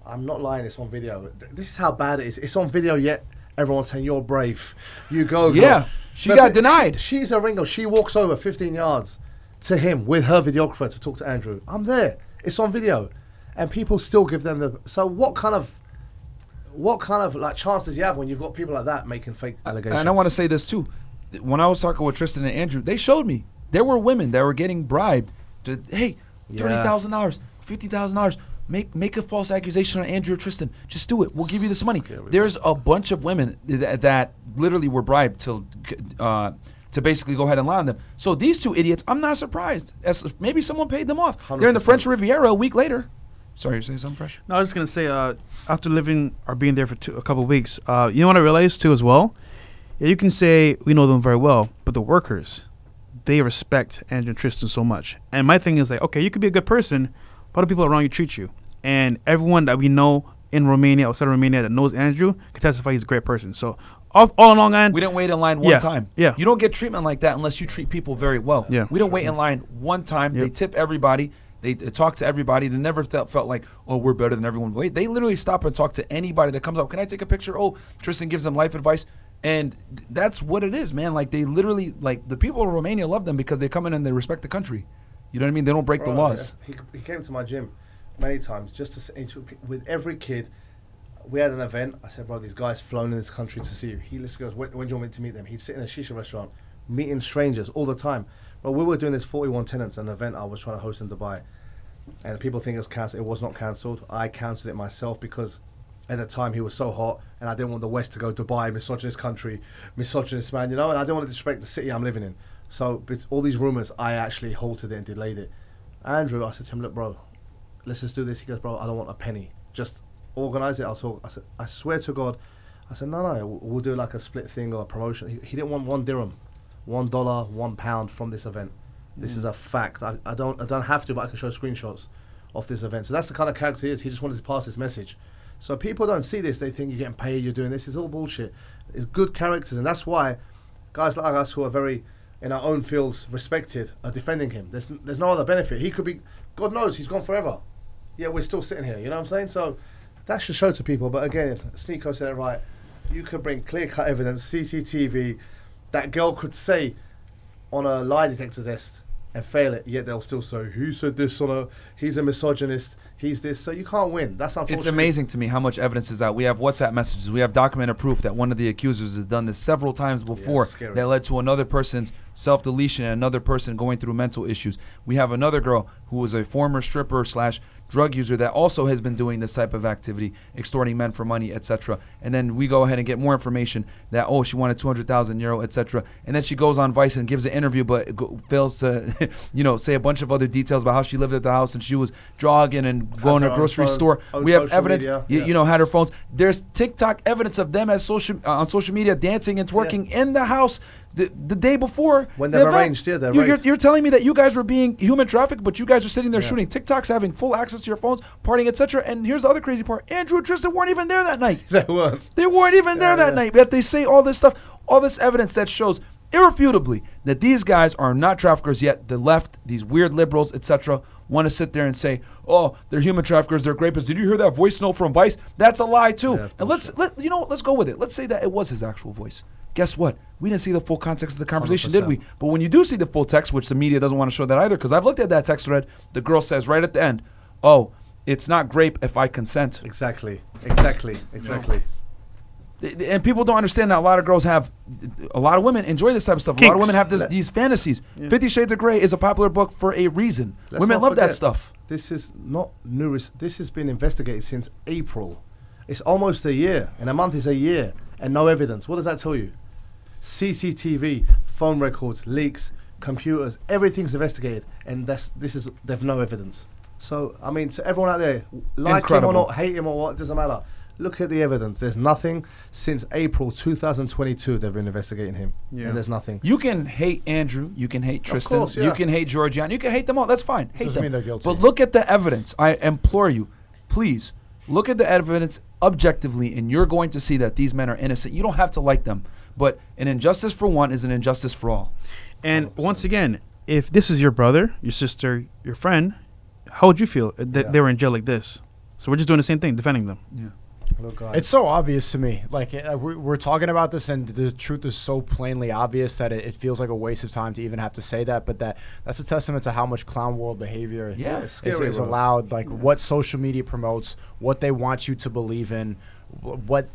I'm not lying, it's on video. This is how bad it is. It's on video, yet everyone's saying, you're brave, you go. Yeah, she got denied. She's a Ringo. She walks over 15 yards to him with her videographer to talk to Andrew. I'm there. It's on video. And people still give them the... So what kind of like chance does he have when you've got people like that making fake allegations? And I want to say this too. When I was talking with Tristan and Andrew, they showed me there were women that were getting bribed to, hey, $30,000, $50,000, make a false accusation on Andrew or Tristan. Just do it. We'll give you this money. There's a bunch of women that literally were bribed to basically go ahead and lie on them. So these two idiots, I'm not surprised. Maybe someone paid them off. 100%. They're in the French Riviera a week later. Sorry, you're saying something, Fresh? No, I was just going to say, after living or being there for a couple of weeks, you know what I realized too as well? Yeah, you can say we know them very well, but the workers, they respect Andrew and Tristan so much. And my thing is like, okay, you could be a good person, but other people around you treat you. And everyone that we know in Romania, outside of Romania, that knows Andrew can testify he's a great person. So all in long line, we didn't wait in line one time. Yeah, you don't get treatment like that unless you treat people very well. Yeah, we don't wait in line one time. They tip everybody. They talk to everybody. They never felt like, oh, we're better than everyone. Wait, they literally stop and talk to anybody that comes up. Can I take a picture? Oh, Tristan gives them life advice. And that's what it is, man. Like, they literally, like, the people in Romania love them because they come in and they respect the country. You know what I mean? They don't break the laws. Yeah. He came to my gym many times just to say, with every kid. We had an event. I said, bro, these guys flown in this country to see you. He goes, when do you want me to meet them? He'd sit in a shisha restaurant, meeting strangers all the time. Well, we were doing this 41 Tenants, an event I was trying to host in Dubai. And people think it was cancelled. It was not cancelled. I cancelled it myself because at the time he was so hot and I didn't want the West to go Dubai, misogynist country, misogynist man, you know, and I didn't want to disrespect the city I'm living in. So all these rumours, I actually halted it and delayed it. Andrew, I said to him, look, bro, let's just do this. He goes, bro, I don't want a penny. Just organise it, I'll talk. I said, I swear to God. I said, no, we'll do like a split thing or a promotion. He didn't want 1 dirham, $1, £1 from this event. This is a fact. I don't have to, but I can show screenshots of this event. So that's the kind of character he is. He just wanted to pass this message. So people don't see this. They think you're getting paid, you're doing this. It's all bullshit. It's good characters, and that's why guys like us who are very, in our own fields, respected, are defending him. There's no other benefit. He could be, God knows, he's gone forever. Yeah, we're still sitting here. You know what I'm saying? So that should show to people. But again, Sneako said it right. You could bring clear-cut evidence, CCTV. That girl could say on a lie detector test, and fail it, yet they'll still say, he said this he's a misogynist, he's this. So you can't win. That's unfortunate. It's amazing to me how much evidence is out. We have WhatsApp messages. We have documented proof that one of the accusers has done this several times before that led to another person's self-deletion and another person going through mental issues. We have another girl who was a former stripper / drug user that also has been doing this type of activity, extorting men for money, etc. And then we go ahead and get more information that, oh, she wanted 200,000 euro, etc. And then she goes on Vice and gives an interview, but fails to, say a bunch of other details about how she lived at the house and she was jogging and going to a grocery store. We have evidence, had her phones. There's TikTok evidence of them as on social media dancing and twerking in the house the day before. When they're arranged, You're telling me that you guys were being human trafficked, but you guys are sitting there shooting. TikTok's having full access to your phones, partying, etc. And here's the other crazy part. Andrew and Tristan weren't even there that night. They weren't. They weren't even there that night. Yet they say all this stuff, all this evidence that shows irrefutably that these guys are not traffickers, yet the left, these weird liberals, etc., want to sit there and say, oh, they're human traffickers, they're rapists. Did you hear that voice note from Vice? That's a lie too. Yeah, and let's go with it. Let's say that it was his actual voice. Guess what? We didn't see the full context of the conversation, 100%. Did we? But when you do see the full text, which the media doesn't want to show that either, because I've looked at that text thread, the girl says right at the end, oh, it's not grape if I consent. Exactly. And people don't understand that a lot of women enjoy this type of stuff. Kinks. A lot of women have these fantasies. 50 Shades of Grey is a popular book for a reason. Women love that stuff. This is not new. This has been investigated since April. It's almost a year. In a month is a year. And no evidence. What does that tell you? CCTV, phone records, leaks, computers, everything's investigated. And they've no evidence. So, I mean, to everyone out there, like him or not, hate him or what, it doesn't matter. Look at the evidence. There's nothing since April 2022 they've been investigating him. Yeah. And there's nothing. You can hate Andrew. You can hate Tristan. Of course, You can hate Georgiana. You can hate them all. That's fine. Hate Doesn't them. mean they're guilty. But look at the evidence. I implore you, please, look at the evidence objectively, and you're going to see that these men are innocent. You don't have to like them. But an injustice for one is an injustice for all. And 100%. Once again, if this is your brother, your sister, your friend, how would you feel that they were in jail like this? So we're just doing the same thing, defending them. Yeah. It's so obvious to me. Like, we're talking about this, and the truth is so plainly obvious that it feels like a waste of time to even have to say that. But that's a testament to how much clown world behavior is allowed. Like, what social media promotes, what they want you to believe in, what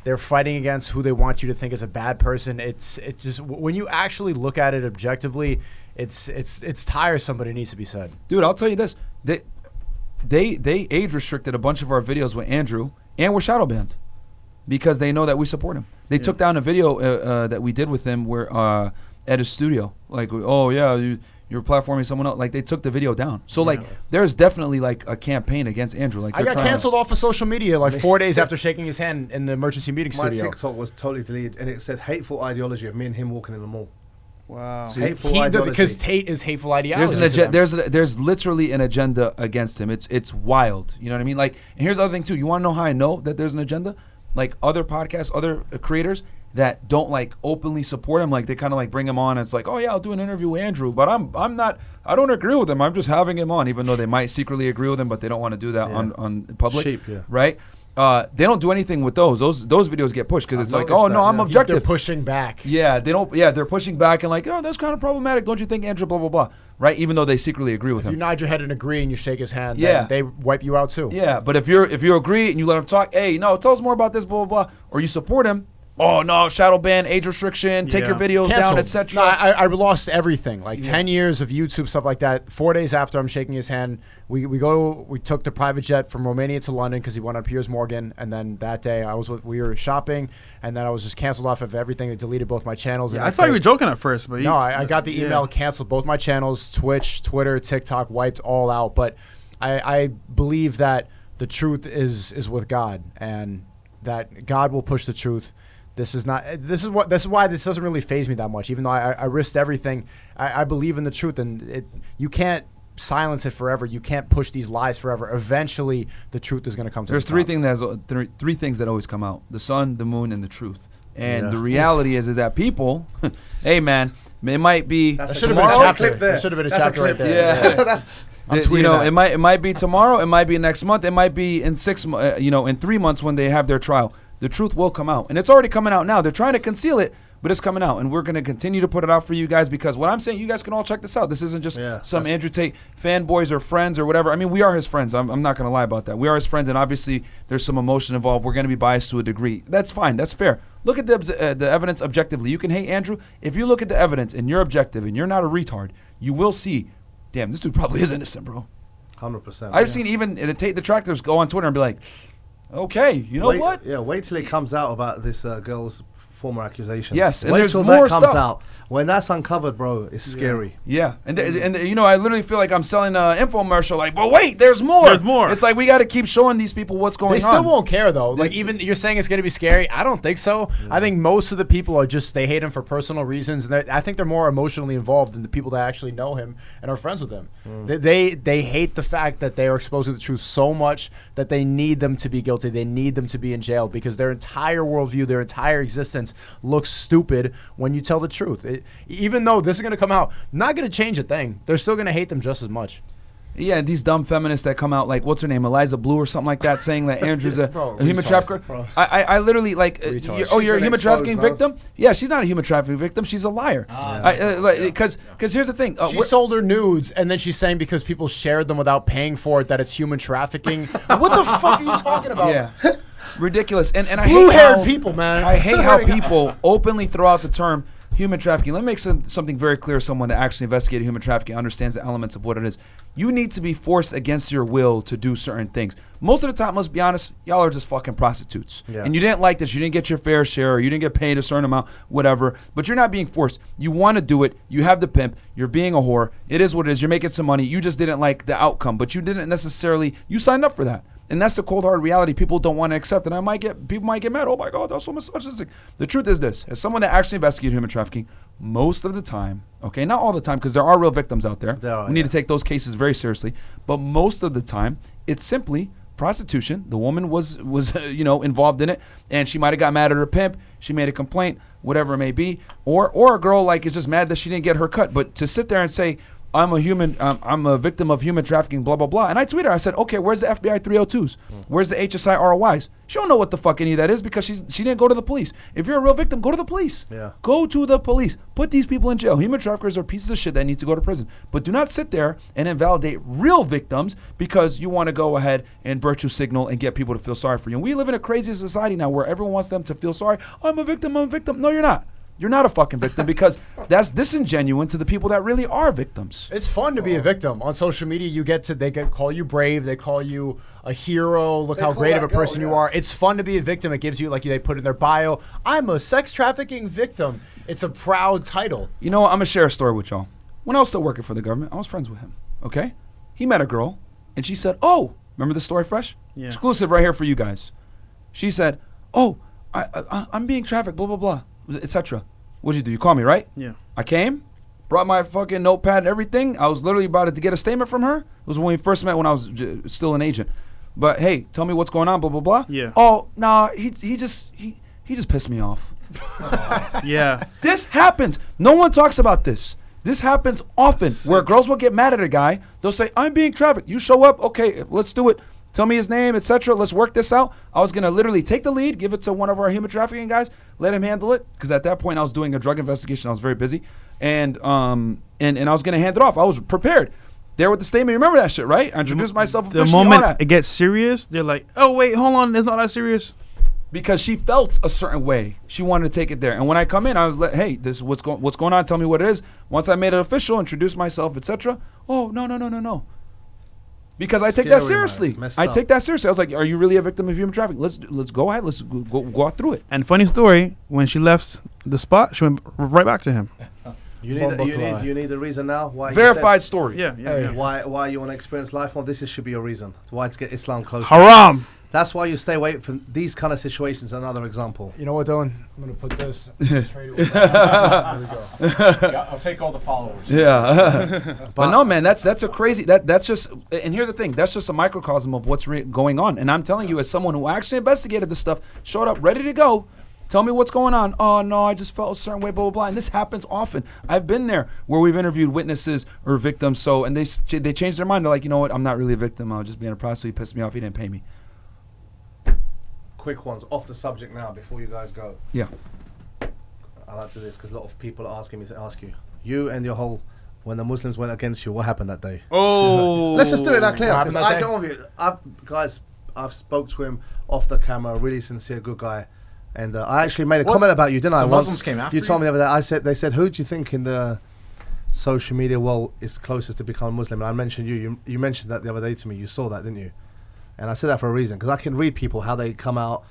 they're fighting against, who they want you to think is a bad person. It's just, when you actually look at it objectively, it's tiresome, but it needs to be said. Dude, I'll tell you this. They age restricted a bunch of our videos with Andrew, and we're shadow banned because they know that we support him. They took down a video that we did with him where at his studio, like, oh yeah, you're platforming someone else. Like, they took the video down. So like, there's definitely like a campaign against Andrew. Like, I got canceled off of social media like 4 days after shaking his hand in the emergency meeting studio. My TikTok was totally deleted, and it said hateful ideology of me and him walking in the mall. Wow. Hateful ideology. Because Tate is hateful ideology. There's literally an agenda against him. It's wild. You know what I mean? Like, and here's the other thing too. You want to know how I know that there's an agenda? Like, other podcasts, other creators that don't like openly support him, like they kind of like bring him on. And it's like, oh yeah, I'll do an interview with Andrew, but I don't agree with him. I'm just having him on, even though they might secretly agree with him, but they don't want to do that on public, right? They don't do anything with those. Those videos get pushed because it's like, oh no, I'm objective. They're pushing back. Yeah, they don't. Yeah, they're pushing back and like, oh, that's kind of problematic. Don't you think, Andrew? Blah blah blah. Right? Even though they secretly agree with him. If you nod your head and agree and you shake his hand, then they wipe you out too. Yeah, but if you agree and you let him talk, hey, no, tell us more about this, blah blah blah, or you support him. Oh no, shadow ban, age restriction, take your videos down, etc. No, I lost everything. Like 10 years of YouTube, stuff like that. 4 days after I'm shaking his hand, we took the private jet from Romania to London because he went on Piers Morgan, and then that day we were shopping, and then I was just canceled off of everything. They deleted both my channels. I thought you were joking at first, but no, I got the email, canceled both my channels, Twitch, Twitter, TikTok, wiped all out. But I believe that the truth is with God, and that God will push the truth. This is why this doesn't really faze me that much. Even though I risked everything, I believe in the truth, and you can't silence it forever. You can't push these lies forever. Eventually, the truth is going to come to the top. There's three things that always come out: the sun, the moon, and the truth. And the reality is that people, hey man, it might be that should have been a chapter. That should have been a chapter right there. Yeah. It might be tomorrow. It might be next month. It might be in 6 months. In 3 months when they have their trial. The truth will come out, and it's already coming out now. They're trying to conceal it, but it's coming out, and we're going to continue to put it out for you guys, because what I'm saying, you guys can all check this out. This isn't just some Andrew Tate fanboys or friends or whatever. I mean, we are his friends. I'm not going to lie about that. We are his friends, and obviously there's some emotion involved. We're going to be biased to a degree. That's fine. That's fair. Look at the evidence objectively. You can hate Andrew. If you look at the evidence and you're objective and you're not a retard, you will see, damn, this dude probably is innocent, bro. 100%. I've seen even the Tate detractors go on Twitter and be like, okay, you know what? Yeah, wait till it comes out about this girl's former accusations. Yes, and wait there's till more that comes stuff. out. When that's uncovered, bro, it's scary. Yeah, and you know, I literally feel like I'm selling an infomercial. Like, but wait, there's more. There's more. It's like we got to keep showing these people what's going on. They still won't care though. Like, even you're saying it's going to be scary. I don't think so. I think most of the people are just, they hate him for personal reasons, and I think they're more emotionally involved than the people that actually know him and are friends with him. They hate the fact that they are exposing the truth so much that they need them to be guilty. They need them to be in jail, because their entire worldview, their entire existence looks stupid when you tell the truth. Even though this is going to come out, not going to change a thing. They're still going to hate them just as much. Yeah, these dumb feminists that come out, like, what's her name, Eliza Blue or something like that, saying that Andrew's a human trafficker. I literally, like, you're a human trafficking victim? Yeah, she's not a human trafficking victim. She's a liar. Because here's the thing. She sold her nudes, and then she's saying because people shared them without paying for it that it's human trafficking. What the fuck are you talking about? Yeah. Ridiculous. And I hate blue-haired people, man. I hate how people openly throw out the term human trafficking. Let me make something very clear. Someone that actually investigated human trafficking understands the elements of what it is. You need to be forced against your will to do certain things. Most of the time, let's be honest, y'all are just fucking prostitutes. Yeah. And you didn't like this. You didn't get your fair share, or you didn't get paid a certain amount, whatever. But you're not being forced. You want to do it. You have the pimp. You're being a whore. It is what it is. You're making some money. You just didn't like the outcome. But you didn't necessarily, you signed up for that. And that's the cold hard reality people don't want to accept. And people might get mad. Oh my God, that's so misogynistic. The truth is this: as someone that actually investigated human trafficking, most of the time, okay, not all the time, because there are real victims out there. We need to take those cases very seriously. But most of the time, it's simply prostitution. The woman was involved in it, and she might have got mad at her pimp. She made a complaint, whatever it may be, or a girl like is just mad that she didn't get her cut. But to sit there and say, I'm a victim of human trafficking, blah, blah, blah. And I tweeted her, I said, okay, where's the FBI 302s? Where's the HSI ROIs? She don't know what the fuck any of that is, because she didn't go to the police. If you're a real victim, go to the police. Yeah. Go to the police. Put these people in jail. Human traffickers are pieces of shit that need to go to prison. But do not sit there and invalidate real victims because you want to go ahead and virtue signal and get people to feel sorry for you. And we live in a crazy society now where everyone wants them to feel sorry. I'm a victim, I'm a victim. No, you're not. You're not a fucking victim, because that's disingenuous to the people that really are victims. It's fun to be a victim. On social media, they call you brave. They call you a hero. Look how great of a person you are. It's fun to be a victim. It gives you, like they put in their bio, I'm a sex trafficking victim. It's a proud title. You know what? I'm going to share a story with y'all. When I was still working for the government, I was friends with him, okay? He met a girl, and she said, oh, remember the story, Fresh? Yeah. Exclusive right here for you guys. She said, oh, I'm being trafficked, blah, blah, blah, etc. What'd you do? You called me, right? Yeah. I came, brought my fucking notepad and everything. I was literally about to get a statement from her. It was when we first met, when I was still an agent. But hey, tell me what's going on, blah, blah, blah. Yeah. Oh, nah, he just pissed me off. Yeah. This happens. No one talks about this. This happens often, where girls will get mad at a guy. They'll say, I'm being trafficked. You show up. Okay, let's do it. Tell me his name, etc. Let's work this out. I was going to literally take the lead, give it to one of our human trafficking guys, let him handle it. Because at that point, I was doing a drug investigation. I was very busy. And I was going to hand it off. I was prepared. There with the statement. You remember that shit, right? I introduced myself officially. The moment it gets serious, they're like, oh, wait, hold on. It's not that serious. Because she felt a certain way. She wanted to take it there. And when I come in, I was like, hey, this is what's going on. Tell me what it is. Once I made it official, introduced myself, etc. Oh, no. Because I take that seriously. I take that seriously. I was like, are you really a victim of human trafficking? Let's go ahead. Let's go out through it. And funny story, when she left the spot, she went right back to him. You need a reason now? Why? Verified story. Yeah. Why you want to experience life? Well, this should be a reason. Why to get Islam closer. Haram. That's why you stay away from these kind of situations. Another example. You know what, Dillon? I'm going to put this. Trade it with there we go. Yeah, I'll take all the followers. Yeah. But no, man, that's a crazy, that's just, and here's the thing, that's just a microcosm of what's going on. And I'm telling you, as someone who actually investigated this stuff, showed up ready to go, tell me what's going on. Oh, no, I just felt a certain way, blah, blah, blah. And this happens often. I've been there where we've interviewed witnesses or victims, and they change their mind. They're like, you know what, I'm not really a victim. I was just being a prostitute. He pissed me off. He didn't pay me. Quick ones off the subject now before you guys go. Yeah. I like to do this because a lot of people are asking me to ask you. You and your whole, when the Muslims went against you, what happened that day? Oh. Let's just do it that clear. What Because happened that I day? get on with you. I've spoke to him off the camera, really sincere, good guy. And I actually made a comment about you, didn't I? So once? Muslims came after You told you? me the other day. They said, who do you think in the social media world is closest to becoming Muslim? And I mentioned you. You mentioned that the other day to me. You saw that, didn't you? And I said that for a reason, because I can read people, how they come out,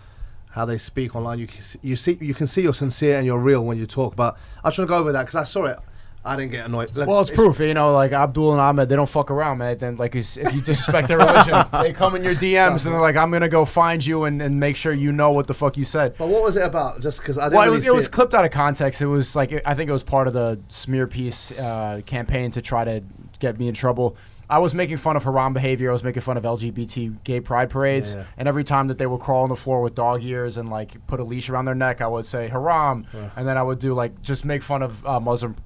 how they speak online. You can see you're sincere and you're real when you talk. But I just want to go over that because I saw it. I didn't get annoyed. Like, Well, it's proof, you know, like Abdul and Ahmed, they don't fuck around, man. Then, like, if you disrespect their religion, they come in your DMs and they're like, I'm gonna go find you and make sure you know what the fuck you said. But what was it about? Just because I didn't Well, really it was see clipped out of context. It was like, I think it was part of the smear piece campaign to try to get me in trouble. I was making fun of haram behavior. I was making fun of LGBT gay pride parades. Yeah. And every time that they would crawl on the floor with dog ears and like put a leash around their neck, I would say haram. Yeah. And then I would do like, just make fun of Muslim,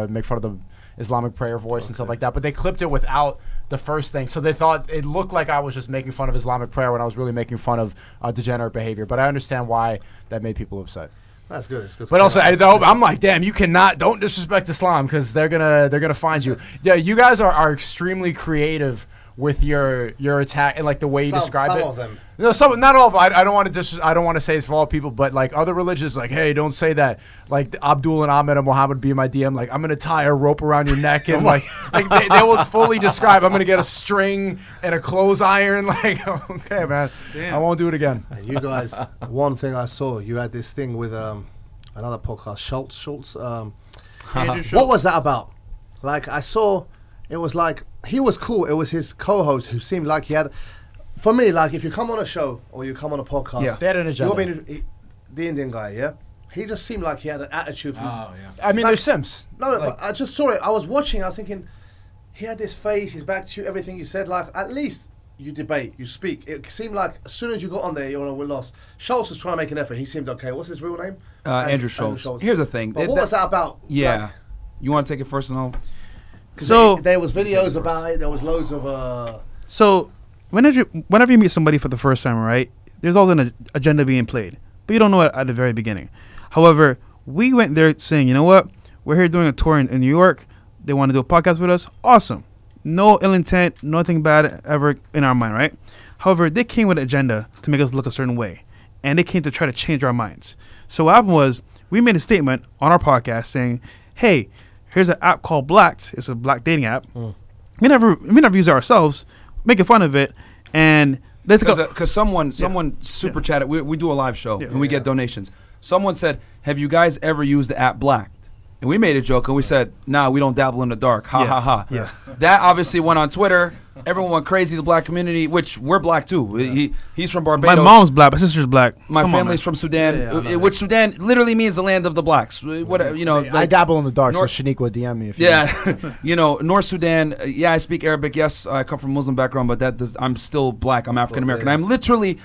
make fun of the Islamic prayer voice and stuff like that. But they clipped it without the first thing. So they thought it looked like I was just making fun of Islamic prayer when I was really making fun of degenerate behavior. But I understand why that made people upset. That's good. It's good. But also, I'm like, damn, you cannot, don't disrespect Islam because they're gonna find you. Yeah, you guys are extremely creative with your attack and like the way you describe it. Some of them. No, some, not all of them. I don't want to say it's for all people, but like other religions, like, hey, don't say that. Like Abdul and Ahmed and Muhammad be in my DM, like I'm gonna tie a rope around your neck and like they will fully describe. I'm gonna get a string and a clothes iron. Like, okay, man, Damn. I won't do it again. And you guys, one thing I saw, you had this thing with another podcast, Schulz. Andrew Schulz. What was that about? Like, I saw, it was like, he was cool. It was his co-host who seemed like he had, for me, like, if you come on a show or you come on a podcast, Yeah. They had an agenda. you're being, the Indian guy, yeah? He just seemed like he had an attitude. From, Oh, yeah. I mean, Like- they're simps. No, Like- but I just saw it. I was watching, I was thinking, he had this face, his back to you, everything you said, like, at least you debate, you speak. It seemed like as soon as you got on there, you're we're lost. Schulz was trying to make an effort. He seemed okay. What's his real name? Andrew Schulz. Here's the thing. But what was that about? Yeah. Like, You want to take it first and all? So there was videos about it. There was loads of. So whenever you meet somebody for the first time, right, there's always an agenda being played, but you don't know it at the very beginning. However, we went there saying, you know what, we're here doing a tour in New York. They want to do a podcast with us. Awesome. No ill intent, nothing bad ever in our mind, right? However, they came with an agenda to make us look a certain way, and they came to try to change our minds. So what happened was we made a statement on our podcast saying, hey, here's an app called Blacked. It's a black dating app. We never use it ourselves, making fun of it, and they took up. Because someone super chatted. We do a live show Yeah. and we get donations. Someone said, "Have you guys ever used the app Blacked?" And we made a joke and we said, "Nah, we don't dabble in the dark." Ha Yeah. ha ha. Yeah. That obviously went on Twitter. Everyone went crazy. The black community, which we're black too. He's from Barbados. My mom's black, my sister's black. My Come on, family's man. from Sudan, Yeah, I know that. which Sudan literally means the land of the blacks. Whatever, you know. I like- dabble in the dark, North- so Sneako DM me if you yeah, you know, North Sudan. Yeah, I speak Arabic. Yes, I come from Muslim background, but I'm still black. I'm African American. yeah. I'm literally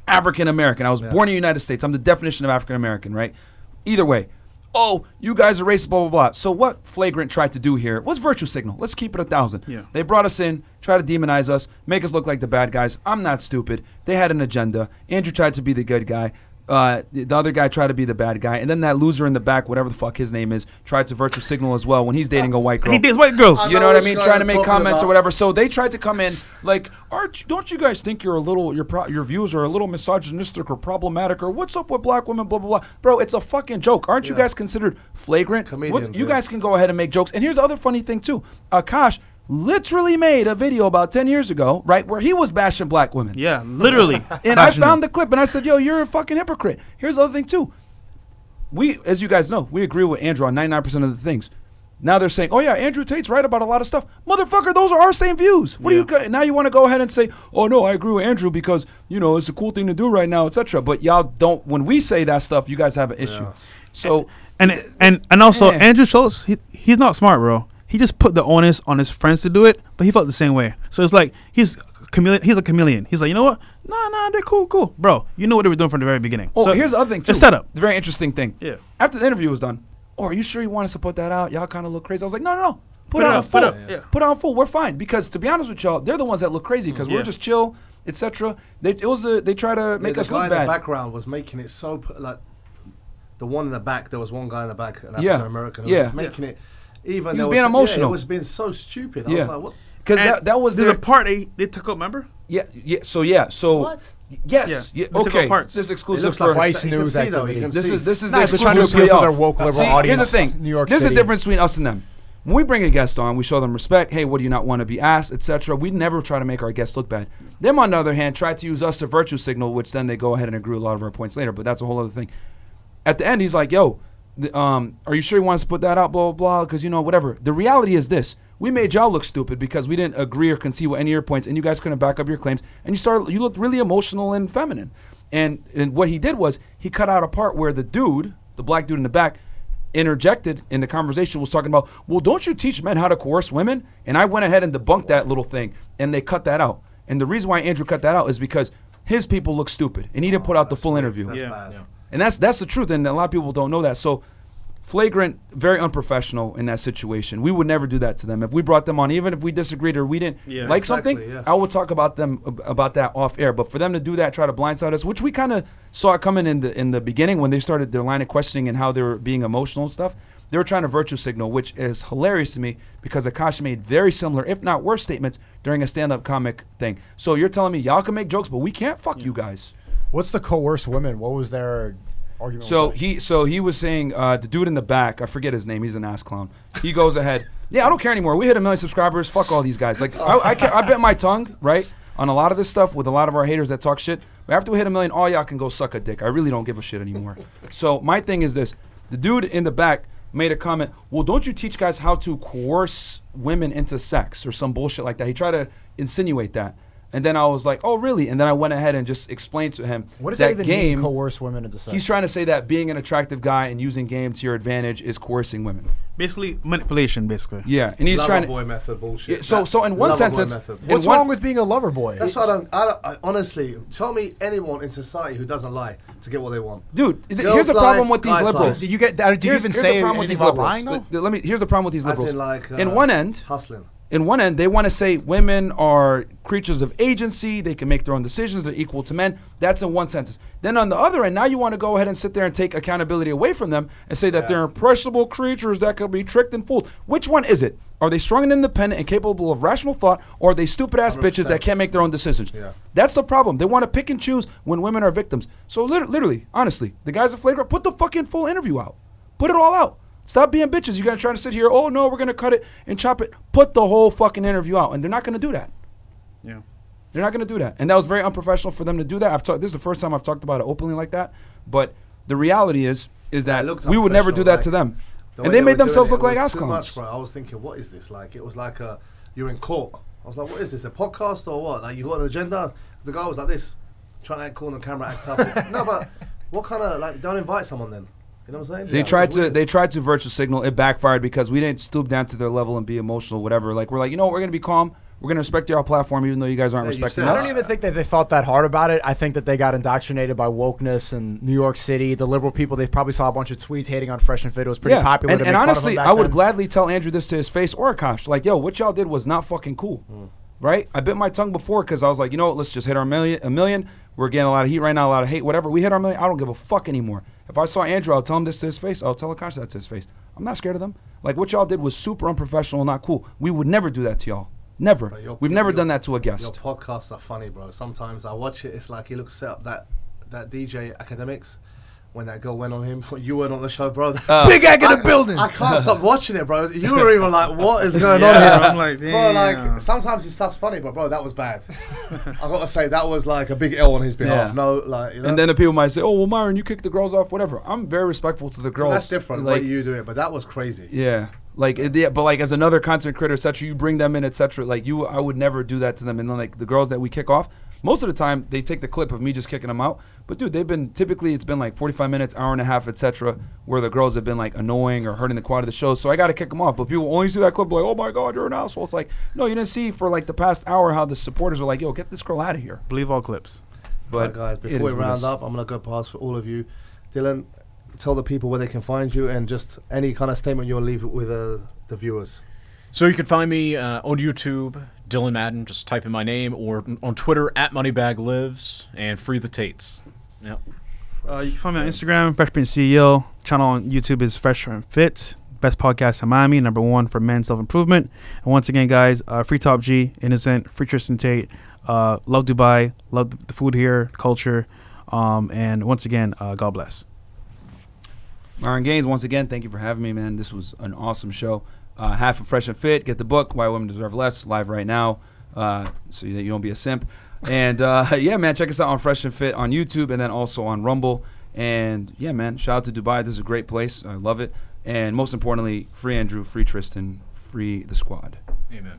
African American. I was born in the United States. I'm the definition of African American, right? Either way. Oh, you guys are racist, blah, blah, blah. So what Flagrant tried to do here was virtue signal. Let's keep it 1,000. Yeah. They brought us in, try to demonize us, make us look like the bad guys. I'm not stupid. They had an agenda. Andrew tried to be the good guy. The other guy tried to be the bad guy. And then that loser in the back, whatever the fuck his name is, tried to virtue signal as well when he's dating a white girl. He dates white girls. You know what I mean? which Trying to guy make I'm talking comments or about. whatever. So they tried to come in like, don't you guys think you're a little, your views are a little misogynistic or problematic or what's up with black women, blah, blah, blah. Bro, it's a fucking joke. Aren't you Yeah. guys considered flagrant? Comedians, You yeah. guys can go ahead and make jokes. And here's the other funny thing too. Akash literally made a video about 10 years ago, right, where he was bashing black women. Yeah, literally. And I found the clip and I said, yo, you're a fucking hypocrite. Here's the other thing too. We, as you guys know, we agree with Andrew on 99% of the things. Now they're saying, oh yeah, Andrew Tate's right about a lot of stuff. Motherfucker, those are our same views. What Yeah. do you, now you want to go ahead and say, oh no, I agree with Andrew because, you know, it's a cool thing to do right now, etc. But y'all don't, when we say that stuff, you guys have an issue. So, And also Yeah. Andrew Schulz, he's not smart, bro. He just put the onus on his friends to do it, but he felt the same way. So it's like he's a chameleon. He's like, you know what? Nah, they're cool. Bro, you know what they were doing from the very beginning. oh, So here's the other thing too. It's set up. The very interesting thing. Yeah. After the interview was done, oh, are you sure you want us to put that out? Y'all kind of look crazy. I was like, no. Put it it on up, full. put it up, yeah. Put it on full. We're fine because to be honest with y'all, they're the ones that look crazy because Yeah. we're just chill, etc. They try to make the us guy look in the bad. background was making it so like the one in the back, there was one guy in the back, an Yeah. African American, who was Yeah. just making it. Even He was there being yeah, emotional. it was being so stupid. I Yeah. was like, what? Because that was there's their a part they took up. Remember? So What? yes, Yeah. yeah, We took okay. out parts. This is It exclusive looks for like Vice you can News see, though, activity. you can This see. is Nah, they're trying to exclusive appeal for to their y'all. woke liberal See, audience. here's the thing. New York There's City. a difference between us and them. When we bring a guest on, we show them respect. Hey, what do you not want to be asked, etc. We never try to make our guests look bad. Them, on the other hand, try to use us to virtue signal, which then they go ahead and agree with a lot of our points later. But that's a whole other thing. At the end, he's like, "Yo, are you sure you want us to put that out? Blah blah blah." Because whatever. The reality is this: we made y'all look stupid because we didn't agree or concede with any of your points, and you guys couldn't back up your claims, and you looked really emotional and feminine. And what he did was he cut out a part where the black dude in the back, interjected in the conversation, was talking about, well, don't you teach men how to coerce women? And I went ahead and debunked that little thing, and they cut that out. And the reason why Andrew cut that out is because his people look stupid, and he didn't put out the full interview. That's Yeah. bad. Yeah. And that's the truth, and a lot of people don't know that. So flagrant, very unprofessional in that situation. We would never do that to them. If we brought them on, even if we disagreed or we didn't Yeah. like Exactly, something, yeah. I would talk about that off air. But for them to do that, try to blindside us, which we kind of saw it coming in the beginning when they started their line of questioning and how they were being emotional and stuff. They were trying to virtue signal, which is hilarious to me because Akash made very similar, if not worse, statements during a stand-up comic thing. So you're telling me y'all can make jokes, but we can't? Fuck you guys. What's the coerce women? What was their argument? So with he was saying the dude in the back, I forget his name, he's an ass clown. He goes ahead, yeah, I don't care anymore. We hit 1 million subscribers. Fuck all these guys. Like I bit my tongue, right, on a lot of this stuff with a lot of our haters that talk shit. But after we hit 1 million, all y'all can go suck a dick. I really don't give a shit anymore. So my thing is this: the dude in the back made a comment, well, don't you teach guys how to coerce women into sex or some bullshit like that? He tried to insinuate that. And then I was like, oh, really? And then I went ahead and just explained to him what does that that even game, mean, coerce women into sex? he's trying to say that being an attractive guy and using game to your advantage is coercing women. Basically manipulation, basically. Yeah, and he's trying to. Loverboy method bullshit. Yeah, so in one Loverboy sentence, method. in What's one- wrong with being a lover boy? That's what I honestly, tell me anyone in society who doesn't lie to get what they want. Dude, Girls here's the problem lie, with these guys lie. liberals. Did you get? Did you Here's even the say problem with anything these about liberals. lying though? Here's the problem with these As liberals. in like, in one end, hustling. In one end, they want to say women are creatures of agency. They can make their own decisions. They're equal to men. That's in one sentence. Then on the other end, now you want to go ahead and sit there and take accountability away from them and say that they're impressionable creatures that can be tricked and fooled. Which one is it? Are they strong and independent and capable of rational thought, or are they stupid-ass bitches that can't make their own decisions? Yeah. That's the problem. They want to pick and choose when women are victims. So literally, honestly, the guys at Flagrant, put the fucking full interview out. Put it all out. Stop being bitches. You're going to try to sit here, oh, no, we're going to cut it and chop it. Put the whole fucking interview out. And they're not going to do that. Yeah. They're not going to do that. And that was very unprofessional for them to do that. This is the first time I've talked about it openly like that. But the reality is that we would never do that to them. And they made themselves look like ass clowns. Bro. I was thinking, what is this? Like, it was like you're in court. I was like, what is this, a podcast or what? Like, you got an agenda? The guy was like this, trying to act cool on the camera, act tough. No, but what kind of, like, don't invite someone then. You know what I'm saying? They tried to virtue signal. It backfired because we didn't stoop down to their level and be emotional, whatever. Like, we're like, you know what, we're going to be calm. We're going to respect your platform even though you guys aren't respecting I us. don't even think that they thought that hard about it. I think that they got indoctrinated by wokeness and New York City. The liberal people, they probably saw a bunch of tweets hating on Fresh and Fit. It was pretty popular. And to make fun of honestly, them back I would then. gladly tell Andrew this to his face or Akash. Like, yo, what y'all did was not fucking cool. Right? I bit my tongue before because I was like, you know what, let's just hit our million. We're getting a lot of heat right now, a lot of hate, whatever. We hit our million. I don't give a fuck anymore. If I saw Andrew, I'll tell him this to his face. I'll tell Akash that to his face. I'm not scared of them. Like, what y'all did was super unprofessional and not cool. We would never do that to y'all. Never. We've never done that to a guest. Your podcasts are funny, bro. Sometimes I watch it. It's like he looks set up that DJ Academics. When that girl went on him, you weren't on the show, bro. Big egg in the building. I can't stop watching it, bro. You were even like, what is going on Yeah, here? I'm like, Bro, damn. like, sometimes his stuff's funny, but bro, that was bad. I gotta say, that was like a big L on his behalf. Yeah. No, like, you know? And then the people might say, oh, well, Myron, you kicked the girls off, whatever. I'm very respectful to the girls. That's different, Like, the way you do it, but that was crazy. yeah. Like, but like as another content creator, etc., you bring them in, etc. Like I would never do that to them. And then like the girls that we kick off, most of the time they take the clip of me just kicking them out. But dude, it's been like 45 minutes, hour and a half, etc., where the girls have been like annoying or hurting the quality of the show. So I got to kick them off. But people only see that clip like, oh my God, you're an asshole. It's like, no, you didn't see for like the past hour how the supporters are like, yo, get this girl out of here. Believe all clips. But Right, guys, it before is we what it round is. up, I'm gonna go past for all of you. Dillon, tell the people where they can find you and just any kind of statement you'll leave with the viewers. So you can find me on YouTube, Dillon Madden, just type in my name, or on Twitter @MoneyBagLives, and free the Tates. Yep. You can find me on Instagram, FreshPrint CEO. Channel on YouTube is Fresh&FIT. Best podcast in Miami, #1 for men's self-improvement. And once again, guys, free Top G, Innocent, free Tristan Tate. Love Dubai, love the food here, culture. And once again, God bless. Myron Gaines, once again, thank you for having me, man. This was an awesome show. Half of Fresh and Fit. Get the book, Why Women Deserve Less, live right now, so that you don't be a simp. And yeah, man, check us out on Fresh and Fit on YouTube and then also on Rumble. And yeah, man, shout out to Dubai. This is a great place. I love it. And most importantly, free Andrew, free Tristan, free the squad. Amen.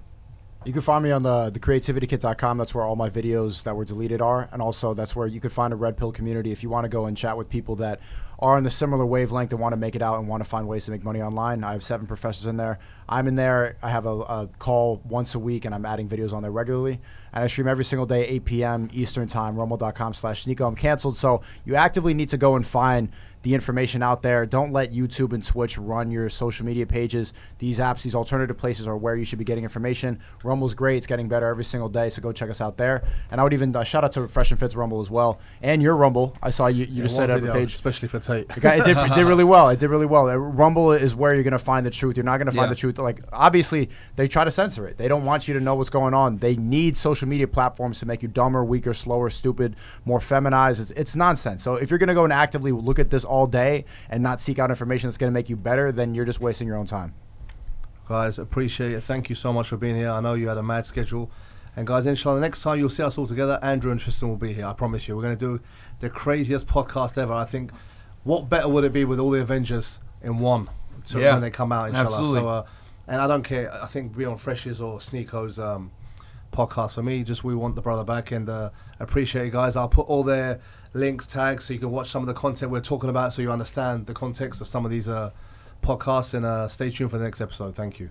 You can find me on the creativitykit.com. That's where all my videos that were deleted are. And also that's where you can find a Red Pill community if you want to go and chat with people that are in the similar wavelength and want to make it out and want to find ways to make money online. I have 7 professors in there. I'm in there. I have a call once a week, and I'm adding videos on there regularly. And I stream every single day, 8 p.m. Eastern time, rumble.com/Sneako. I'm canceled, so you actively need to go and find the information out there. Don't let YouTube and Twitch run your social media pages. These apps, these alternative places are where you should be getting information. Rumble's great. It's getting better every single day, so go check us out there. And I would even shout out to Fresh and Fit's Rumble as well. And your Rumble. I saw you just said every page. Especially for Tate. It did really well. It did really well. Rumble is where you're going to find the truth. You're not going to find the truth. Like, obviously, they try to censor it. They don't want you to know what's going on. They need social media platforms to make you dumber, weaker, slower, stupid, more feminized. It's nonsense. So if you're going to go and actively look at this all day and not seek out information that's going to make you better, then you're just wasting your own time. Guys, appreciate it. Thank you so much for being here. I know you had a mad schedule. And guys, inshallah, the next time you'll see us all together, Andrew and Tristan will be here. I promise you. We're going to do the craziest podcast ever. I think, what better would it be with all the Avengers in one when they come out, inshallah. Absolutely. So, and I don't care. I think be on Fresh's or Sneako's podcast. For me, just we want the brother back, and appreciate it, guys. I'll put all their links, tags, so you can watch some of the content we're talking about, so you understand the context of some of these podcasts, and stay tuned for the next episode. Thank you.